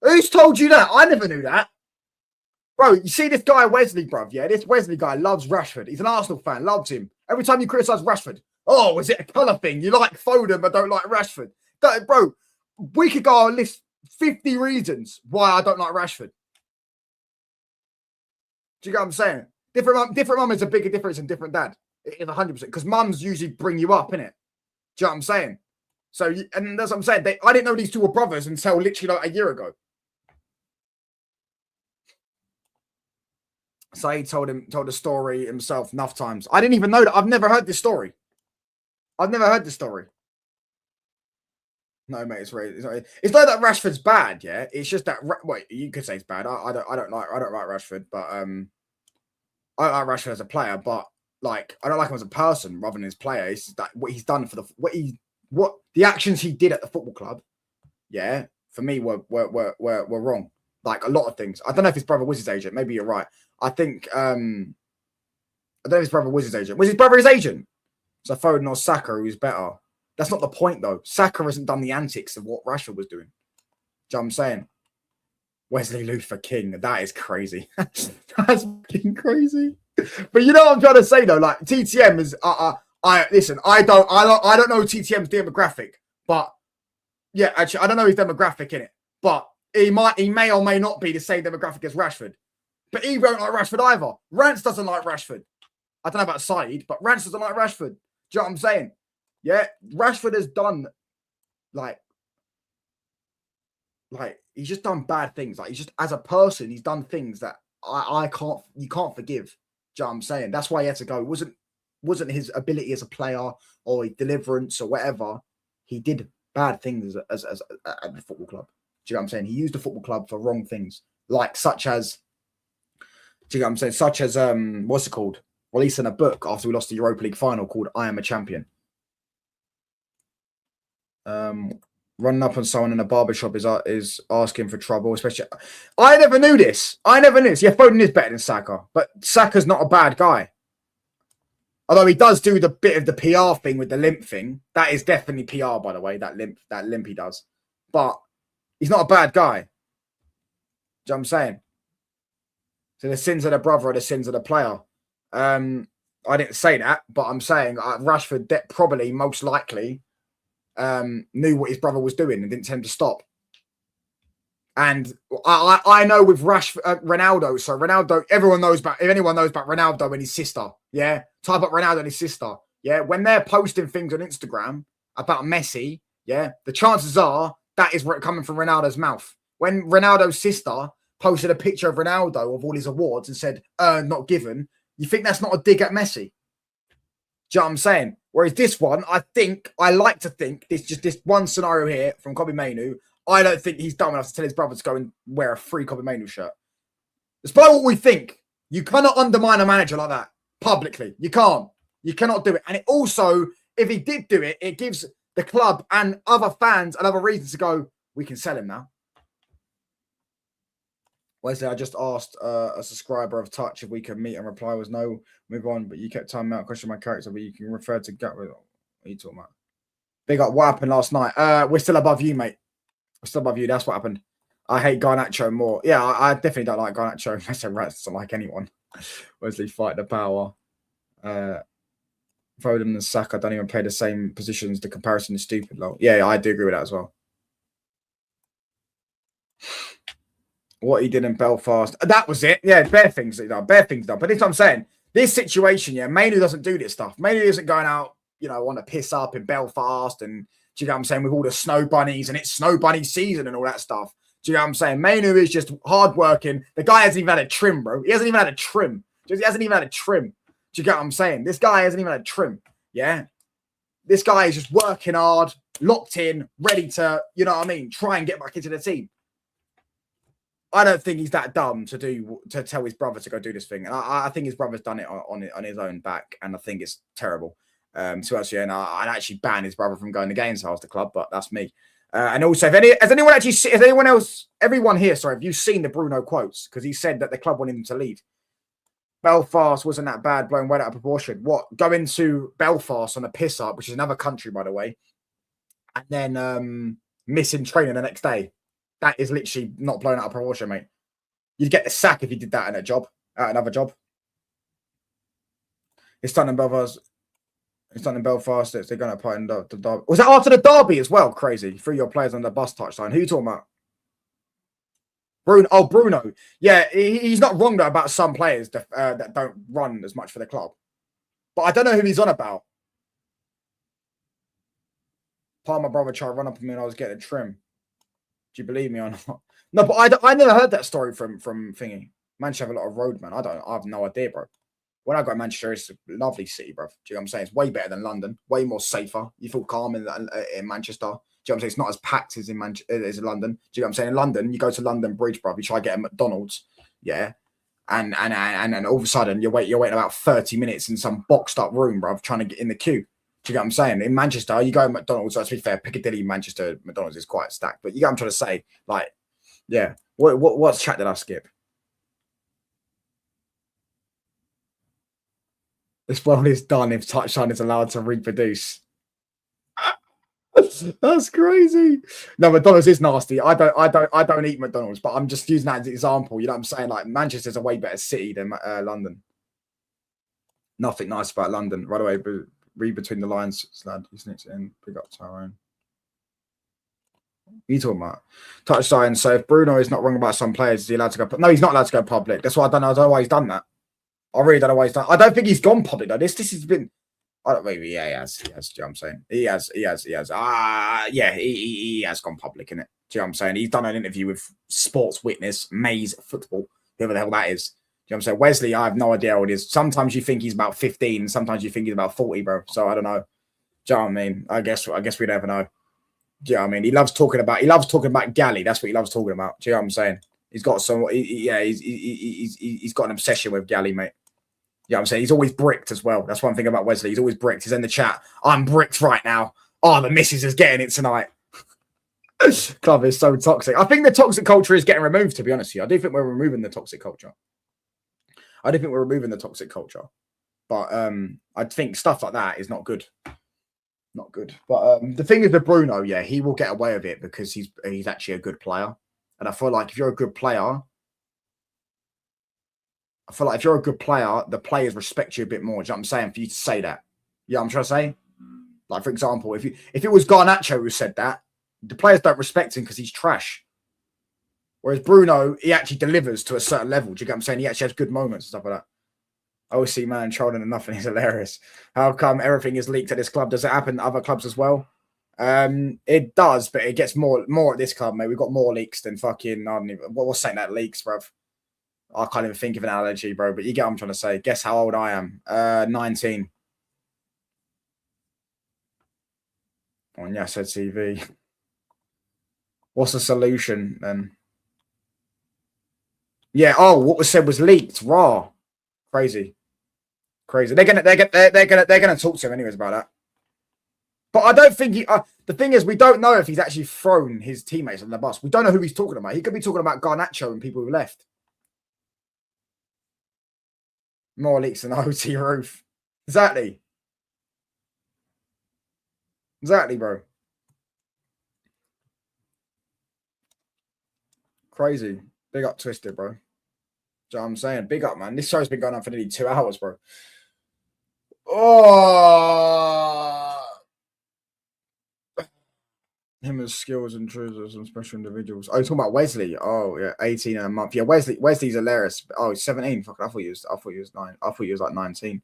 Speaker 1: Who's told you that? I never knew that. Bro, you see this guy Wesley, bruv, yeah? This Wesley guy loves Rashford. He's an Arsenal fan, loves him. Every time you criticise Rashford, oh, is it a colour thing? You like Foden but don't like Rashford. Bro, we could go and list 50 reasons why I don't like Rashford. Do you get what I'm saying? Different mum is a bigger difference than different dad. It is 100%. Because mums usually bring you up, innit? Do you know what I'm saying? So, and that's what I'm saying. I didn't know these two were brothers until literally like a year ago. Saeed told the story himself enough times. I didn't even know that. I've never heard this story. No, mate, it's not that Rashford's bad, yeah. It's just that wait, you could say it's bad. I don't like Rashford, but I don't like Rashford as a player, but like I don't like him as a person rather than his player. It's that what he's done for what the actions he did at the football club, yeah, for me were wrong. Like a lot of things. I don't know if his brother was his agent. Maybe you're right. I think I don't know if his brother was his agent. Was his brother his agent? So Foden or Saka, who's better? That's not the point, though. Saka hasn't done the antics of what Rashford was doing. Do you know what I'm saying? Wesley Luther King. That is crazy. That's fucking crazy. But you know what I'm trying to say, though? Like, TTM is... listen, I don't know TTM's demographic, but... Yeah, actually, I don't know his demographic in it. But he may or may not be the same demographic as Rashford. But he won't like Rashford either. Rance doesn't like Rashford. I don't know about Saeed, but Rance doesn't like Rashford. Do you know what I'm saying? Yeah, Rashford has done like he's just done bad things. Like he's just as a person, he's done things that you can't forgive. Do you know what I'm saying? That's why he had to go. It wasn't his ability as a player or his deliverance or whatever. He did bad things as at the football club. Do you know what I'm saying? He used the football club for wrong things, like such as. Do you know what I'm saying? Such as what's it called? Releasing a book after we lost the Europa League final called "I Am a Champion." Running up on someone in a barbershop is asking for trouble, especially. I never knew this. Yeah, Foden is better than Saka, but Saka's not a bad guy. Although he does do the bit of the PR thing with the limp thing. That is definitely PR, by the way, that limp he does. But he's not a bad guy. Do you know what I'm saying? So the sins of the brother are the sins of the player. I didn't say that, but I'm saying Rashford probably, most likely, knew what his brother was doing and didn't tell him to stop. And I know with Ronaldo, so Ronaldo, everyone knows about, if anyone knows about Ronaldo and his sister, yeah, type up Ronaldo and his sister, yeah, when they're posting things on Instagram about Messi, yeah, the chances are that is coming from Ronaldo's mouth. When Ronaldo's sister posted a picture of Ronaldo of all his awards and said, not given, you think that's not a dig at Messi? Do you know what I'm saying? Whereas this one, I like to think, this one scenario here from Kobbie Mainoo, I don't think he's dumb enough to tell his brother to go and wear a free Kobbie Mainoo shirt. Despite what we think, you cannot undermine a manager like that publicly. You can't. You cannot do it. And it also, if he did do it, it gives the club and other fans another reason to go, we can sell him now. Wesley, I just asked a subscriber of Touch if we can meet, and reply was no, move on. But you kept timing out, question my character, but you can refer to gut. What are you talking about? Big up, what happened last night? We're still above you, mate. We're still above you. That's what happened. I hate Garnacho more. Yeah, I definitely don't like Garnacho. That's a Rats doesn't like anyone. Wesley, fight the power. Foden and Saka don't even play the same positions. The comparison is stupid, though. Yeah, I do agree with that as well. What he did in Belfast. That was it. Yeah, bare things done. But this is what I'm saying. This situation, yeah, Mainoo doesn't do this stuff. Mainoo isn't going out, on a piss up in Belfast and, do you know what I'm saying, with all the snow bunnies and it's snow bunny season and all that stuff. Do you know what I'm saying? Mainoo is just hardworking. The guy hasn't even had a trim, bro. He hasn't even had a trim. He hasn't even had a trim. Do you get what I'm saying? This guy hasn't even had a trim. Yeah. This guy is just working hard, locked in, ready to, try and get back into the team. I don't think he's that dumb to tell his brother to go do this thing. And I think his brother's done it on his own back, and I think it's terrible. So actually, and I'd actually ban his brother from going to games half the club, but that's me. And also, everyone here, sorry, have you seen the Bruno quotes? Because he said that the club wanted him to leave. Belfast wasn't that bad, blown way out of proportion. What? Going to Belfast on a piss up, which is another country, by the way, and then missing training the next day. That is literally not blown out of proportion, mate. You'd get the sack if you did that in another job. It's done in Belfast. It's done in Belfast. They're going to put in the derby. Was that after the derby as well? Crazy. Threw your players on the bus touchline. Who are you talking about? Bruno. Oh, Bruno. Yeah, he's not wrong though about some players that don't run as much for the club. But I don't know who he's on about. Part of my brother tried to run up on me and I was getting a trim. Do you believe me or not? No, but I never heard that story from Thingy. Manchester have a lot of road, man. I have no idea, bro. When I go to Manchester, it's a lovely city, bro. Do you know what I'm saying? It's way better than London. Way more safer. You feel calm in Manchester. Do you know what I'm saying? It's not as packed as in London. Do you know what I'm saying? In London, you go to London Bridge, bro. You try to get a McDonald's, yeah, and all of a sudden you're waiting about 30 minutes in some boxed up room, bro, trying to get in the queue. Do you get what I'm saying? In Manchester, you go to McDonald's. So to be fair, Piccadilly, Manchester, McDonald's is quite stacked. But you get what I'm trying to say. Like, yeah. What's chat did I skip? This world is done if touchline is allowed to reproduce. That's crazy. No, McDonald's is nasty. I don't eat McDonald's, but I'm just using that as an example. You know what I'm saying? Like, Manchester's a way better city than London. Nothing nice about London. Right away, but read between the lines, Slad. He sneaks in. Pick up Tyrone. What are you talking about? Touchline. So if Bruno is not wrong about some players, is he allowed to go? No, he's not allowed to go public. That's why I don't know. I don't know why he's done that. I really don't know why he's done. I don't think he's gone public though. This has been. I don't maybe. Yeah, he has. He has. Do you know what I'm saying? He has. Yeah, he has gone public, innit? Do you know what I'm saying? He's done an interview with Sports Witness, Maze Football, whoever the hell that is. Do you know what I'm saying? Wesley, I have no idea how it is. Sometimes you think he's about 15, sometimes you think he's about 40, bro. So I don't know. Do you know what I mean? I guess we never know. Do you know what I mean? He loves talking about Galley. That's what he loves talking about. Do you know what I'm saying? He's got some. He's got an obsession with Galley, mate. Yeah, I'm saying he's always bricked as well. That's one thing about Wesley. He's always bricked. He's in the chat. I'm bricked right now. Oh, the missus is getting it tonight. Club is so toxic. I think the toxic culture is getting removed, to be honest with you. I do think we're removing the toxic culture. But I think stuff like that is not good. Not good. But the thing is with Bruno, yeah, he will get away with it because he's actually a good player. And I feel like if you're a good player, the players respect you a bit more. Do you know what I'm saying? For you to say that. Yeah, I'm trying to say. Like, for example, if it was Garnacho who said that, the players don't respect him because he's trash. Whereas Bruno, he actually delivers to a certain level. Do you get what I'm saying? He actually has good moments and stuff like that. I always see man trolling and nothing is hilarious. How come everything is leaked at this club? Does it happen at other clubs as well? It does, but it gets more at this club, mate. We've got more leaks than fucking. I don't even. What's saying that leaks, bruv? I can't even think of an analogy, bro. But you get what I'm trying to say. Guess how old I am? 19. On Yasa TV. What's the solution then? Yeah. Oh, what was said was leaked. Raw. Crazy. They're gonna talk to him anyways about that. But I don't think the thing is, we don't know if he's actually thrown his teammates on the bus. We don't know who he's talking about. He could be talking about Garnacho and people who left. More leaks than the OT roof. Exactly, bro. Crazy. Big up Twisted, bro. Do you know what I'm saying? Big up, man. This show's been going on for nearly 2 hours, bro. Oh, him as skills and truths and special individuals. Oh, you're talking about Wesley. Oh, yeah, 18 a month. Yeah, Wesley's hilarious. Oh, he's 17. Fuck, I thought he was 9. I thought he was like 19.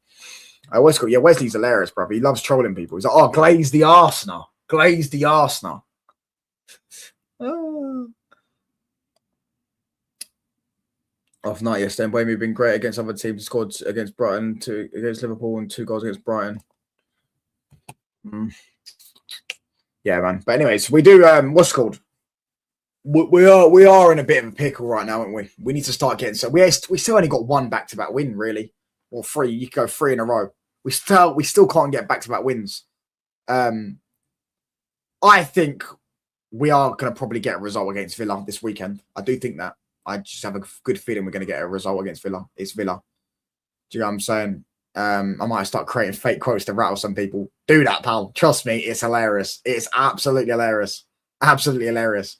Speaker 1: Yeah, Wesley's hilarious, bro. He loves trolling people. He's like, oh, glaze the Arsenal. Oh. Off night yesterday, we've been great against other teams. Scored against Brighton, against Liverpool, and 2 goals against Brighton. Yeah, man. But anyways, we do what's it called? we are in a bit of a pickle right now, aren't we? We need to start getting so we still only got one back-to-back win, really, or three. You could go three in a row. We still can't get back-to-back wins. I think we are going to probably get a result against Villa this weekend. I do think that. I just have a good feeling we're going to get a result against Villa. It's Villa. Do you know what I'm saying? I might start creating fake quotes to rattle some people. Do that, pal. Trust me, it's hilarious. It's absolutely hilarious. Absolutely hilarious.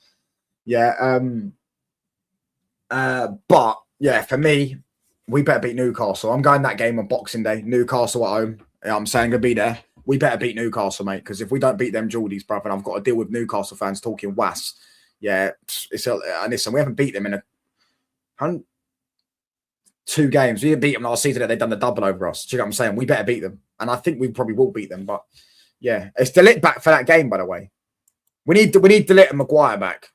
Speaker 1: Yeah. But yeah, for me, we better beat Newcastle. I'm going that game on Boxing Day. Newcastle at home. Yeah, I'm saying to be there. We better beat Newcastle, mate. Because if we don't beat them Geordies, brother, and I've got to deal with Newcastle fans talking was. Yeah, and listen, we haven't beat them in 2 games. We didn't beat them last season. They've done the double over us. Do you know what I'm saying? We better beat them, and I think we probably will beat them. But yeah, it's Delit back for that game, by the way. We need Delit and Maguire back.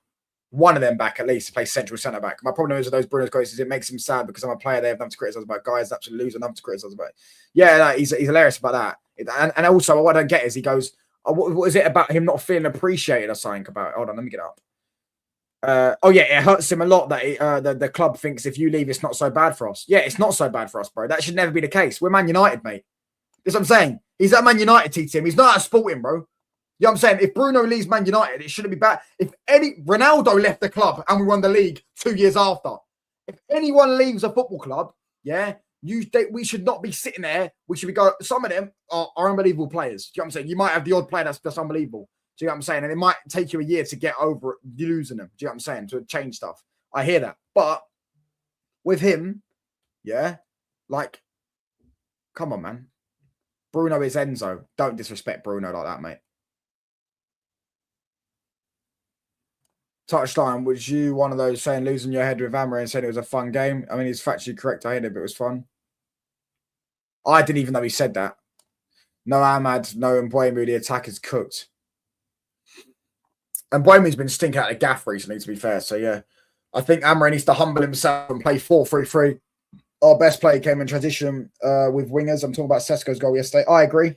Speaker 1: One of them back at least to play central centre back. My problem is with those BRUNOS quotes is it makes him sad because I'm a player they have nothing to criticise about. Guys, absolutely losing nothing to criticise about. Yeah, no, he's hilarious about that. And also, what I don't get is he goes, oh, what is it about him not feeling appreciated or something about it? Hold on, let me get up. Oh yeah, it hurts him a lot that the club thinks if you leave, it's not so bad for us. Yeah, it's not so bad for us, bro. That should never be the case. We're Man United, mate. That's what I'm saying. He's at Man United team. He's not at Sporting, bro. You know what I'm saying? If Bruno leaves Man United, it shouldn't be bad. If Ronaldo left the club and we won the league 2 years after, if anyone leaves a football club, yeah, we should not be sitting there. We should be going. Some of them are unbelievable players. Do you know what I'm saying? You might have the odd player that's unbelievable. Do you know what I'm saying? And it might take you a year to get over losing them. Do you know what I'm saying? To change stuff. I hear that. But with him, yeah, like, come on, man. Bruno is Enzo. Don't disrespect Bruno like that, mate. Touchline, was you one of those saying losing your head with Amra and said it was a fun game? I mean, he's factually correct. I hated it, but it was fun. I didn't even know he said that. No Ahmad, no Mbuemu, the attack is cooked. And Mbuemu's been stinking out of gaff recently, to be fair. So, yeah, I think Amra needs to humble himself and play 4-3-3. Our best player came in transition with wingers. I'm talking about Sesko's goal yesterday. I agree.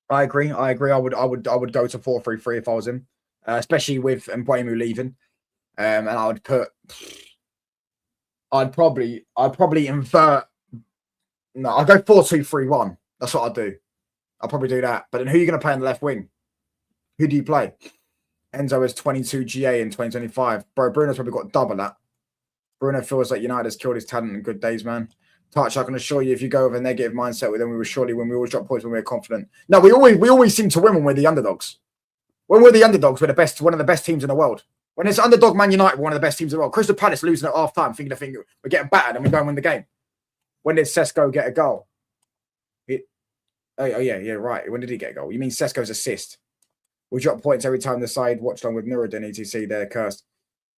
Speaker 1: I would go to 4-3-3 if I was him. Especially with Mbuemu leaving, and I'd probably invert. No, I'd go 4-2-3-1. That's what I'd do. I'll probably do that. But then who are you going to play on the left wing? Who do you play? Enzo is 22 GA in 2025. Bro, Bruno's probably got double that. Bruno feels like United has killed his talent in good days, man. Touch, I can assure you, if you go with a negative mindset with them, we will surely win. We always drop points when we're confident. No, we always seem to win when we're the underdogs. When we're the underdogs, we're one of the best teams in the world. When it's underdog Man United, we're one of the best teams in the world. Crystal Palace losing at half time, thinking we're getting battered and we go and win the game. When did Sesko get a goal? Oh yeah, right. When did he get a goal? You mean Sesko's assist? We drop points every time the side watched on with Nuruddin, ETC, they're cursed.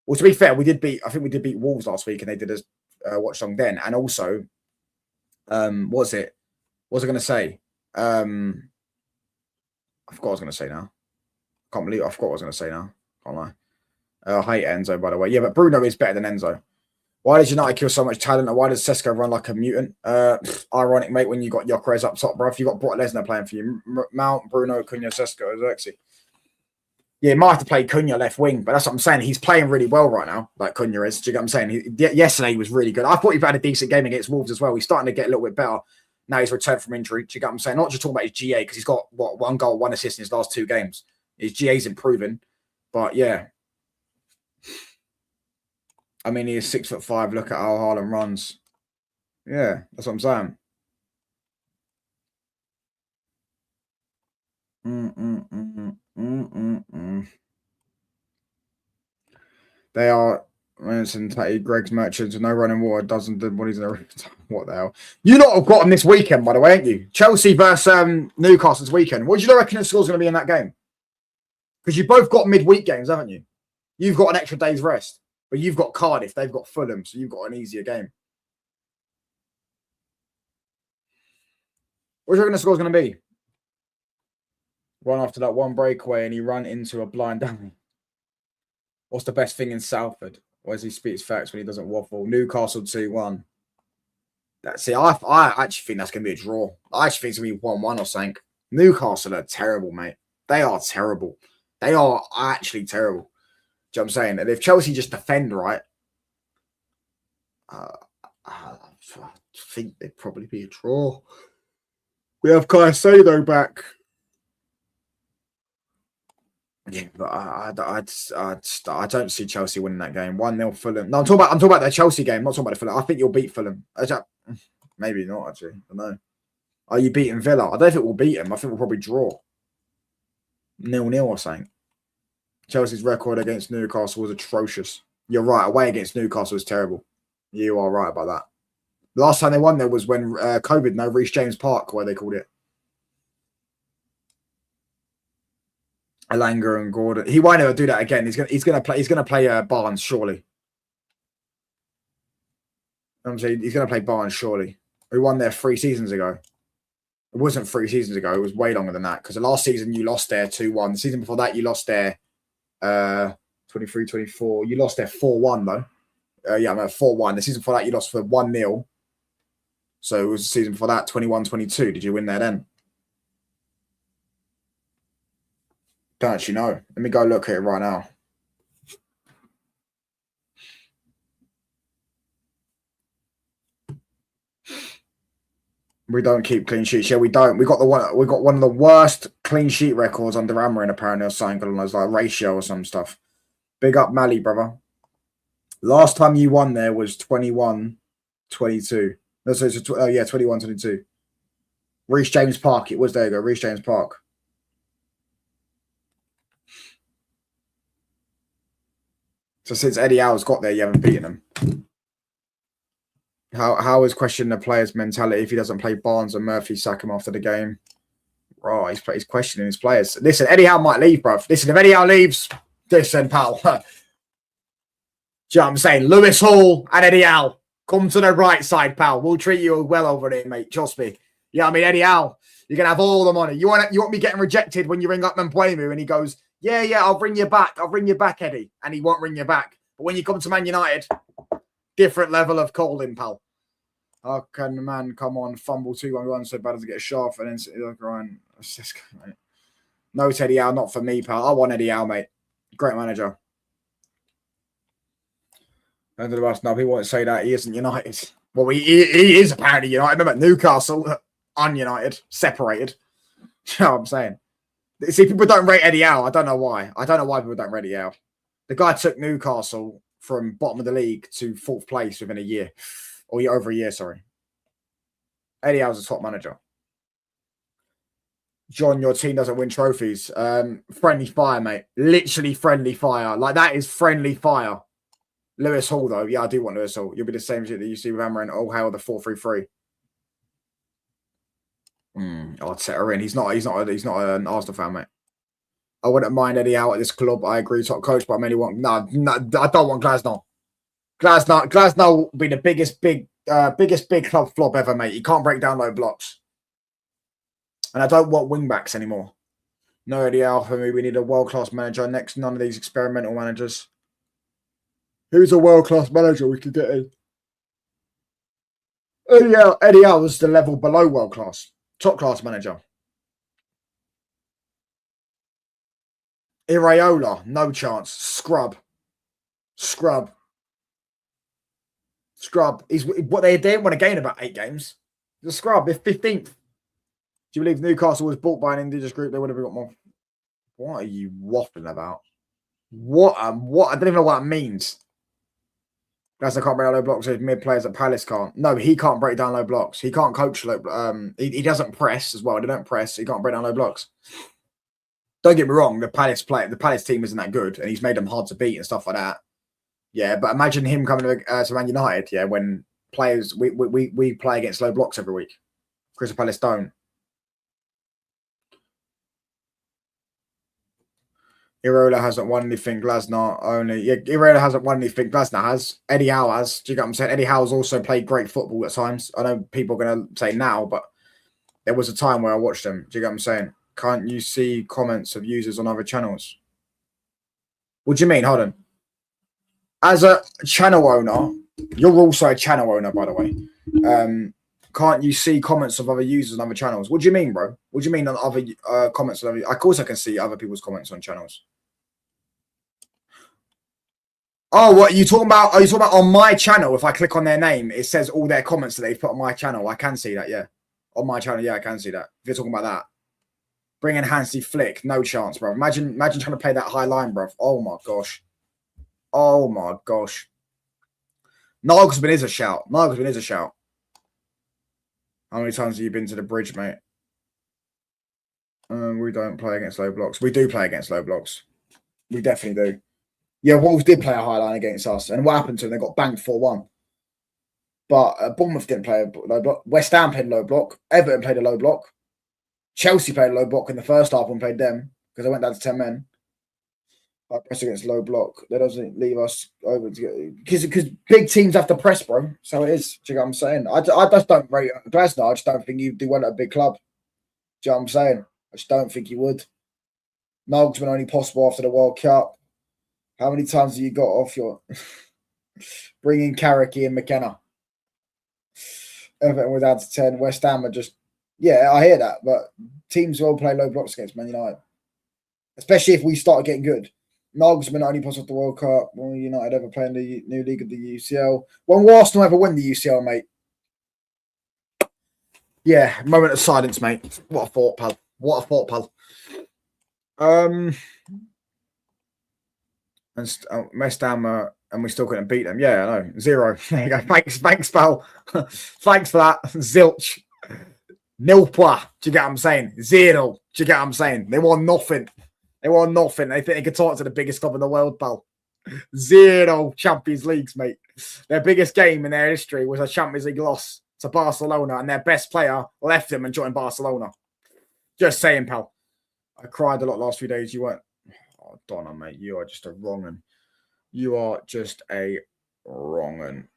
Speaker 1: Well, to be fair, I think we did beat Wolves last week and they did a watch on then. And also, what was I going to say? I forgot what I was going to say now. Can't believe I forgot what I was going to say now. Can't lie. I hate Enzo, by the way. Yeah, but Bruno is better than Enzo. Why does United kill so much talent? And why does Sesko run like a mutant? Ironic, mate, when you got Gyökeres up top, bro. If you got Brock Lesnar playing for you, Mount, Bruno, Cunha, Sesko, Xerxes. Yeah, he might have to play Cunha left wing, but that's what I'm saying. He's playing really well right now, like Cunha is. Do you get what I'm saying? Yesterday he was really good. I thought he had a decent game against Wolves as well. He's starting to get a little bit better. Now he's returned from injury. Do you get what I'm saying? Not just talking about his GA, because he's got, 1 goal, 1 assist in his last 2 games. His GA's improving. But, yeah. I mean, he is 6'5". Look at how Haaland runs. Yeah, that's what I'm saying. They are Greg's merchants with no running water doesn't do what he's in the what the hell? You lot have got him this weekend, by the way, ain't you? Chelsea versus Newcastle this weekend. What do you reckon the score's going to be in that game? Because you both got midweek games, haven't you? You've got an extra day's rest, but you've got Cardiff, they've got Fulham, so you've got an easier game. What do you reckon the score's going to be? Run after that one breakaway and he run into a blind dummy. What's the best thing in Salford? Why does he speak his facts when he doesn't waffle? Newcastle 2-1. That's it. I actually think that's going to be a draw. I actually think it's going to be 1-1 or something. Newcastle are terrible, mate. They are terrible. They are actually terrible. Do you know what I'm saying? And if Chelsea just defend right, I think they'd probably be a draw. We have Caicedo back. Yeah, but I don't see Chelsea winning that game. 1-0 Fulham. No, I'm talking about the Chelsea game. I'm not talking about the Fulham. I think you'll beat Fulham. Maybe not, actually. I don't know. Are you beating Villa? I don't think we'll beat them. I think we'll probably draw. 0-0 or something. Chelsea's record against Newcastle was atrocious. You're right. Away against Newcastle was terrible. You are right about that. The last time they won there was when COVID, no, Reece James Park, where they called it. Alanga and Gordon. He won't ever do that again. He's gonna play Barnes, surely. I'm saying he's gonna play Barnes, surely. We won there 3 seasons ago. It wasn't 3 seasons ago. It was way longer than that. Because the last season you lost there 2-1. The season before that you lost there 23-24. You lost there 4-1 though. 4-1. The season before that you lost for 1-0. So it was the season before that 21-22. Did you win there then? Don't actually know. Let me go look at it right now. We don't keep clean sheets. Yeah, we don't. We got one of the worst clean sheet records under Amarin, apparently, or something along those like ratio or some stuff. Big up Mally, brother. Last time you won there was 21-22. No, so 21-22. Reece James Park. It was, there you go. Reece James Park. So since Eddie Howe's got there, you haven't beaten him. How is questioning the player's mentality if he doesn't play Barnes and Murphy sack him after the game? Right, he's questioning his players. Listen, Eddie Howe might leave, bruv. Listen, if Eddie Howe leaves, listen, pal. Do you know what I'm saying? Lewis Hall and Eddie Howe, come to the right side, pal. We'll treat you well over there, mate. Trust me. Yeah, I mean, Eddie Howe, you're gonna have all the money. You want me getting rejected when you ring up Mpuemu and he goes, yeah, I'll bring you back. I'll bring you back, Eddie. And he won't ring you back. But when you come to Man United, different level of calling, pal. How can the man come on, fumble 2-1 so bad as to get a shaft and then grind? No, Eddie Howe, not for me, pal. I want Eddie Howe, mate. Great manager. Under the bus. No, people won't say that. He isn't United. Well, he is apparently United. Remember, Newcastle, un-United, separated. You know what I'm saying? See, people don't rate Eddie Howe. I don't know why. I don't know why people don't rate Eddie Howe. The guy took Newcastle from bottom of the league to 4th place within a year. Or over a year, sorry. Eddie Howe's a top manager. John, your team doesn't win trophies. Friendly fire, mate. Literally friendly fire. Like, that is friendly fire. Lewis Hall, though. Yeah, I do want Lewis Hall. You'll be the same shit that you see with Amarin. Oh, hell, the 4-3-3. I'd set her in. He's not an Arsenal fan, mate. I wouldn't mind Eddie Howe at this club. I agree, top coach, but I mainly want... No, I don't want Glasnow. Glasnow will be the biggest big club flop ever, mate. You can't break down low blocks. And I don't want wing-backs anymore. No Eddie Howe for me. We need a world-class manager. Next, none of these experimental managers. Who's a world-class manager we could get in? Eddie Howe was the level below world-class. Top-class manager. Iraola, no chance. Scrub. He's what they didn't want to gain about 8 games. The scrub, if 15th. Do you believe Newcastle was bought by an indigenous group? They would have got more. What are you waffling about? What? I don't even know what that means. Guys, I can't break down low blocks. Mid players at Palace can't. No, he can't break down low blocks. He can't coach low. He doesn't press as well. They don't press. He can't break down low blocks. Don't get me wrong. The Palace team isn't that good, and he's made them hard to beat and stuff like that. Yeah, but imagine him coming to Man United. Yeah, when players we play against low blocks every week. Crystal Palace don't. Iraola hasn't won anything. Glasner only. Yeah, Iraola hasn't won anything. Glasner has. Eddie Howe has. Do you get what I'm saying? Eddie Howe's also played great football at times. I know people are going to say now, but there was a time where I watched them. Do you get what I'm saying? Can't you see comments of users on other channels? What do you mean? Hold on. As a channel owner, you're also a channel owner, by the way. Can't you see comments of other users on other channels? What do you mean, bro? What do you mean on other comments on other? Of course, I can see other people's comments on channels. Oh, what are you talking about? Are you talking about on my channel? If I click on their name, it says all their comments that they've put on my channel. I can see that, yeah. On my channel, yeah, I can see that. If you're talking about that. Bring in Hansi Flick. No chance, bro. Imagine trying to play that high line, bro. Oh, my gosh. Oh, my gosh. Nagelsmann is a shout. Nagelsmann is a shout. How many times have you been to the bridge, mate? We don't play against low blocks. We do play against low blocks. We definitely do. Yeah, Wolves did play a high line against us. And what happened to them? They got banked 4-1. But Bournemouth didn't play a low block. West Ham played a low block. Everton played a low block. Chelsea played a low block in the first half and played them because they went down to 10 men. I press against low block. That doesn't leave us over to get because big teams have to press, bro. So it is. Do you know what I'm saying? I just don't rate Glasner. I just don't think you do well at a big club. Do you know what I'm saying? I just don't think you would. Nagelsmann only possible after the World Cup. How many times have you got off your bringing Carricky and McKenna? Everton was down to 10. West Ham are just, yeah, I hear that, but teams will play low blocks against Man United, especially if we start getting good. Nagelsmann only possible off the World Cup. Will United ever play in the new league of the UCL? When will Arsenal ever win the UCL, mate? Yeah, moment of silence, mate. What a thought, pal. What a thought, pal. And West Ham, and we still couldn't beat them. Yeah, I know. 0. There you go. Thanks, pal. Thanks for that. Zilch. Nil point. Do you get what I'm saying? 0. Do you get what I'm saying? They won nothing. They won nothing. They think they could talk to the biggest club in the world, pal. 0 Champions Leagues, mate. Their biggest game in their history was a Champions League loss to Barcelona, and their best player left them and joined Barcelona. Just saying, pal. I cried a lot last few days. You weren't. Oh, Donna, mate. You are just a wrong un. You are just a wrong un.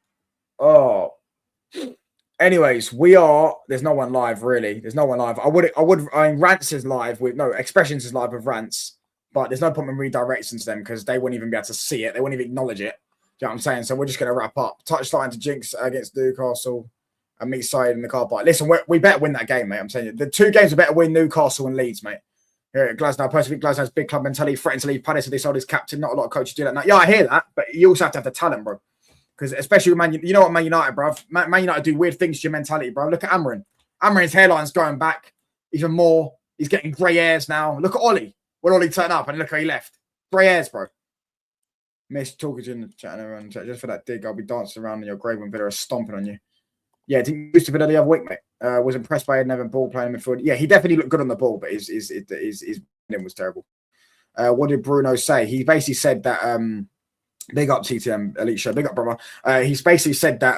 Speaker 1: Oh. Anyways, there's no one live, really. There's no one live. I mean, Rants is live Expressions is live with Rants, but there's no point in redirecting to them because they wouldn't even be able to see it. They wouldn't even acknowledge it. Do you know what I'm saying? So we're just going to wrap up. Touch starting to jinx against Newcastle and meet side in the car park. Listen, we better win that game, mate. I'm saying the 2 games we better win Newcastle and Leeds, mate. Here at Glasgow, I personally think Glasgow has big club mentality, threatened to leave Palace if they sold his captain. Not a lot of coaches do that now. Yeah, I hear that, but you also have to have the talent, bro. Because especially with Man United, you know what, Man United, bro. Man United do weird things to your mentality, bro. Look at Amarin. Amarin's hairline's going back even more. He's getting grey hairs now. Look at Ollie. When Ollie turned up and look how he left. Grey hairs, bro. Miss talking to you in the chat and everyone. Just for that dig, I'll be dancing around in your grave when Villa are stomping on you. Yeah, didn't used to Villa the other week, mate. Was impressed by Evan Ball playing midfield. Yeah, he definitely looked good on the ball, but his was terrible. What did Bruno say? He basically said that big up TTM Elite Show, big up brother. He's basically said that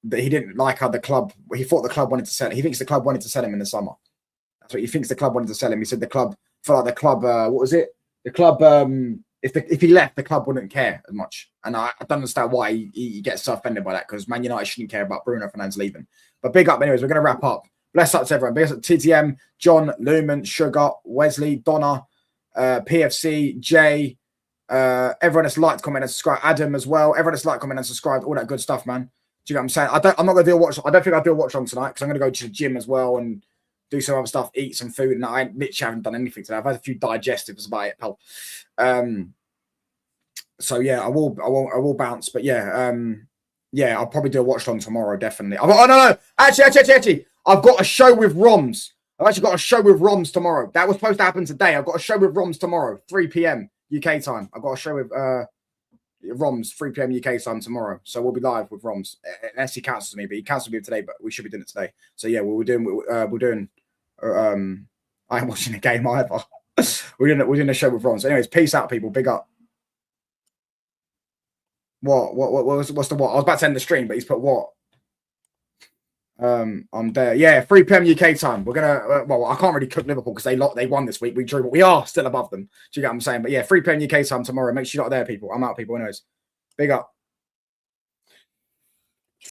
Speaker 1: that he didn't like how the club. He thought the club wanted to sell. He thinks the club wanted to sell him in the summer. That's what he thinks. The club wanted to sell him. He said the club felt like the club. What was it? The club. If he left, the club wouldn't care as much. And I don't understand why he gets so offended by that because Man United shouldn't care about Bruno Fernandes leaving. But big up, anyways. We're going to wrap up. Bless up to everyone. Big up to TTM, John, Lumen, Sugar, Wesley, Donna, PFC, Jay. Everyone that's liked, comment, and subscribed. Adam as well. Everyone that's liked, comment, and subscribed. All that good stuff, man. Do you know what I'm saying? I'm not gonna do a watch. I don't think I'll do a watch on tonight because I'm gonna go to the gym as well and do some other stuff, eat some food. And I literally haven't done anything today. I've had a few digestives about it, pal. So yeah, I will bounce. But yeah, I'll probably do a watch on tomorrow. Definitely. No. Actually, I've got a show with Roms. I've actually got a show with Roms tomorrow. That was supposed to happen today. I've got a show with Roms tomorrow, 3 p.m. UK time. I've got a show with Roms, 3 p.m. UK time tomorrow. So we'll be live with Roms. Unless he cancels me, but he cancelled me today, but we should be doing it today. So yeah, we're doing I ain't watching the game either. we're doing a show with Roms. So anyways, peace out, people. Big up. What's the what? I was about to end the stream, but he's put what? I'm there. Yeah, 3 p.m. UK time. We're gonna. I can't really cook Liverpool because they won this week. We drew, but we are still above them. Do you get what I'm saying? But yeah, 3 p.m. UK time tomorrow. Make sure you're not there, people. I'm out, people. Anyways, big up.